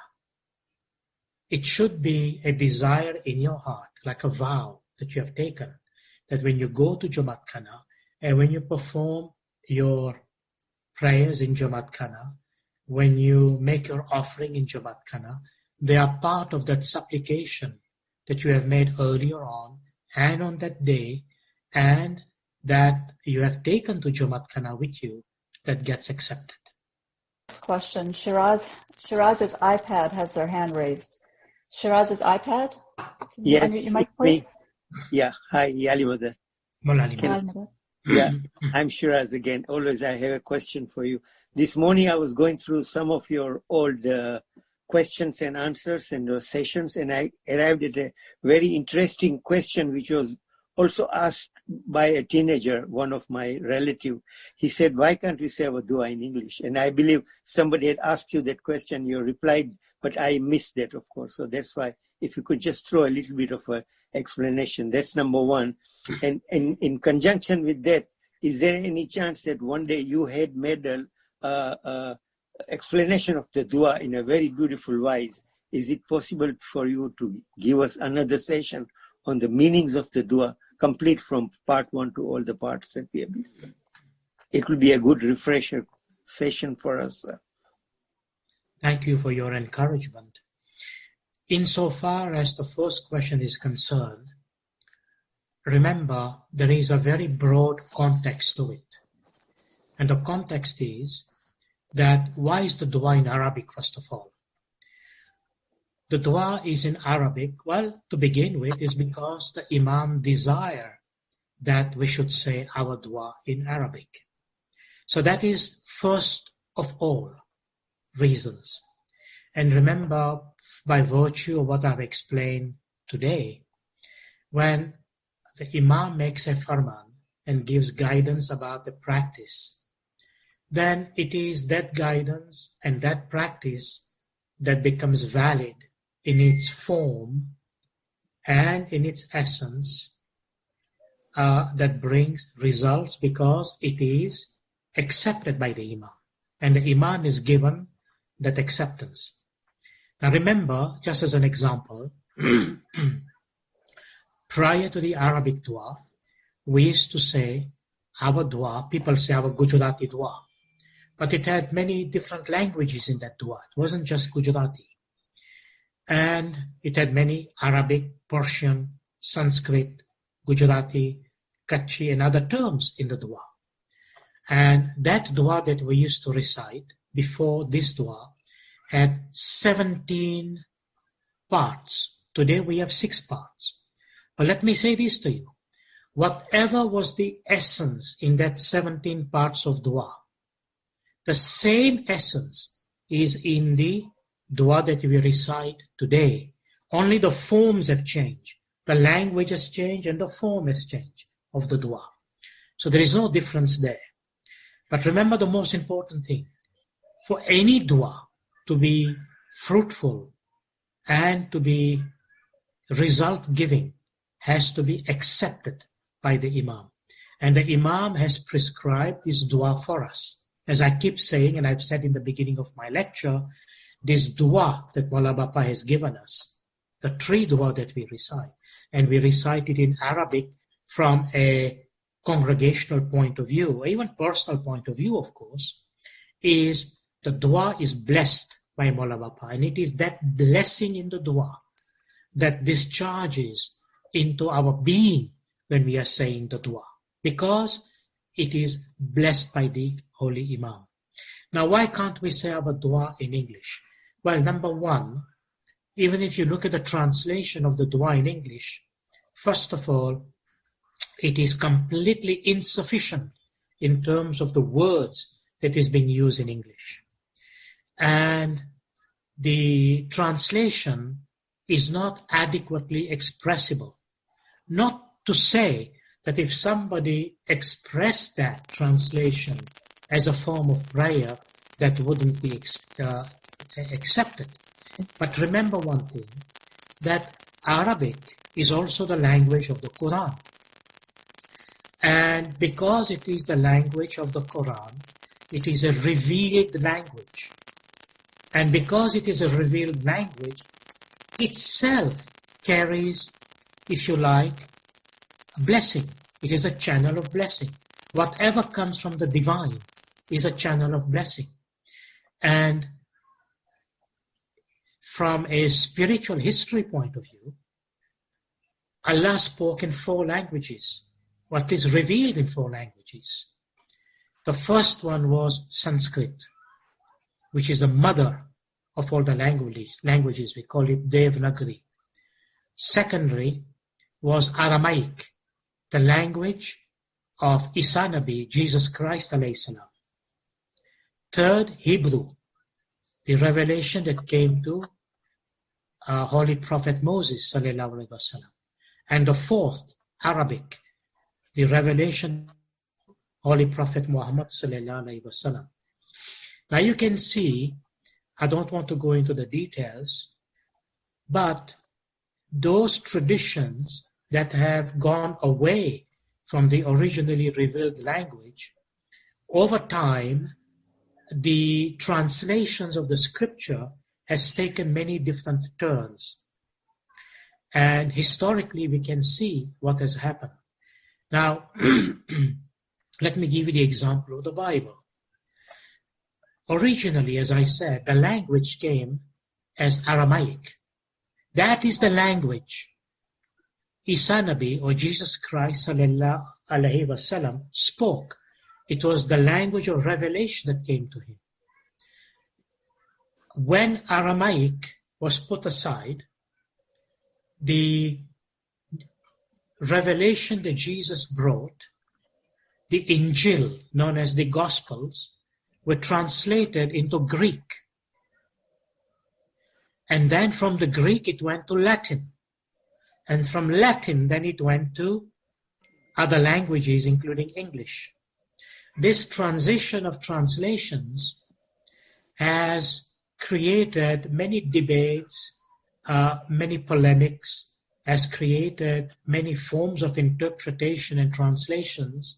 C: it should be a desire in your heart, like a vow that you have taken, that when you go to Jumat Khana and when you perform your prayers in Jumat Khana, when you make your offering in Jumat Khana, they are part of that supplication that you have made earlier on and on that day, and that you have taken to Jumat Khana with you, that gets accepted.
A: Next question. Shiraz's iPad has their hand raised. Shiraz's iPad? Can you
D: Yes,
A: unmute your mic,
D: it's me.
A: please?
D: Yeah, hi, Yali Mother.
A: Can-
D: Yeah, I'm Shiraz again. Always I have a question for you. This morning I was going through some of your old questions and answers and your sessions, and I arrived at a very interesting question which was also asked by a teenager, one of my relative. He said, why can't we say our dua in English? And I believe somebody had asked you that question, you replied, but I missed that, of course. So that's why, if you could just throw a little bit of an explanation. That's number one. And in conjunction with that, is there any chance that one day you had made a explanation of the dua in a very beautiful wise? Is it possible for you to give us another session on the meanings of the dua, complete from part one to all the parts that we have listened? It will be a good refresher session for us.
C: Thank you for your encouragement. Insofar as the first question is concerned, remember there is a very broad context to it. And the context is that why is the dua in Arabic, first of all? The dua is in Arabic, well, to begin with, is because the Imam desired that we should say our dua in Arabic. So that is first of all reasons. And remember, by virtue of what I've explained today, when the Imam makes a farman and gives guidance about the practice, then it is that guidance and that practice that becomes valid in its form and in its essence, that brings results because it is accepted by the Imam. And the Imam is given that acceptance. Now remember, just as an example, prior to the Arabic dua, we used to say our dua, people say our Gujarati dua, but it had many different languages in that dua. It wasn't just Gujarati. And it had many Arabic, Persian, Sanskrit, Gujarati, Kutchi, and other terms in the dua. And that dua that we used to recite before this dua had 17 parts. Today we have 6 parts. But let me say this to you. Whatever was the essence in that 17 parts of dua, the same essence is in the dua that we recite today. Only the forms have changed. The language has changed and the form has changed of the dua. So there is no difference there. But remember the most important thing. For any dua to be fruitful and to be result-giving has to be accepted by the Imam. And the Imam has prescribed this dua for us. As I keep saying, and I've said in the beginning of my lecture, this dua that Maula Bapa has given us, the 3 dua that we recite, and we recite it in Arabic from a congregational point of view, or even personal point of view, of course, is the dua is blessed by Maula Bapa. And it is that blessing in the dua that discharges into our being when we are saying the dua, because it is blessed by the Holy Imam. Now, why can't we say our dua in English? Well, number one, even if you look at the translation of the dua in English, first of all, it is completely insufficient in terms of the words that is being used in English. And the translation is not adequately expressible. Not to say that if somebody expressed that translation as a form of prayer, that wouldn't be accepted. But remember one thing, that Arabic is also the language of the Quran. And because it is the language of the Quran, it is a revealed language. And because it is a revealed language, itself carries, if you like, a blessing. It is a channel of blessing. Whatever comes from the divine is a channel of blessing. And from a spiritual history point of view, Allah spoke in 4 languages. What is revealed in 4 languages? The first one was Sanskrit, which is the mother of all the languages. We call it Devanagari. Secondly was Aramaic, the language of Isa Nabi, Jesus Christ alayhi salam. Third, Hebrew, the revelation that came to Holy Prophet Moses sallallahu alaihi wasallam. And the fourth, Arabic, the revelation of Holy Prophet Muhammad sallallahu alaihi wasallam. Now you can see, I don't want to go into the details, but those traditions that have gone away from the originally revealed language, over time, the translations of the scripture has taken many different turns. And historically, we can see what has happened. Now, let me give you the example of the Bible. Originally, as I said, the language came as Aramaic. That is the language Isa Nabi, or Jesus Christ sallallahu alaihi wasallam, spoke. It was the language of revelation that came to him. When Aramaic was put aside, the revelation that Jesus brought, the Injil, known as the Gospels, were translated into Greek. And then from the Greek it went to Latin. And from Latin then it went to other languages, including English. This transition of translations has created many debates, many polemics, has created many forms of interpretation and translations,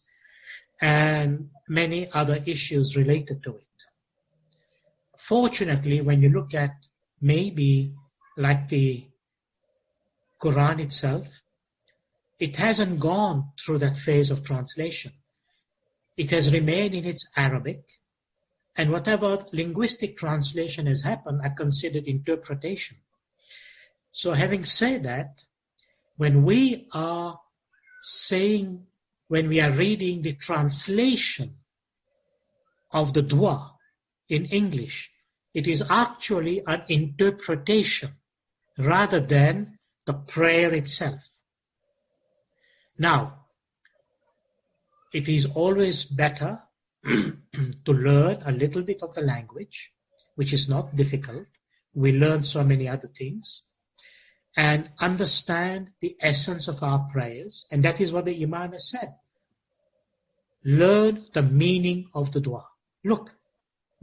C: and many other issues related to it. Fortunately, when you look at maybe like the Quran itself, it hasn't gone through that phase of translation. It has remained in its Arabic, and whatever linguistic translation has happened are considered interpretation. So having said that, when we are reading the translation of the dua in English, it is actually an interpretation rather than the prayer itself. Now, it is always better to learn a little bit of the language, which is not difficult. We learn so many other things, and understand the essence of our prayers. And that is what the Imam has said. Learn the meaning of the dua. Look,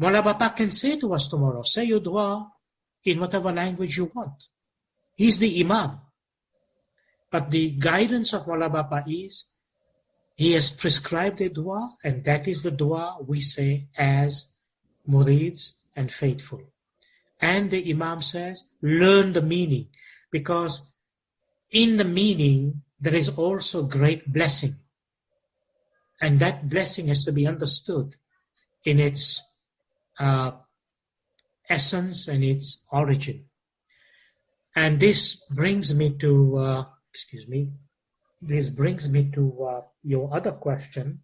C: Maula Bapa can say to us tomorrow, say your dua in whatever language you want. He's the Imam. But the guidance of Maula Bapa is He has prescribed a dua, and that is the dua we say as murids and faithful. And the Imam says, learn the meaning, because in the meaning there is also great blessing. And that blessing has to be understood in its essence and its origin. And this brings me to, your other question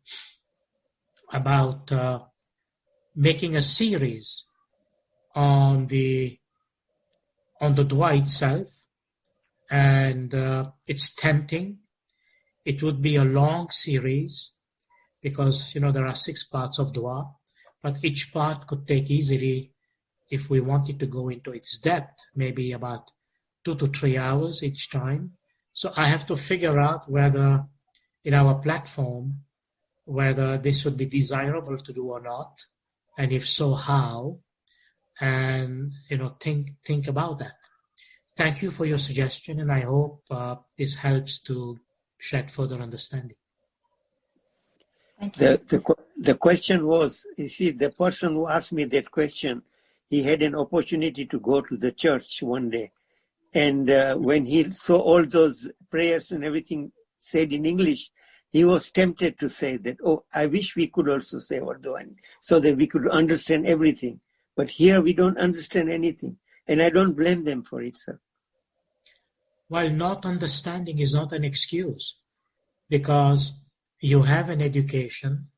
C: about making a series on the dua itself. And it's tempting. It would be a long series because, there are 6 parts of dua, but each part could take easily, if we wanted to go into its depth, maybe about 2 to 3 hours each time. So I have to figure out whether in our platform, whether this would be desirable to do or not, and if so, how, and, think about that. Thank you for your suggestion, and I hope this helps to shed further understanding.
A: Thank you.
D: The question was, you see, the person who asked me that question, he had an opportunity to go to the church one day. And when he saw all those prayers and everything said in English, he was tempted to say that, oh, I wish we could also say Urdu, so that we could understand everything. But here we don't understand anything. And I don't blame them for it, sir.
C: While not understanding is not an excuse, because you have an education,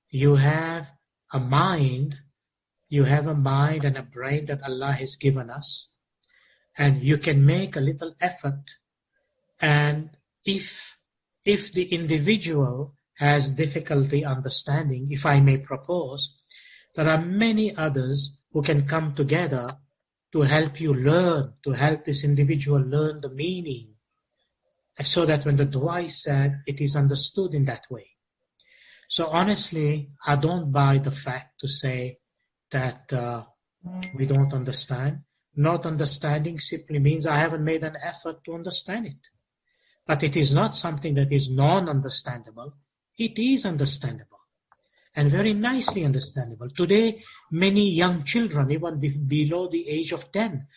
C: you have a mind and a brain that Allah has given us, and you can make a little effort. And if the individual has difficulty understanding, if I may propose, there are many others who can come together to help you learn, to help this individual learn the meaning, so that when the dua is said, it is understood in that way. So honestly, I don't buy the fact to say that we don't understand. Not understanding simply means I haven't made an effort to understand it. But it is not something that is non-understandable. It is understandable, and very nicely understandable. Today, many young children, even below the age of 10,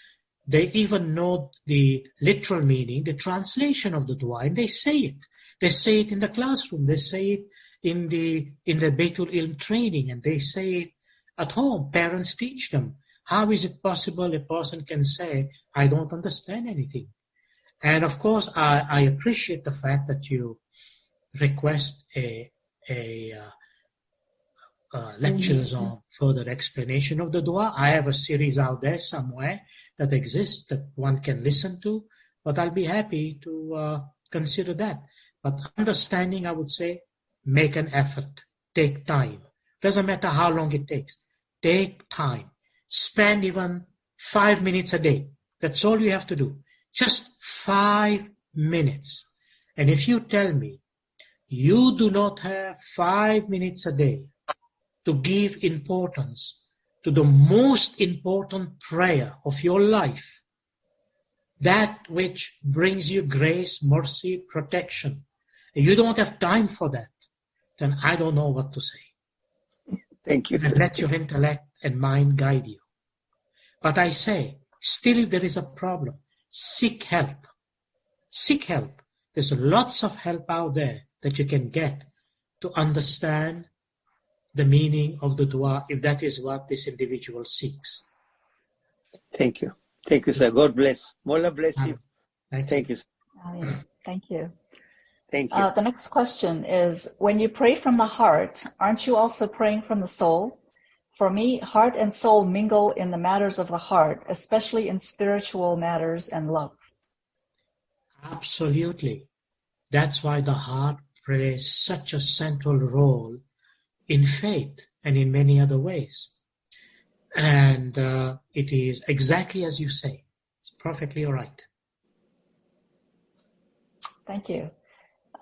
C: they even know the literal meaning, the translation of the dua, and they say it. They say it in the classroom. They say it in the Baitul Ilm training, and they say it at home. Parents teach them. How is it possible a person can say, I don't understand anything? And of course, I appreciate the fact that you request lectures on further explanation of the dua. I have a series out there somewhere that exists that one can listen to, but I'll be happy to consider that. But understanding, I would say, make an effort, take time. Doesn't matter how long it takes. Take time. Spend even 5 minutes a day. That's all you have to do. Just 5 minutes. And if you tell me you do not have 5 minutes a day to give importance to the most important prayer of your life, that which brings you grace, mercy, protection, and you don't have time for that, then I don't know what to say.
D: Thank you.
C: And let your intellect and mind guide you. But I say, still if there is a problem, seek help. Seek help. There's lots of help out there that you can get to understand the meaning of the dua, if that is what this individual seeks.
D: Thank you. Thank you, sir. God bless. Mullah bless you.
C: Thank you.
D: Sir.
A: Thank you.
D: Thank you.
A: The next question is, when you pray from the heart, aren't you also praying from the soul? For me, heart and soul mingle in the matters of the heart, especially in spiritual matters and love.
C: Absolutely. That's why the heart plays such a central role in faith and in many other ways. And it is exactly as you say. It's perfectly all right.
A: Thank you.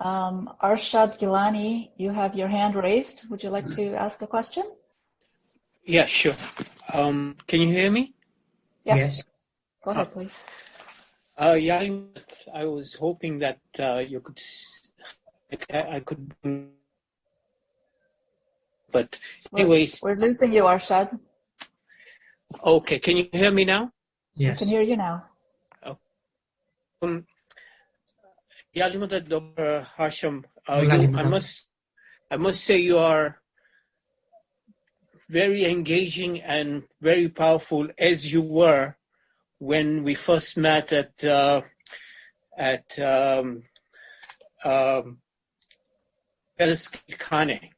A: Arshad Gilani, you have your hand raised. Would you like to ask a question?
E: Yeah, sure. Can you hear me?
A: Yes. Go ahead, please.
E: Yeah, I was hoping that you could, I could But anyways,
A: we're losing you, Arshad.
E: okay. Can you hear me now?
C: Yes.
A: I can hear you now.
E: Yeah, Dr. Hasham,
C: Wallahi,
E: I must say you are very engaging and very powerful, as you were when we first met at Khane.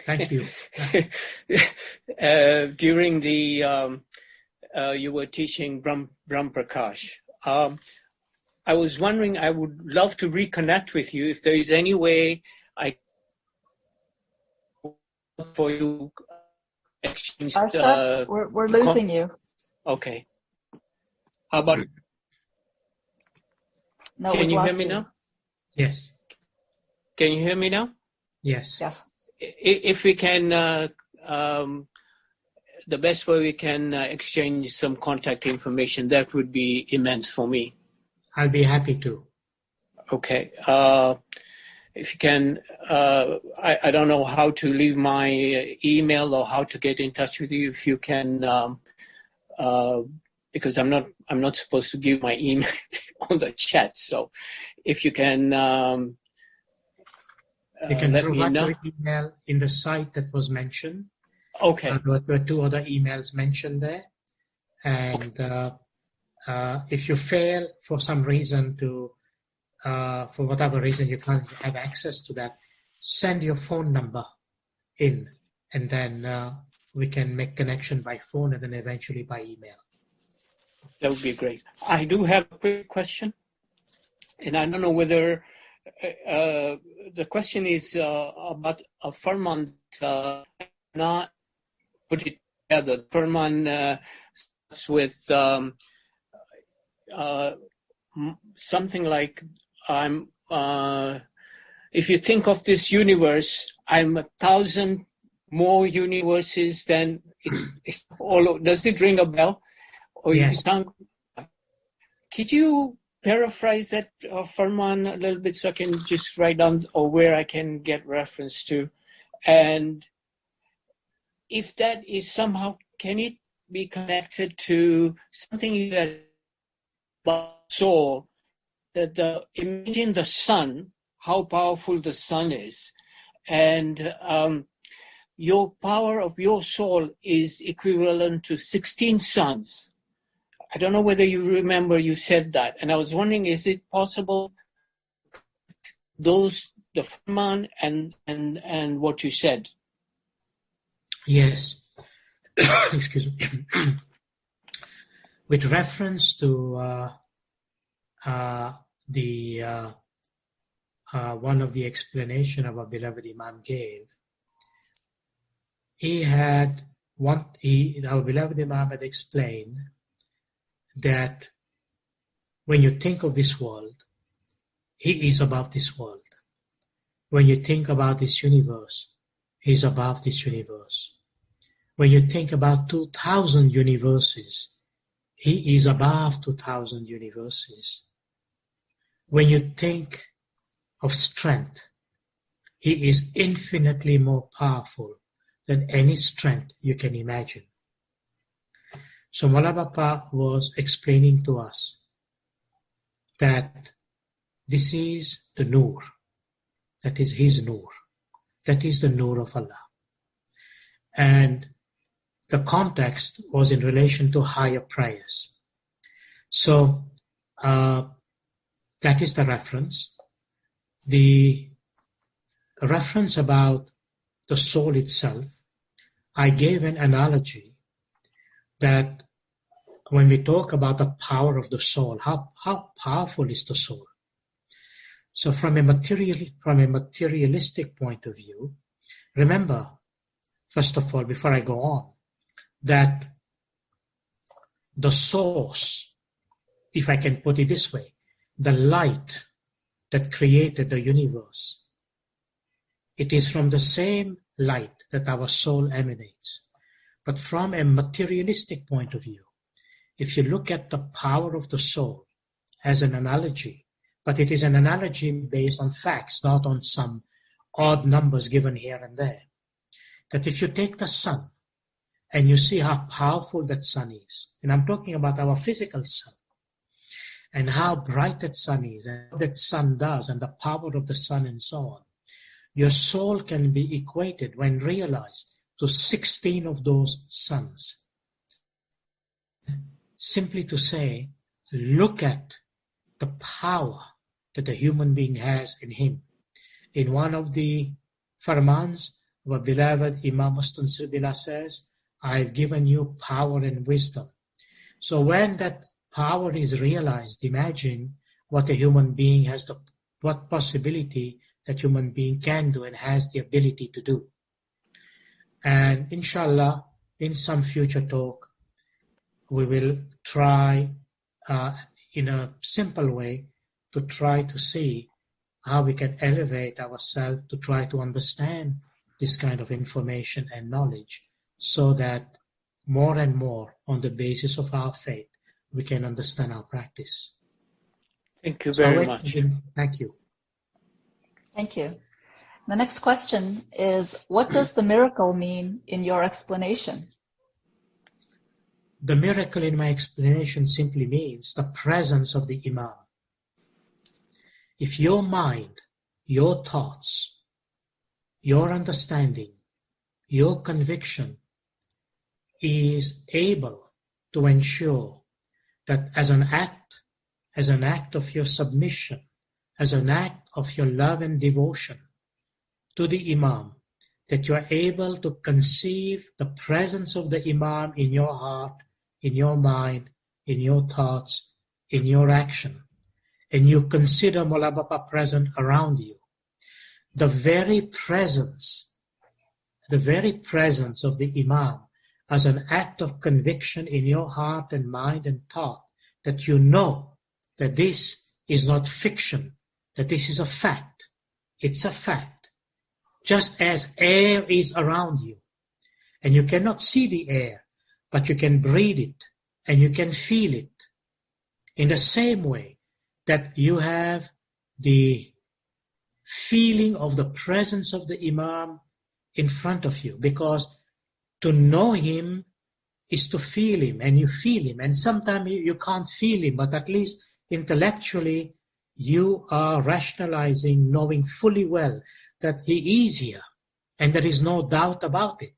C: Thank you.
E: During the you were teaching Brahm Prakash. I was wondering, I would love to reconnect with you if there is any way I for you exchange.
A: Arshad, we're losing you.
E: Okay. How about?
A: No,
E: Can
A: we've
E: you hear
A: lost
E: me
A: you.
E: now?
C: Yes.
E: Can you hear me now?
C: Yes.
A: Yes.
E: If we can, the best way we can exchange some contact information, that would be immense for me.
C: I'll be happy to.
E: Okay. If you can, I don't know how to leave my email or how to get in touch with you. If you can, because I'm not supposed to give my email on the chat. So, if you can,
C: you can
E: let me
C: provide
E: know.
C: your email in the site that was mentioned.
E: Okay.
C: There were 2 other emails mentioned there, and if you fail for some reason to, for whatever reason you can't have access to that, send your phone number in, and then we can make connection by phone and then eventually by email.
E: That would be great. I do have a quick question, and I don't know whether the question is about a Farman. Not put it together. Farman starts with something like if you think of this universe, I'm 1,000 more universes than it's all. Does it ring a bell? Or
C: Yes.
E: Could you paraphrase that Farman a little bit so I can just write down or where I can get reference to? And if that is somehow, can it be connected to something that soul, that imagine the sun, how powerful the sun is, and your power of your soul is equivalent to 16 suns. I don't know whether you remember you said that, and I was wondering, is it possible the Farman and what you said?
C: Yes. Excuse me. With reference to the one of the explanation our beloved Imam gave, our beloved Imam had explained that when you think of this world, he is above this world. When you think about this universe, he is above this universe. When you think about 2,000 universes, he is above 2,000 universes. When you think of strength, he is infinitely more powerful than any strength you can imagine. So Mawla Bapa was explaining to us that this is the Noor, that is his Noor, that is the Noor of Allah. And the context was in relation to higher prayers. So that is the reference. The reference about the soul itself, I gave an analogy that when we talk about the power of the soul, how powerful is the soul? So from a materialistic point of view, remember, first of all, before I go on, that the source, if I can put it this way, the light that created the universe, it is from the same light that our soul emanates. But from a materialistic point of view, if you look at the power of the soul as an analogy, but it is an analogy based on facts, not on some odd numbers given here and there. that if you take the sun and you see how powerful that sun is, and I'm talking about our physical sun, and how bright that sun is, and what that sun does, and the power of the sun and so on, your soul can be equated, when realized, to 16 of those suns. Simply to say, look at the power that a human being has in him. In one of the farmans, our beloved Imam Mustansir says, I have given you power and wisdom. So when that power is realized, imagine what a human being has, what possibility that human being can do and has the ability to do. And inshallah, in some future talk, we will try in a simple way to try to see how we can elevate ourselves to try to understand this kind of information and knowledge, so that more and more on the basis of our faith, we can understand our practice.
E: Thank you very much.
C: Thank you.
A: Thank you. The next question is, what does the miracle mean in your explanation?
C: The miracle in my explanation simply means the presence of the Imam. If your mind, your thoughts, your understanding, your conviction is able to ensure that as an act of your submission, as an act of your love and devotion to the Imam, that you are able to conceive the presence of the Imam in your heart, in your mind, in your thoughts, in your action, and you consider Mola Bapa present around you, the very presence of the Imam as an act of conviction in your heart and mind and thought, that you know that this is not fiction, that this is a fact. It's a fact. Just as air is around you, and you cannot see the air, but you can breathe it, and you can feel it. In the same way that you have the feeling of the presence of the Imam in front of you, because to know him is to feel him, and you feel him, and sometimes you can't feel him, but at least intellectually you are rationalizing, knowing fully well that he is here, and there is no doubt about it.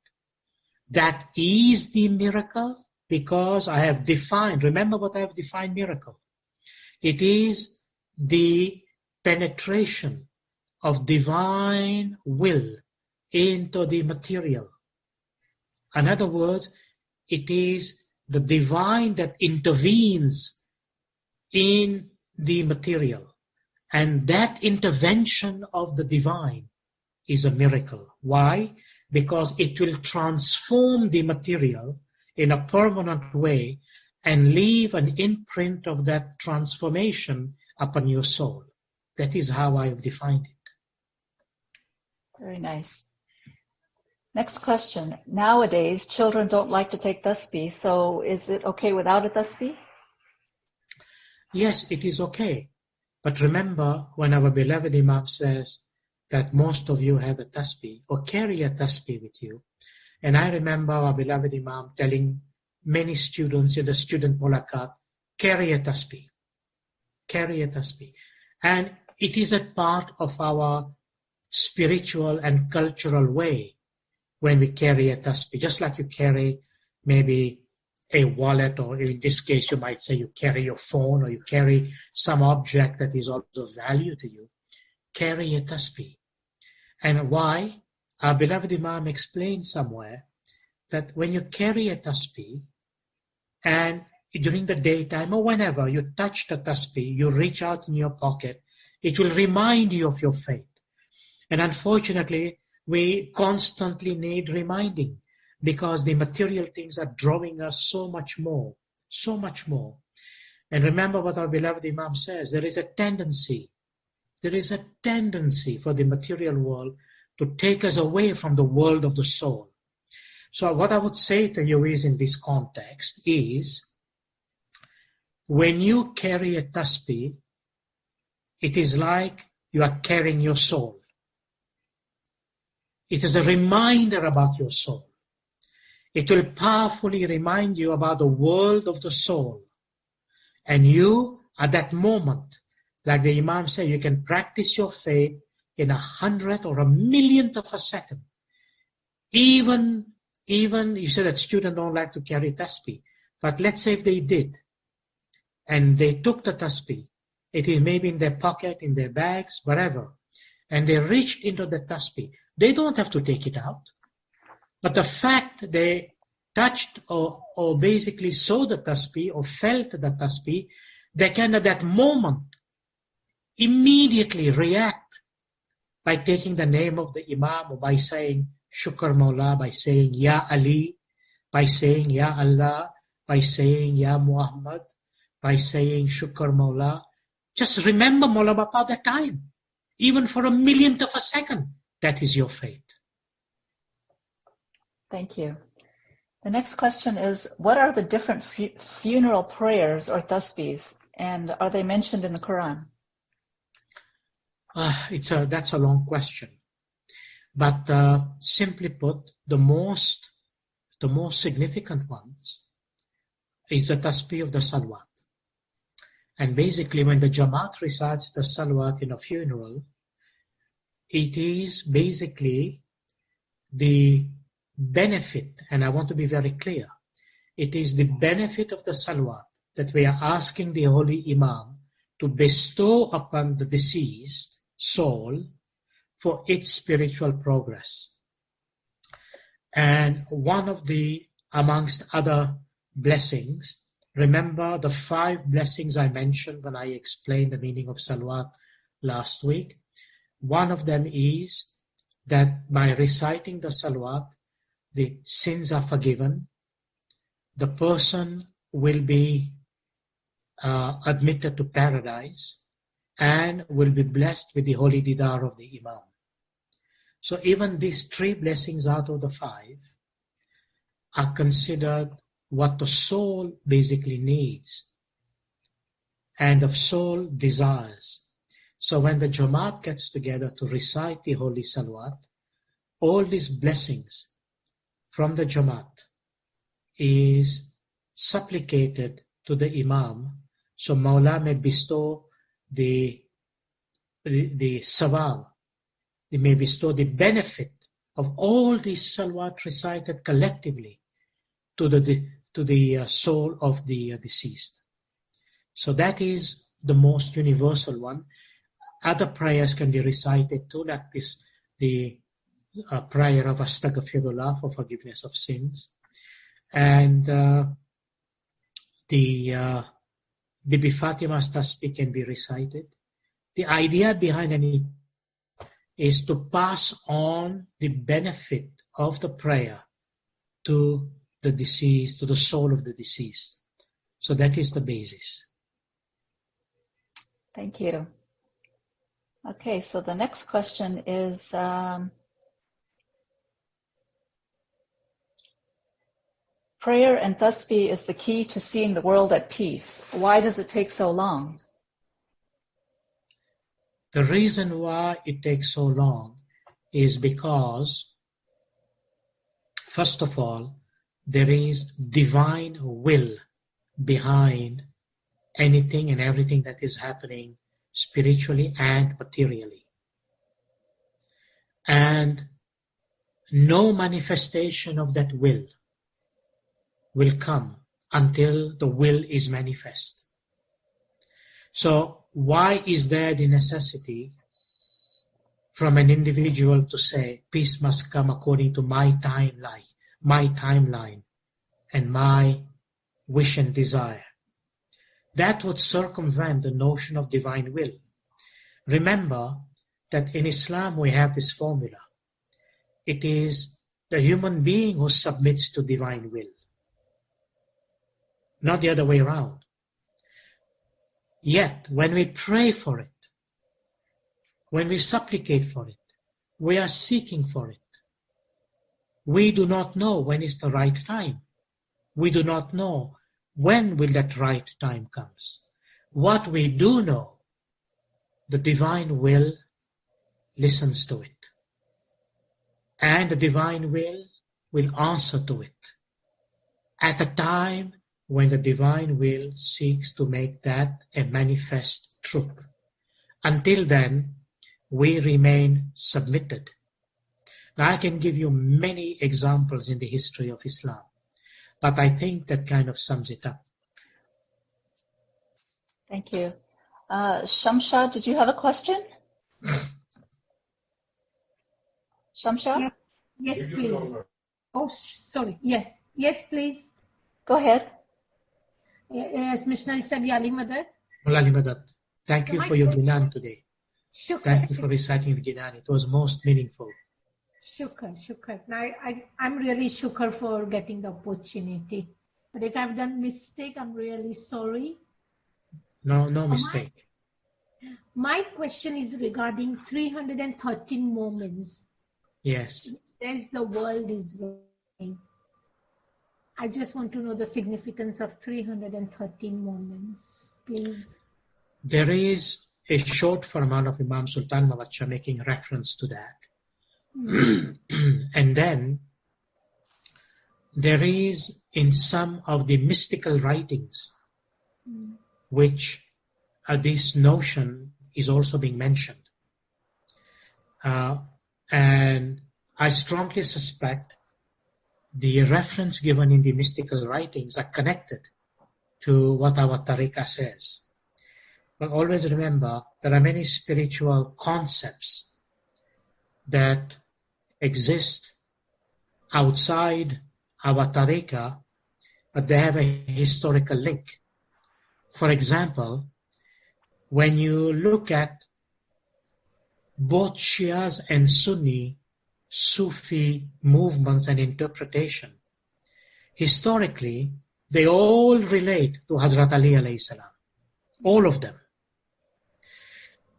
C: That is the miracle, because I have defined, remember what I have defined miracle. It is the penetration of divine will into the material. In other words, it is the divine that intervenes in the material. And that intervention of the divine is a miracle. Why? Because it will transform the material in a permanent way and leave an imprint of that transformation upon your soul. That is how I have defined it.
A: Very nice. Next question. Nowadays, children don't like to take tasbih, so is it okay without a tasbih?
C: Yes, it is okay. But remember when our beloved Imam says that most of you have a tasbih or carry a tasbih with you. And I remember our beloved Imam telling many students in the student mulaqat, carry a tasbih. Carry a tasbih. And it is a part of our spiritual and cultural way when we carry a tasbih. Just like you carry maybe a wallet, or in this case you might say you carry your phone, or you carry some object that is also of value to you. Carry a tasbih. And why? Our beloved Imam explained somewhere that when you carry a tasbih, and during the daytime or whenever you touch the tasbih, you reach out in your pocket, it will remind you of your faith. And unfortunately, we constantly need reminding, because the material things are drawing us so much more. And remember what our beloved Imam says, there is a tendency for the material world to take us away from the world of the soul. So what I would say to you is, in this context, is when you carry a tasbih, it is like you are carrying your soul. It is a reminder about your soul. It will powerfully remind you about the world of the soul. And you, at that moment, like the Imam said, you can practice your faith in 100th or 1,000,000th of a second. Even you said that students don't like to carry tasbih. But let's say if they did, and they took the tasbih, it is maybe in their pocket, in their bags, wherever, and they reached into the tasbih. They don't have to take it out. But the fact they touched or basically saw the tasbih or felt the tasbih, they can at that moment immediately react by taking the name of the Imam or by saying Shukr Mawla, by saying Ya Ali, by saying Ya Allah, by saying Ya Muhammad, by saying Shukr Mawla. Just remember Mawla Bapa that time, even for 1,000,000th of a second. That is your faith.
A: Thank you. The next question is, what are the different funeral prayers or tasbihs, and are they mentioned in the Quran?
C: That's a long question. But simply put, the most significant ones is the tasbih of the salawat. And basically, when the Jamaat recites the salawat in a funeral, it is basically the benefit, and I want to be very clear, it is the benefit of the salawat that we are asking the Holy Imam to bestow upon the deceased soul for its spiritual progress. And one of the, amongst other blessings, remember the 5 blessings I mentioned when I explained the meaning of salawat last week? One of them is that by reciting the salawat, the sins are forgiven, the person will be admitted to paradise, and will be blessed with the holy didar of the Imam. So even these 3 blessings out of the 5 are considered what the soul basically needs and the soul desires. So when the Jamaat gets together to recite the holy salawat, all these blessings from the Jamaat is supplicated to the Imam, so Mawla may bestow the sawab, he may bestow the benefit of all these salawat recited collectively to the soul of the deceased. So that is the most universal one. Other prayers can be recited too, like this, the prayer of Astaghfirullah for forgiveness of sins, and the Bibi Fatima's tasbih can be recited. The idea behind any is to pass on the benefit of the prayer to the deceased, to the soul of the deceased. So that is the basis.
A: Thank you. Okay, so the next question is, prayer and tasbih is the key to seeing the world at peace. Why does it take so long?
C: The reason why it takes so long is because, first of all, there is divine will behind anything and everything that is happening spiritually and materially. And no manifestation of that will come until the will is manifest. So why is there the necessity from an individual to say, peace must come according to my timeline and my wish and desire? That would circumvent the notion of divine will. Remember that in Islam we have this formula. It is the human being who submits to divine will, not the other way around. Yet, when we pray for it, when we supplicate for it, we are seeking for it. We do not know when is the right time. We do not know when will that right time comes. What we do know, the divine will listens to it. and the divine will answer to it at a time when the divine will seeks to make that a manifest truth. Until then, we remain submitted. Now, I can give you many examples in the history of Islam, but I think that kind of sums it up.
A: Thank you. Shamsha, did you have a question? Shamsha?
B: Yes, please. Oh, sorry. Yeah. Yes, please.
A: Go ahead.
B: Yes, Missionary Sabi Ali Madad.
C: Mullah Madad, thank you for your Ginan today.
B: Shukr.
C: Thank you for reciting the Ginan. It was most meaningful.
B: Shukr. Now, I'm really shukr for getting the opportunity. But if I've done mistake, I'm really sorry.
C: No mistake.
B: My question is regarding 313 moments.
C: Yes.
B: As the world is running. I just want to know the significance of 313 moments, please.
C: There is a short Farman of Imam Sultan Mawachcha making reference to that. And then there is in some of the mystical writings which this notion is also being mentioned. And I strongly suspect the reference given in the mystical writings are connected to what our tariqah says. But always remember, there are many spiritual concepts that exist outside our tariqah, but they have a historical link. For example, when you look at both Shias and Sunni Sufi movements and interpretation, historically, they all relate to Hazrat Ali alayhi salam. All of them.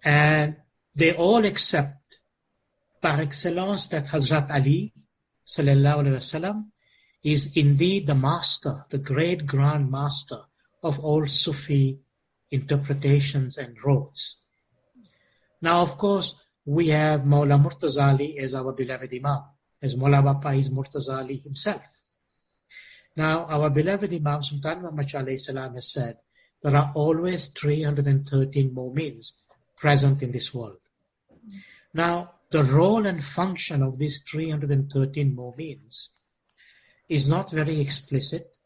C: And they all accept par excellence that Hazrat Ali sallallahu alayhi wasallam is indeed the master, the great grand master of all Sufi interpretations and roads. Now, of course, we have Mawla Murtaza Ali as our beloved Imam, as Mawla Bapa is Murtaza Ali himself. Now, our beloved Imam Sultan Muhammad alayhi salam has said, there are always 313 moments present in this world. Now, the role and function of these 313 moments is not very explicit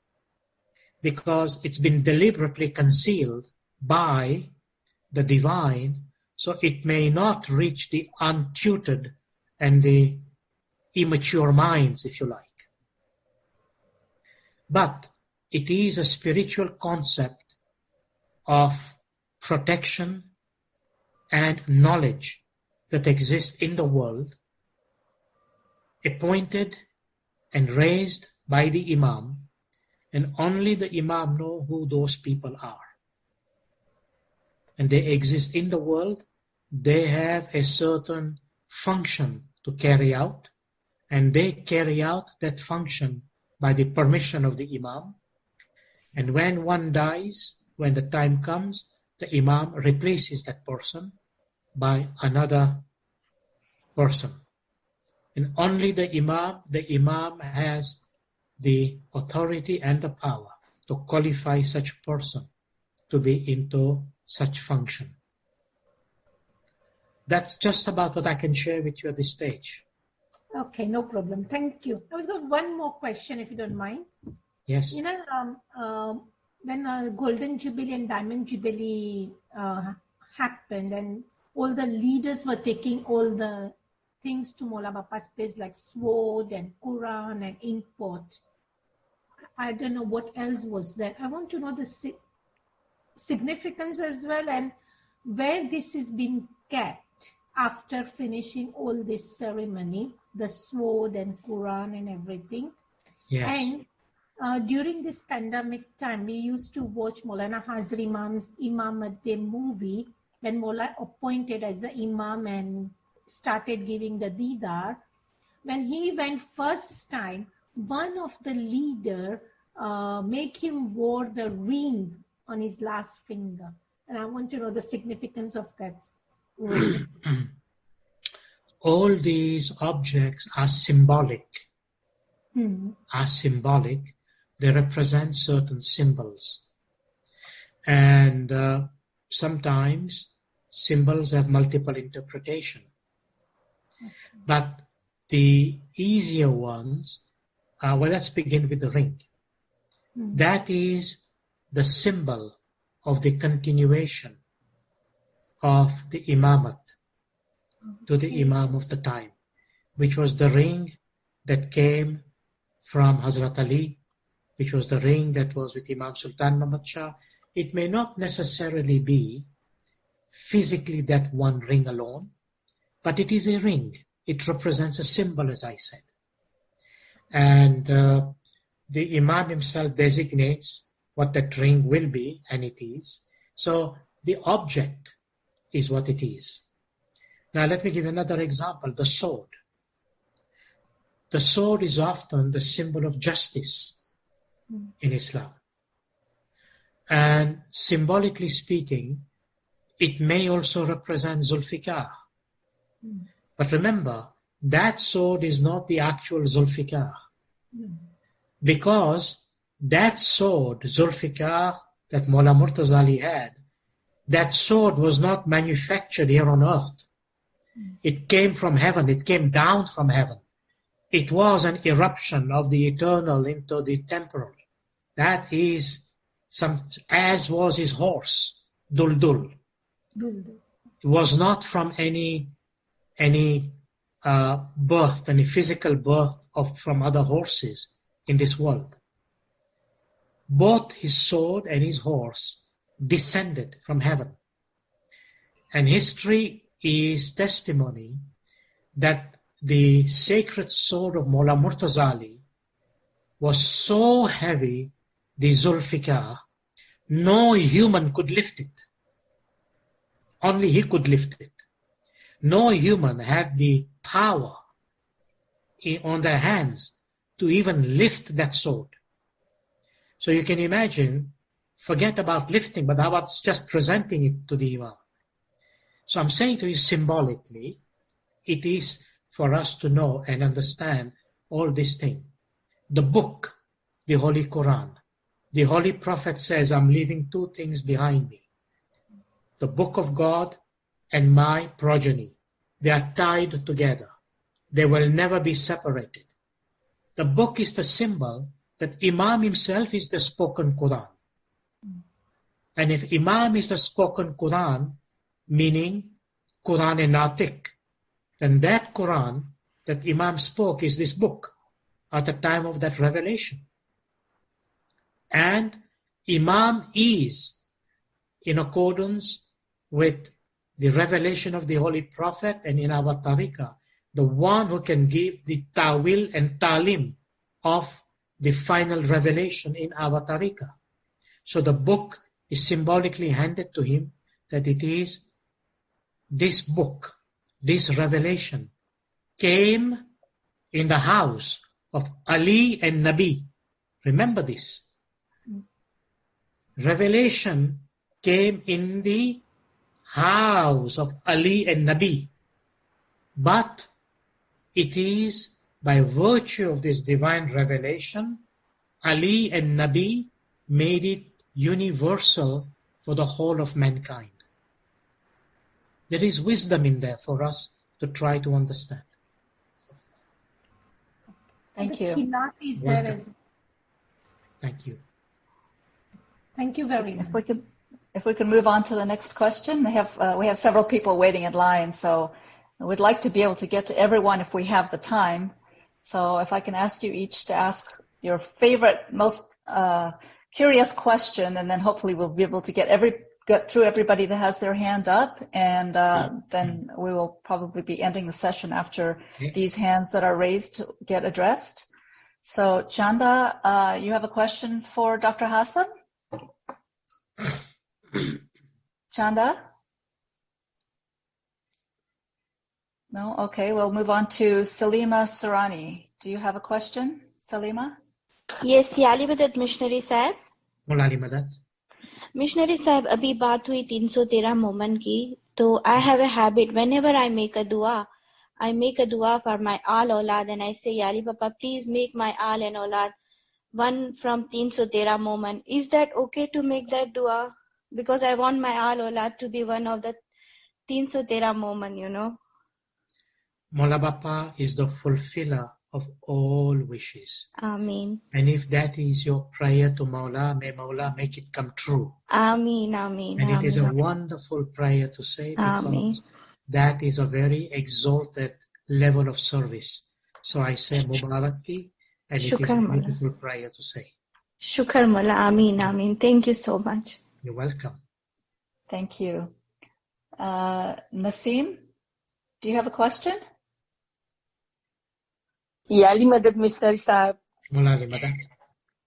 C: because it's been deliberately concealed by the divine, so it may not reach the untutored and the immature minds, if you like. But it is a spiritual concept of protection and knowledge that exists in the world, appointed and raised by the Imam, and only the Imam knows who those people are. And they exist in the world, they have a certain function to carry out, and they carry out that function by the permission of the Imam. And when one dies, when the time comes, the Imam replaces that person by another person. And only the Imam has the authority and the power to qualify such person to be into such function. That's just about what I can share with you at this stage.
B: Okay, no problem. Thank you. I was got one more question, if you don't mind.
C: Yes.
B: You know, when Golden Jubilee and Diamond Jubilee happened, and all the leaders were taking all the things to Mawla Bapa's place, like sword and Quran and import. I don't know what else was there. I want to know the significance as well, and where this is being kept after finishing all this ceremony, the sword and Quran and everything.
C: Yes.
B: And during this pandemic time, we used to watch Maulana Hazir Imam's Imam-e movie when Maula appointed as the Imam and started giving the Didar. When he went first time, one of the leader make him wore the ring on his last finger. And I want to know the significance of that ring.
C: all these objects are symbolic. Are symbolic. They represent certain symbols. And sometimes symbols have multiple interpretation. But the easier ones, well, let's begin with the ring. That is the symbol of the continuation of the imamat to the imam of the time, which was the ring that came from Hazrat Ali, which was the ring that was with Imam Sultan Muhammad Shah. It may not necessarily be physically that one ring alone, but it is a ring. It represents a symbol, as I said. And the Imam himself designates what that ring will be, and it is. So the object is what it is. Now let me give another example, the sword. The sword is often the symbol of justice in Islam. And symbolically speaking, it may also represent Zulfikar. But remember, that sword is not the actual Zulfikar. Because that sword, Zulfikar, that Mullah Murtaza Ali had, that sword was not manufactured here on earth. It came from heaven. It came down from heaven. It was an eruption of the eternal into the temporal. That is as was his horse, Duldul. It was not from any birth, any physical birth from other horses in this world. Both his sword and his horse descended from heaven. And history is testimony that the sacred sword of Mullah Murtaza Ali was so heavy, the Zulfikar, no human could lift it. Only he could lift it. No human had the power on their hands to even lift that sword. So you can imagine, forget about lifting, but how about just presenting it to the Imam? So I'm saying to you symbolically, it is for us to know and understand all these things. The book, the Holy Quran, the Holy Prophet says, I'm leaving two things behind me. The book of God and my progeny. They are tied together. They will never be separated. The book is the symbol that Imam himself is the spoken Quran. And if Imam is the spoken Quran, meaning Quran and Natiq, then that Quran that Imam spoke is this book at the time of that revelation. And Imam is, in accordance with the revelation of the Holy Prophet and in our tariqah, the one who can give the ta'wil and ta'lim of the final revelation in our tariqah. So the book is symbolically handed to him that it is this book, this revelation came in the house of Ali and Nabi. Remember this. Revelation came in the house of Ali and Nabi. But it is by virtue of this divine revelation, Ali and Nabi made it universal for the whole of mankind. There is wisdom in there for us to try to understand.
A: Thank you.
B: Khilaf is there as
C: Thank you.
B: Thank you very much.
A: If we can move on to the next question. We have several people waiting in line, so we'd like to be able to get to everyone if we have the time. So if I can ask you each to ask your favorite, most curious question, and then hopefully we'll be able to get through everybody that has their hand up, and then we will probably be ending the session after these hands that are raised get addressed. So Chanda, you have a question for Dr. Hassam? Chanda? No? Okay, we'll move on to Salima Surani. Do you have a question, Salima?
F: Yes, Ali Madat Missionary Sahib.
C: Ali Madat.
F: Missionary Sahib, abhi baat hui 313 moment ki. So I have a habit, whenever I make a dua, I make a dua for my ALWAAZ and I say, Ya Ali Papa, please make my Al and Aulad one from 313 moment. Is that okay to make that dua? Because I want my ALWAAZ to be one of the 313 moment, you know.
C: Maula Bapa is the fulfiller of all wishes.
F: Ameen.
C: And if that is your prayer to Maula, may Maula make it come true.
F: Ameen, Ameen,
C: And it is a
F: Ameen.
C: wonderful prayer to say because
F: Ameen.
C: that is a very exalted level of service. So I say Mubarakki, and it is a
F: Shukar Mullah.
C: beautiful prayer to say.
F: Shukar Mullah. Ameen, Ameen. Thank you so much.
C: You're welcome.
A: Thank you. Naseem, do you have a question?
G: Yali Madad Missionary Sahib.
C: Mulali Madat.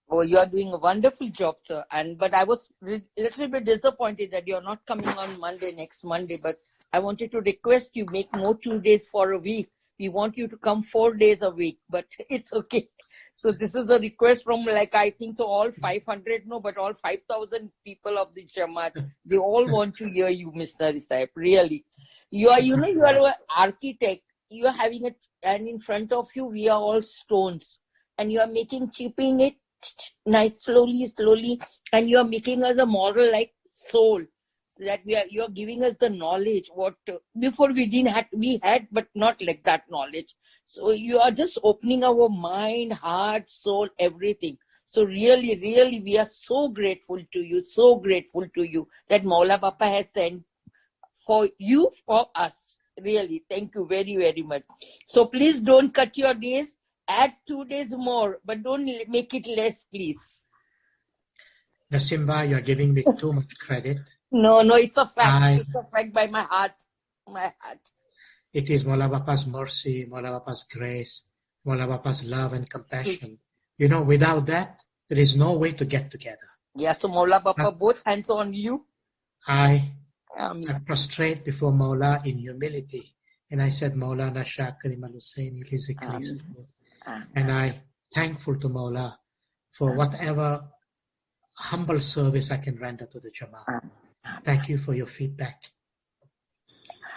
G: Oh, you are doing a wonderful job, sir. But I was a little bit disappointed that you're not coming on next Monday. But I wanted to request you make more 2 days for a week. We want you to come 4 days a week, but it's okay. So this is a request from I think so all 500, but all 5,000 people of the Jamaat. They all want to hear you, Missionary Sahib. Really. You are an architect. You are having it, and in front of you, we are all stones. And you are chipping it nice, slowly, and you are making us a model like soul. So that you are giving us the knowledge what before we had, but not like that knowledge. So you are just opening our mind, heart, soul, everything. So really, we are so grateful to you that Maula Bapa has sent for you, for us. Really, thank you very, very much. So please don't cut your days. Add 2 days more, but don't make it less, please.
C: Nasimba, you're giving me too much credit.
G: No, it's a fact. It's a fact by my heart.
C: It is Maula Bapa's mercy, Maula Bapa's grace, Maula Bapa's love and compassion. Without that, there is no way to get together.
G: Yeah, so Maula Bapa, both hands on you.
C: I prostrate before Maula in humility. And I said, Maulana Shah Karim al-Hussein, and I thankful to Maula for whatever humble service I can render to the Jamaat. Thank you for your feedback.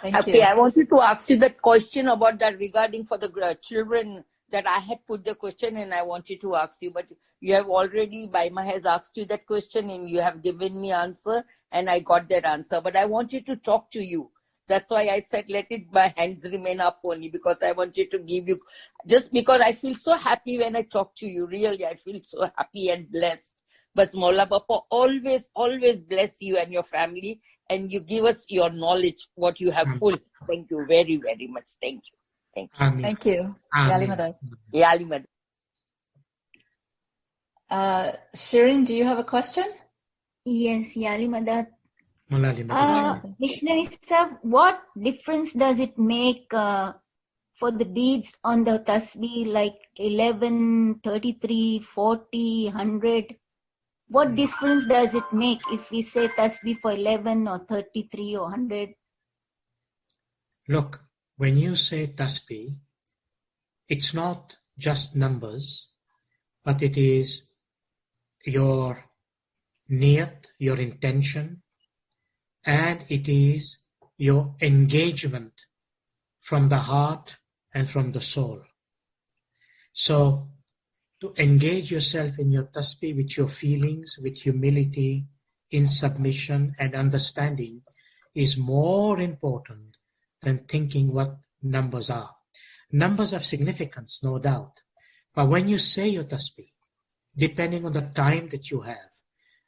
A: Thank you.
G: Okay, I wanted to ask you that question about that regarding for the children that I had put the question and I wanted to ask you, but you have already, Baima has asked you that question and you have given me answer and I got that answer, but I wanted to talk to you. That's why I said, my hands remain up only because I wanted to give you, just because I feel so happy when I talk to you. Really, I feel so happy and blessed. But Maula Bapa always bless you and your family and you give us your knowledge, what you have full. Thank you very, very much. Thank you. Thank you.
C: Amen.
A: Thank you.
C: Amen.
G: Yali Madad.
A: Shirin, do you have a question?
F: Yes, Yali Madad.
C: Mulali Madat.
F: Missionary sir, what difference does it make for the deeds on the tasbih like 11, 33, 40, 100? What difference does it make if we say tasbih for 11 or 33 or 100?
C: Look, when you say tasbih, it's not just numbers, but it is your niyat, your intention, and it is your engagement from the heart and from the soul. So, to engage yourself in your tasbih with your feelings, with humility, in submission and understanding is more important than thinking what numbers are. Numbers have significance, no doubt. But when you say your tasbih, depending on the time that you have,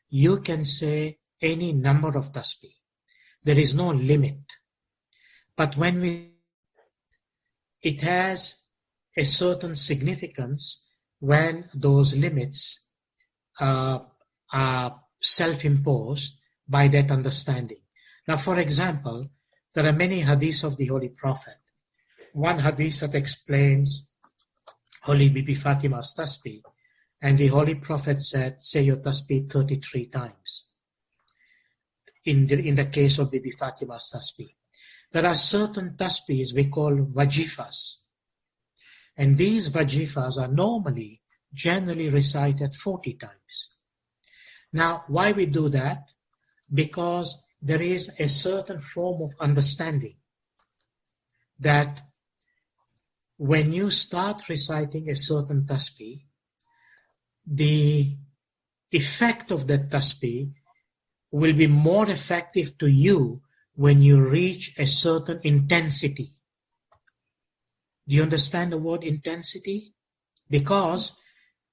C: you can say any number of tasbih. There is no limit. But it has a certain significance when those limits are self-imposed by that understanding. Now, for example, there are many hadiths of the Holy Prophet. One hadith that explains Holy Bibi Fatima's tasbih, and the Holy Prophet said, say your tasbih 33 times. In the case of Bibi Fatima's tasbih. There are certain tasbihs we call wajifas. And these wajifas are generally recited 40 times. Now, why we do that? Because there is a certain form of understanding that when you start reciting a certain tasbih, the effect of that tasbih will be more effective to you when you reach a certain intensity. Do you understand the word intensity? Because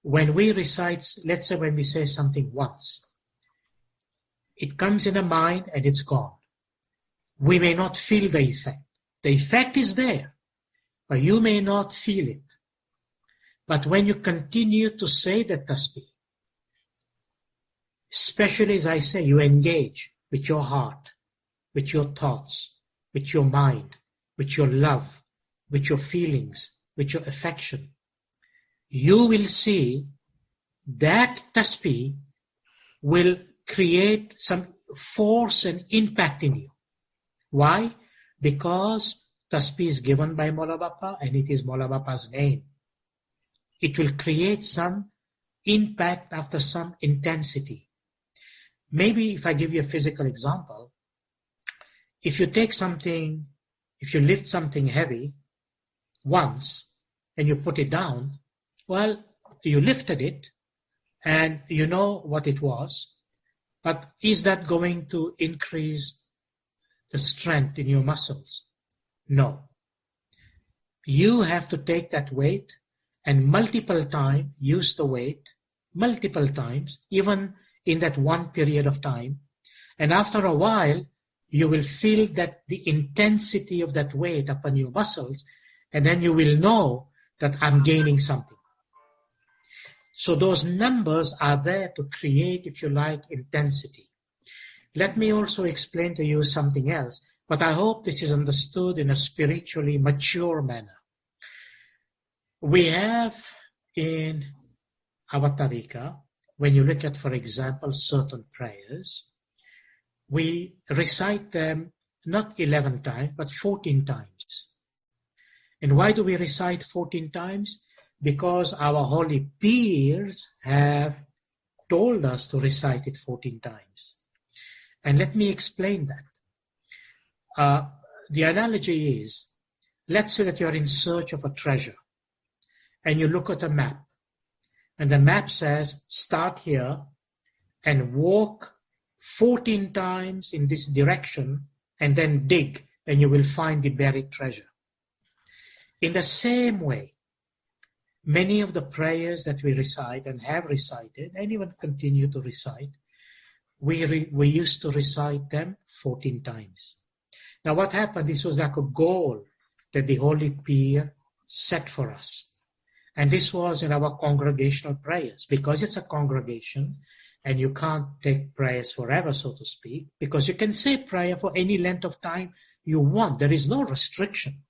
C: when we recite, let's say when we say something once, it comes in the mind and it's gone. We may not feel the effect. The effect is there, but you may not feel it. But when you continue to say the tasbih, especially as I say, you engage with your heart, with your thoughts, with your mind, with your love, with your feelings, with your affection, you will see that tasbih will create some force and impact in you. Why? Because tasbih is given by Mola Bapa and it is Mola Bapa's name. It will create some impact after some intensity. Maybe if I give you a physical example, if you take something, if you lift something heavy once and you put it down, well, you lifted it and you know what it was, but is that going to increase the strength in your muscles? No. You have to take that weight and multiple times use the weight, multiple times, even in that one period of time. And after a while, you will feel that the intensity of that weight upon your muscles, and then you will know that I'm gaining something. So those numbers are there to create, if you like, intensity. Let me also explain to you something else, but I hope this is understood in a spiritually mature manner. We have in our tariqah, when you look at, for example, certain prayers, we recite them not 11 times, but 14 times. And why do we recite 14 times? Because our holy peers have told us to recite it 14 times. And let me explain that. The analogy is, let's say that you're in search of a treasure, and you look at a map, and the map says, start here and walk 14 times in this direction, and then dig, and you will find the buried treasure. In the same way, many of the prayers that we recite and have recited, and even continue to recite, we used to recite them 14 times. Now what happened, this was like a goal that the Holy Peer set for us. And this was in our congregational prayers. Because it's a congregation, and you can't take prayers forever, so to speak, because you can say prayer for any length of time you want. There is no restriction.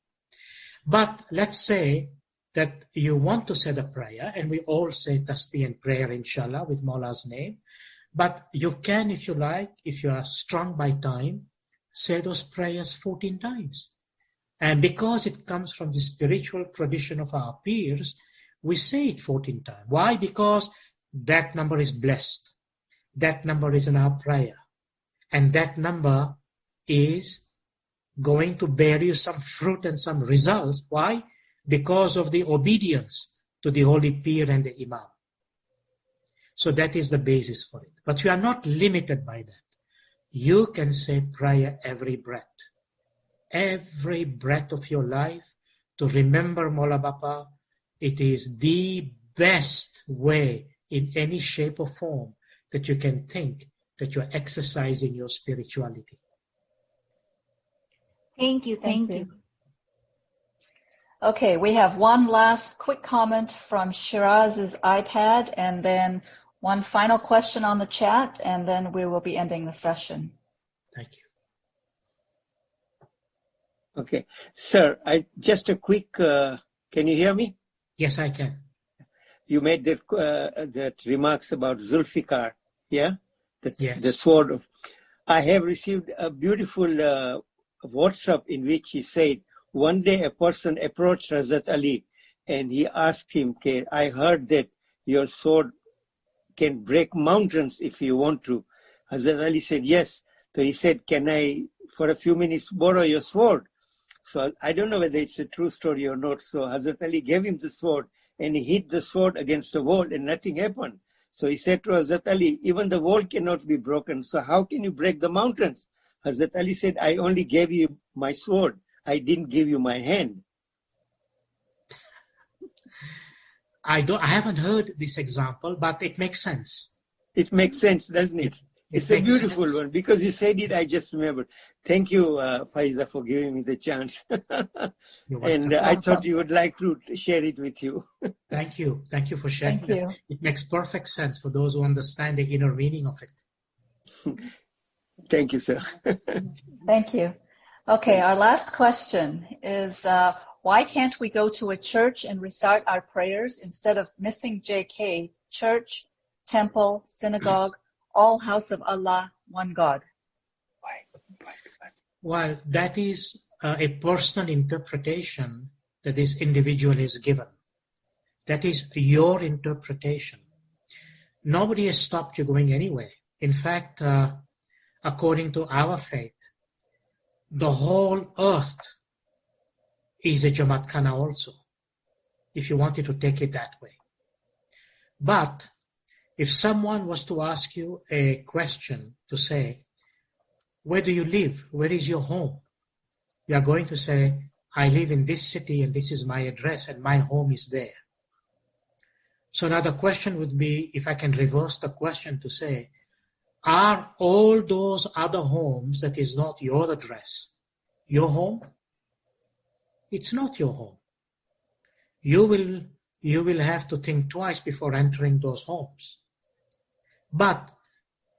C: But let's say that you want to say the prayer, and we all say tasbih and prayer, inshallah, with Mawla's name. But you can, if you like, if you are strong by time, say those prayers 14 times. And because it comes from the spiritual tradition of our peers, we say it 14 times. Why? Because that number is blessed. That number is in our prayer. And that number is going to bear you some fruit and some results. Why? Because of the obedience to the Holy Peer and the Imam. So that is the basis for it. But you are not limited by that. You can say prayer every breath of your life, to remember Mola Bapa. It is the best way in any shape or form that you can think that you are exercising your spirituality.
F: Thank you. Thank you.
A: Okay, we have one last quick comment from Shiraz's iPad, and then one final question on the chat, and then we will be ending the session.
C: Thank you.
D: Okay. Sir, just a quick, can you hear me?
C: Yes, I can.
D: You made that remarks about Zulfikar, yeah?
C: Yes.
D: The sword. I have received a beautiful WhatsApp in which he said, one day a person approached Hazrat Ali and he asked him, okay, I heard that your sword can break mountains if you want to. Hazrat Ali said, yes. So he said, can I, for a few minutes, borrow your sword? So I don't know whether it's a true story or not. So Hazrat Ali gave him the sword and he hit the sword against the wall and nothing happened. So he said to Hazrat Ali, even the wall cannot be broken. So how can you break the mountains? Hazrat Ali said, I only gave you my sword. I didn't give you my hand.
C: I haven't heard this example, but it makes sense.
D: It makes sense, doesn't it? It's a beautiful one. Because you said it, I just remembered. Thank you, Faiza, for giving me the chance. And I thought you would like to share it with you.
C: Thank you. Thank you for sharing.
A: Thank you.
C: It makes perfect sense for those who understand the inner meaning of it.
D: Thank you, sir.
A: Thank you. Okay, our last question is, why can't we go to a church and recite our prayers instead of missing JK, church, temple, synagogue, all house of Allah, one God?
C: Well, that is a personal interpretation that this individual is given. That is your interpretation. Nobody has stopped you going anywhere. In fact, according to our faith, the whole earth is a Jamaat Khana also, if you wanted to take it that way. But if someone was to ask you a question to say, where do you live? Where is your home? You are going to say, I live in this city and this is my address and my home is there. So now the question would be, if I can reverse the question to say, are all those other homes that is not your address your home? It's not your home. You will have to think twice before entering those homes. But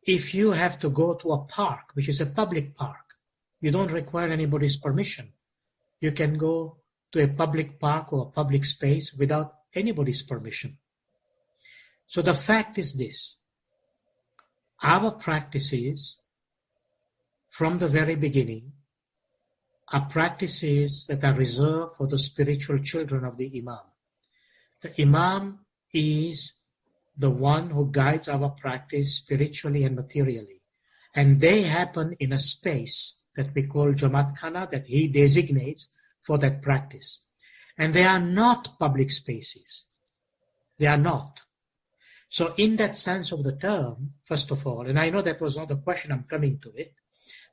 C: if you have to go to a park, which is a public park, you don't require anybody's permission. You can go to a public park or a public space without anybody's permission. So the fact is this. Our practices from the very beginning are practices that are reserved for the spiritual children of the Imam. The Imam is the one who guides our practice spiritually and materially. And they happen in a space that we call Jamaat Khana, that he designates for that practice. And they are not public spaces. They are not. So in that sense of the term, first of all, and I know that was not the question, I'm coming to it,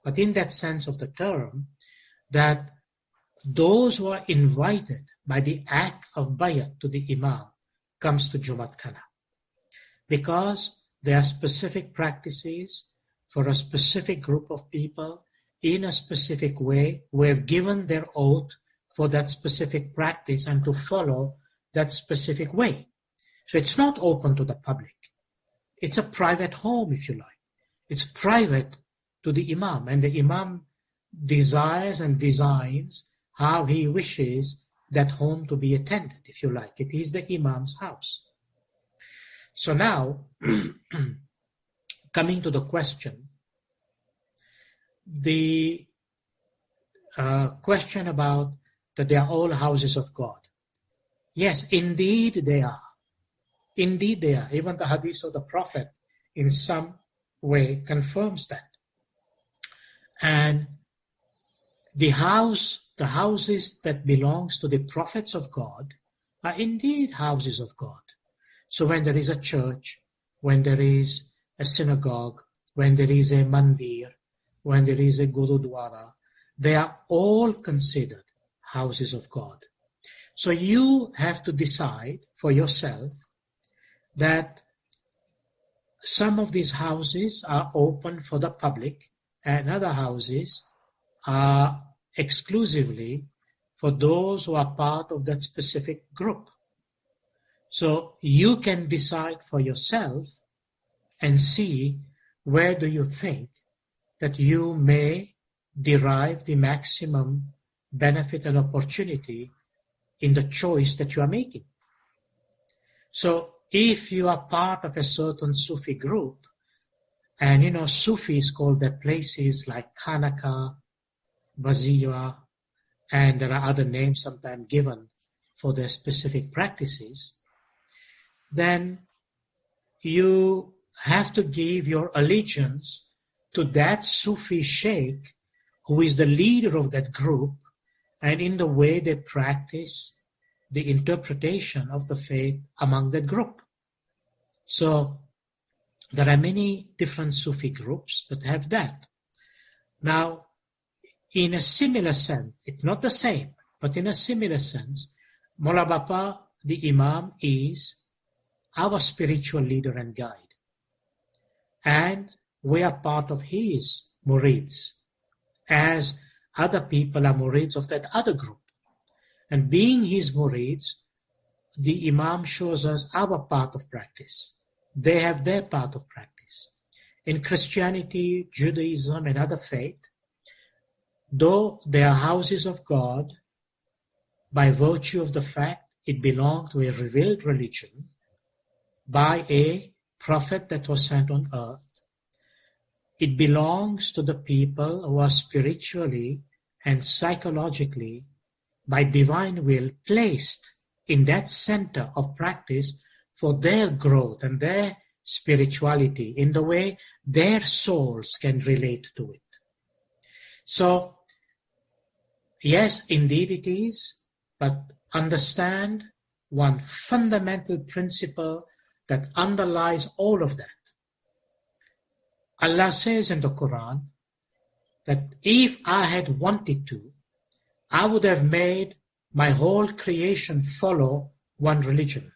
C: but in that sense of the term, that those who are invited by the act of bayat to the Imam comes to Jamaat Khana. Because there are specific practices for a specific group of people in a specific way who have given their oath for that specific practice and to follow that specific way. So it's not open to the public. It's a private home, if you like. It's private to the Imam, and the Imam desires and designs how he wishes that home to be attended, if you like. It is the Imam's house. So now, coming to the question, the question about that they are all houses of God. Yes, indeed they are. Indeed they are. Even the hadith of the Prophet in some way confirms that. And the houses that belongs to the prophets of God are indeed houses of God. So when there is a church, when there is a synagogue, when there is a mandir, when there is a gurudwara, they are all considered houses of God. So you have to decide for yourself that some of these houses are open for the public and other houses are exclusively for those who are part of that specific group. So you can decide for yourself and see where do you think that you may derive the maximum benefit and opportunity in the choice that you are making. So if you are part of a certain Sufi group, and Sufis call their places like Khanaka, Bazira, and there are other names sometimes given for their specific practices, then you have to give your allegiance to that Sufi sheikh who is the leader of that group and in the way they practice the interpretation of the faith among that group. So there are many different Sufi groups that have that. Now, in a similar sense, it's not the same, but in a similar sense, Mola Bapa, the Imam, is our spiritual leader and guide. And we are part of his murids, as other people are murids of that other group. And being his murids, the Imam shows us our part of practice. They have their part of practice. In Christianity, Judaism, and other faith, though they are houses of God, by virtue of the fact it belonged to a revealed religion by a prophet that was sent on earth, it belongs to the people who are spiritually and psychologically, by divine will, placed in that center of practice for their growth and their spirituality in the way their souls can relate to it. So, yes, indeed it is, but understand one fundamental principle that underlies all of that. Allah says in the Quran that if I had wanted to, I would have made my whole creation follow one religion.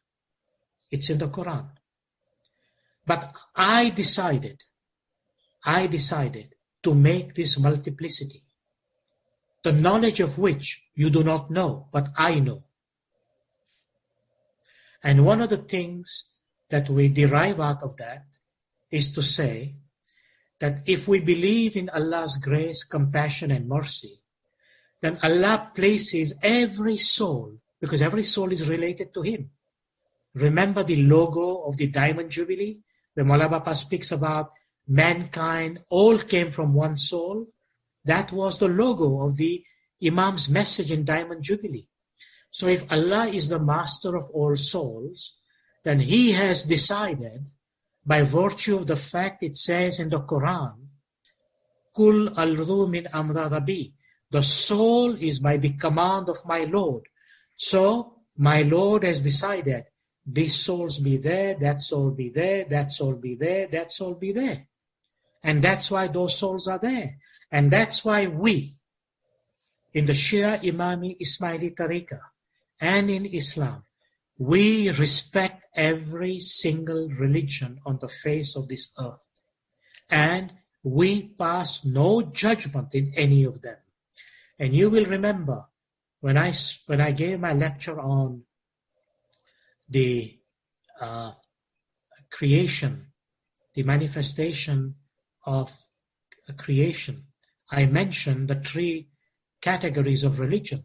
C: It's in the Quran. But I decided to make this multiplicity, the knowledge of which you do not know, but I know. And one of the things that we derive out of that is to say that if we believe in Allah's grace, compassion, and mercy, then Allah places every soul, because every soul is related to Him. Remember the logo of the Diamond Jubilee, where Mola Bapa speaks about mankind all came from one soul? That was the logo of the Imam's message in Diamond Jubilee. So if Allah is the master of all souls, then He has decided, by virtue of the fact it says in the Quran, Kul al-Ruh min amra Rabbi, the soul is by the command of my Lord. So my Lord has decided, these souls be there, that soul be there, that soul be there, that soul be there. And that's why those souls are there. And that's why we, in the Shia Imami Ismaili Tariqah and in Islam, we respect every single religion on the face of this earth. And we pass no judgment in any of them. And you will remember when I gave my lecture on the creation, the manifestation of creation, I mentioned the three categories of religion: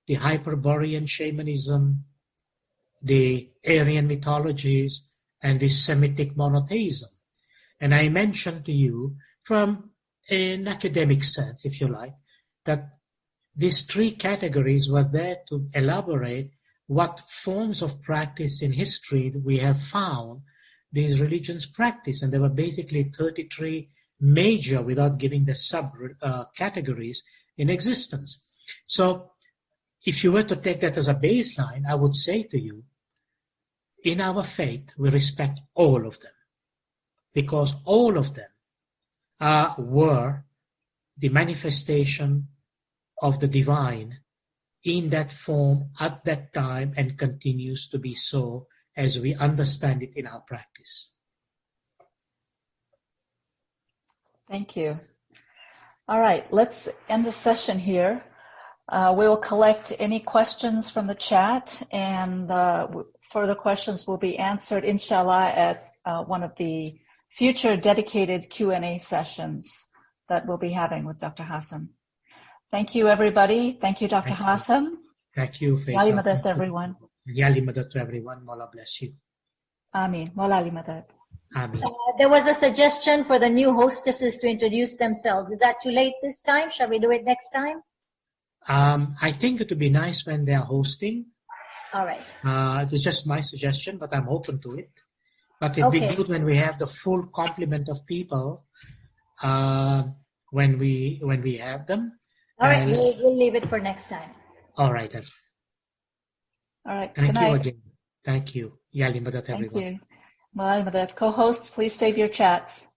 C: the Hyperborean shamanism, the Aryan mythologies, and the Semitic monotheism. And I mentioned to you, from an academic sense, if you like, that these three categories were there to elaborate what forms of practice in history we have found these religions practice. And there were basically 33 major, without giving the sub-categories, in existence. So if you were to take that as a baseline, I would say to you, in our faith, we respect all of them, because all of them were the manifestation of the divine in that form at that time, and continues to be so as we understand it in our practice.
A: Thank you. All right, let's end the session here. We will collect any questions from the chat, and further questions will be answered, inshallah, at one of the future dedicated Q&A sessions that we'll be having with Dr. Hassam. Thank you, everybody. Thank you, Dr. Hassam.
C: Thank you, Faisal.
A: Yali Madad to everyone.
C: Yali Madad to everyone. Mola bless you.
A: Ameen. Mola Madad.
C: Ameen.
F: There was a suggestion for the new hostesses to introduce themselves. Is that too late this time? Shall we do it next time?
C: I think it would be nice when they are hosting.
F: All right.
C: It's just my suggestion, but I'm open to it. But it'd be good when we have the full complement of people when we have them.
F: All right, we'll leave it for next time.
C: All right then.
A: All right.
C: Thank
A: Good
C: you
A: night.
C: again. Thank you. Yali Madat,
A: Thank
C: everyone.
A: you. Well, the co-hosts, please save your chats.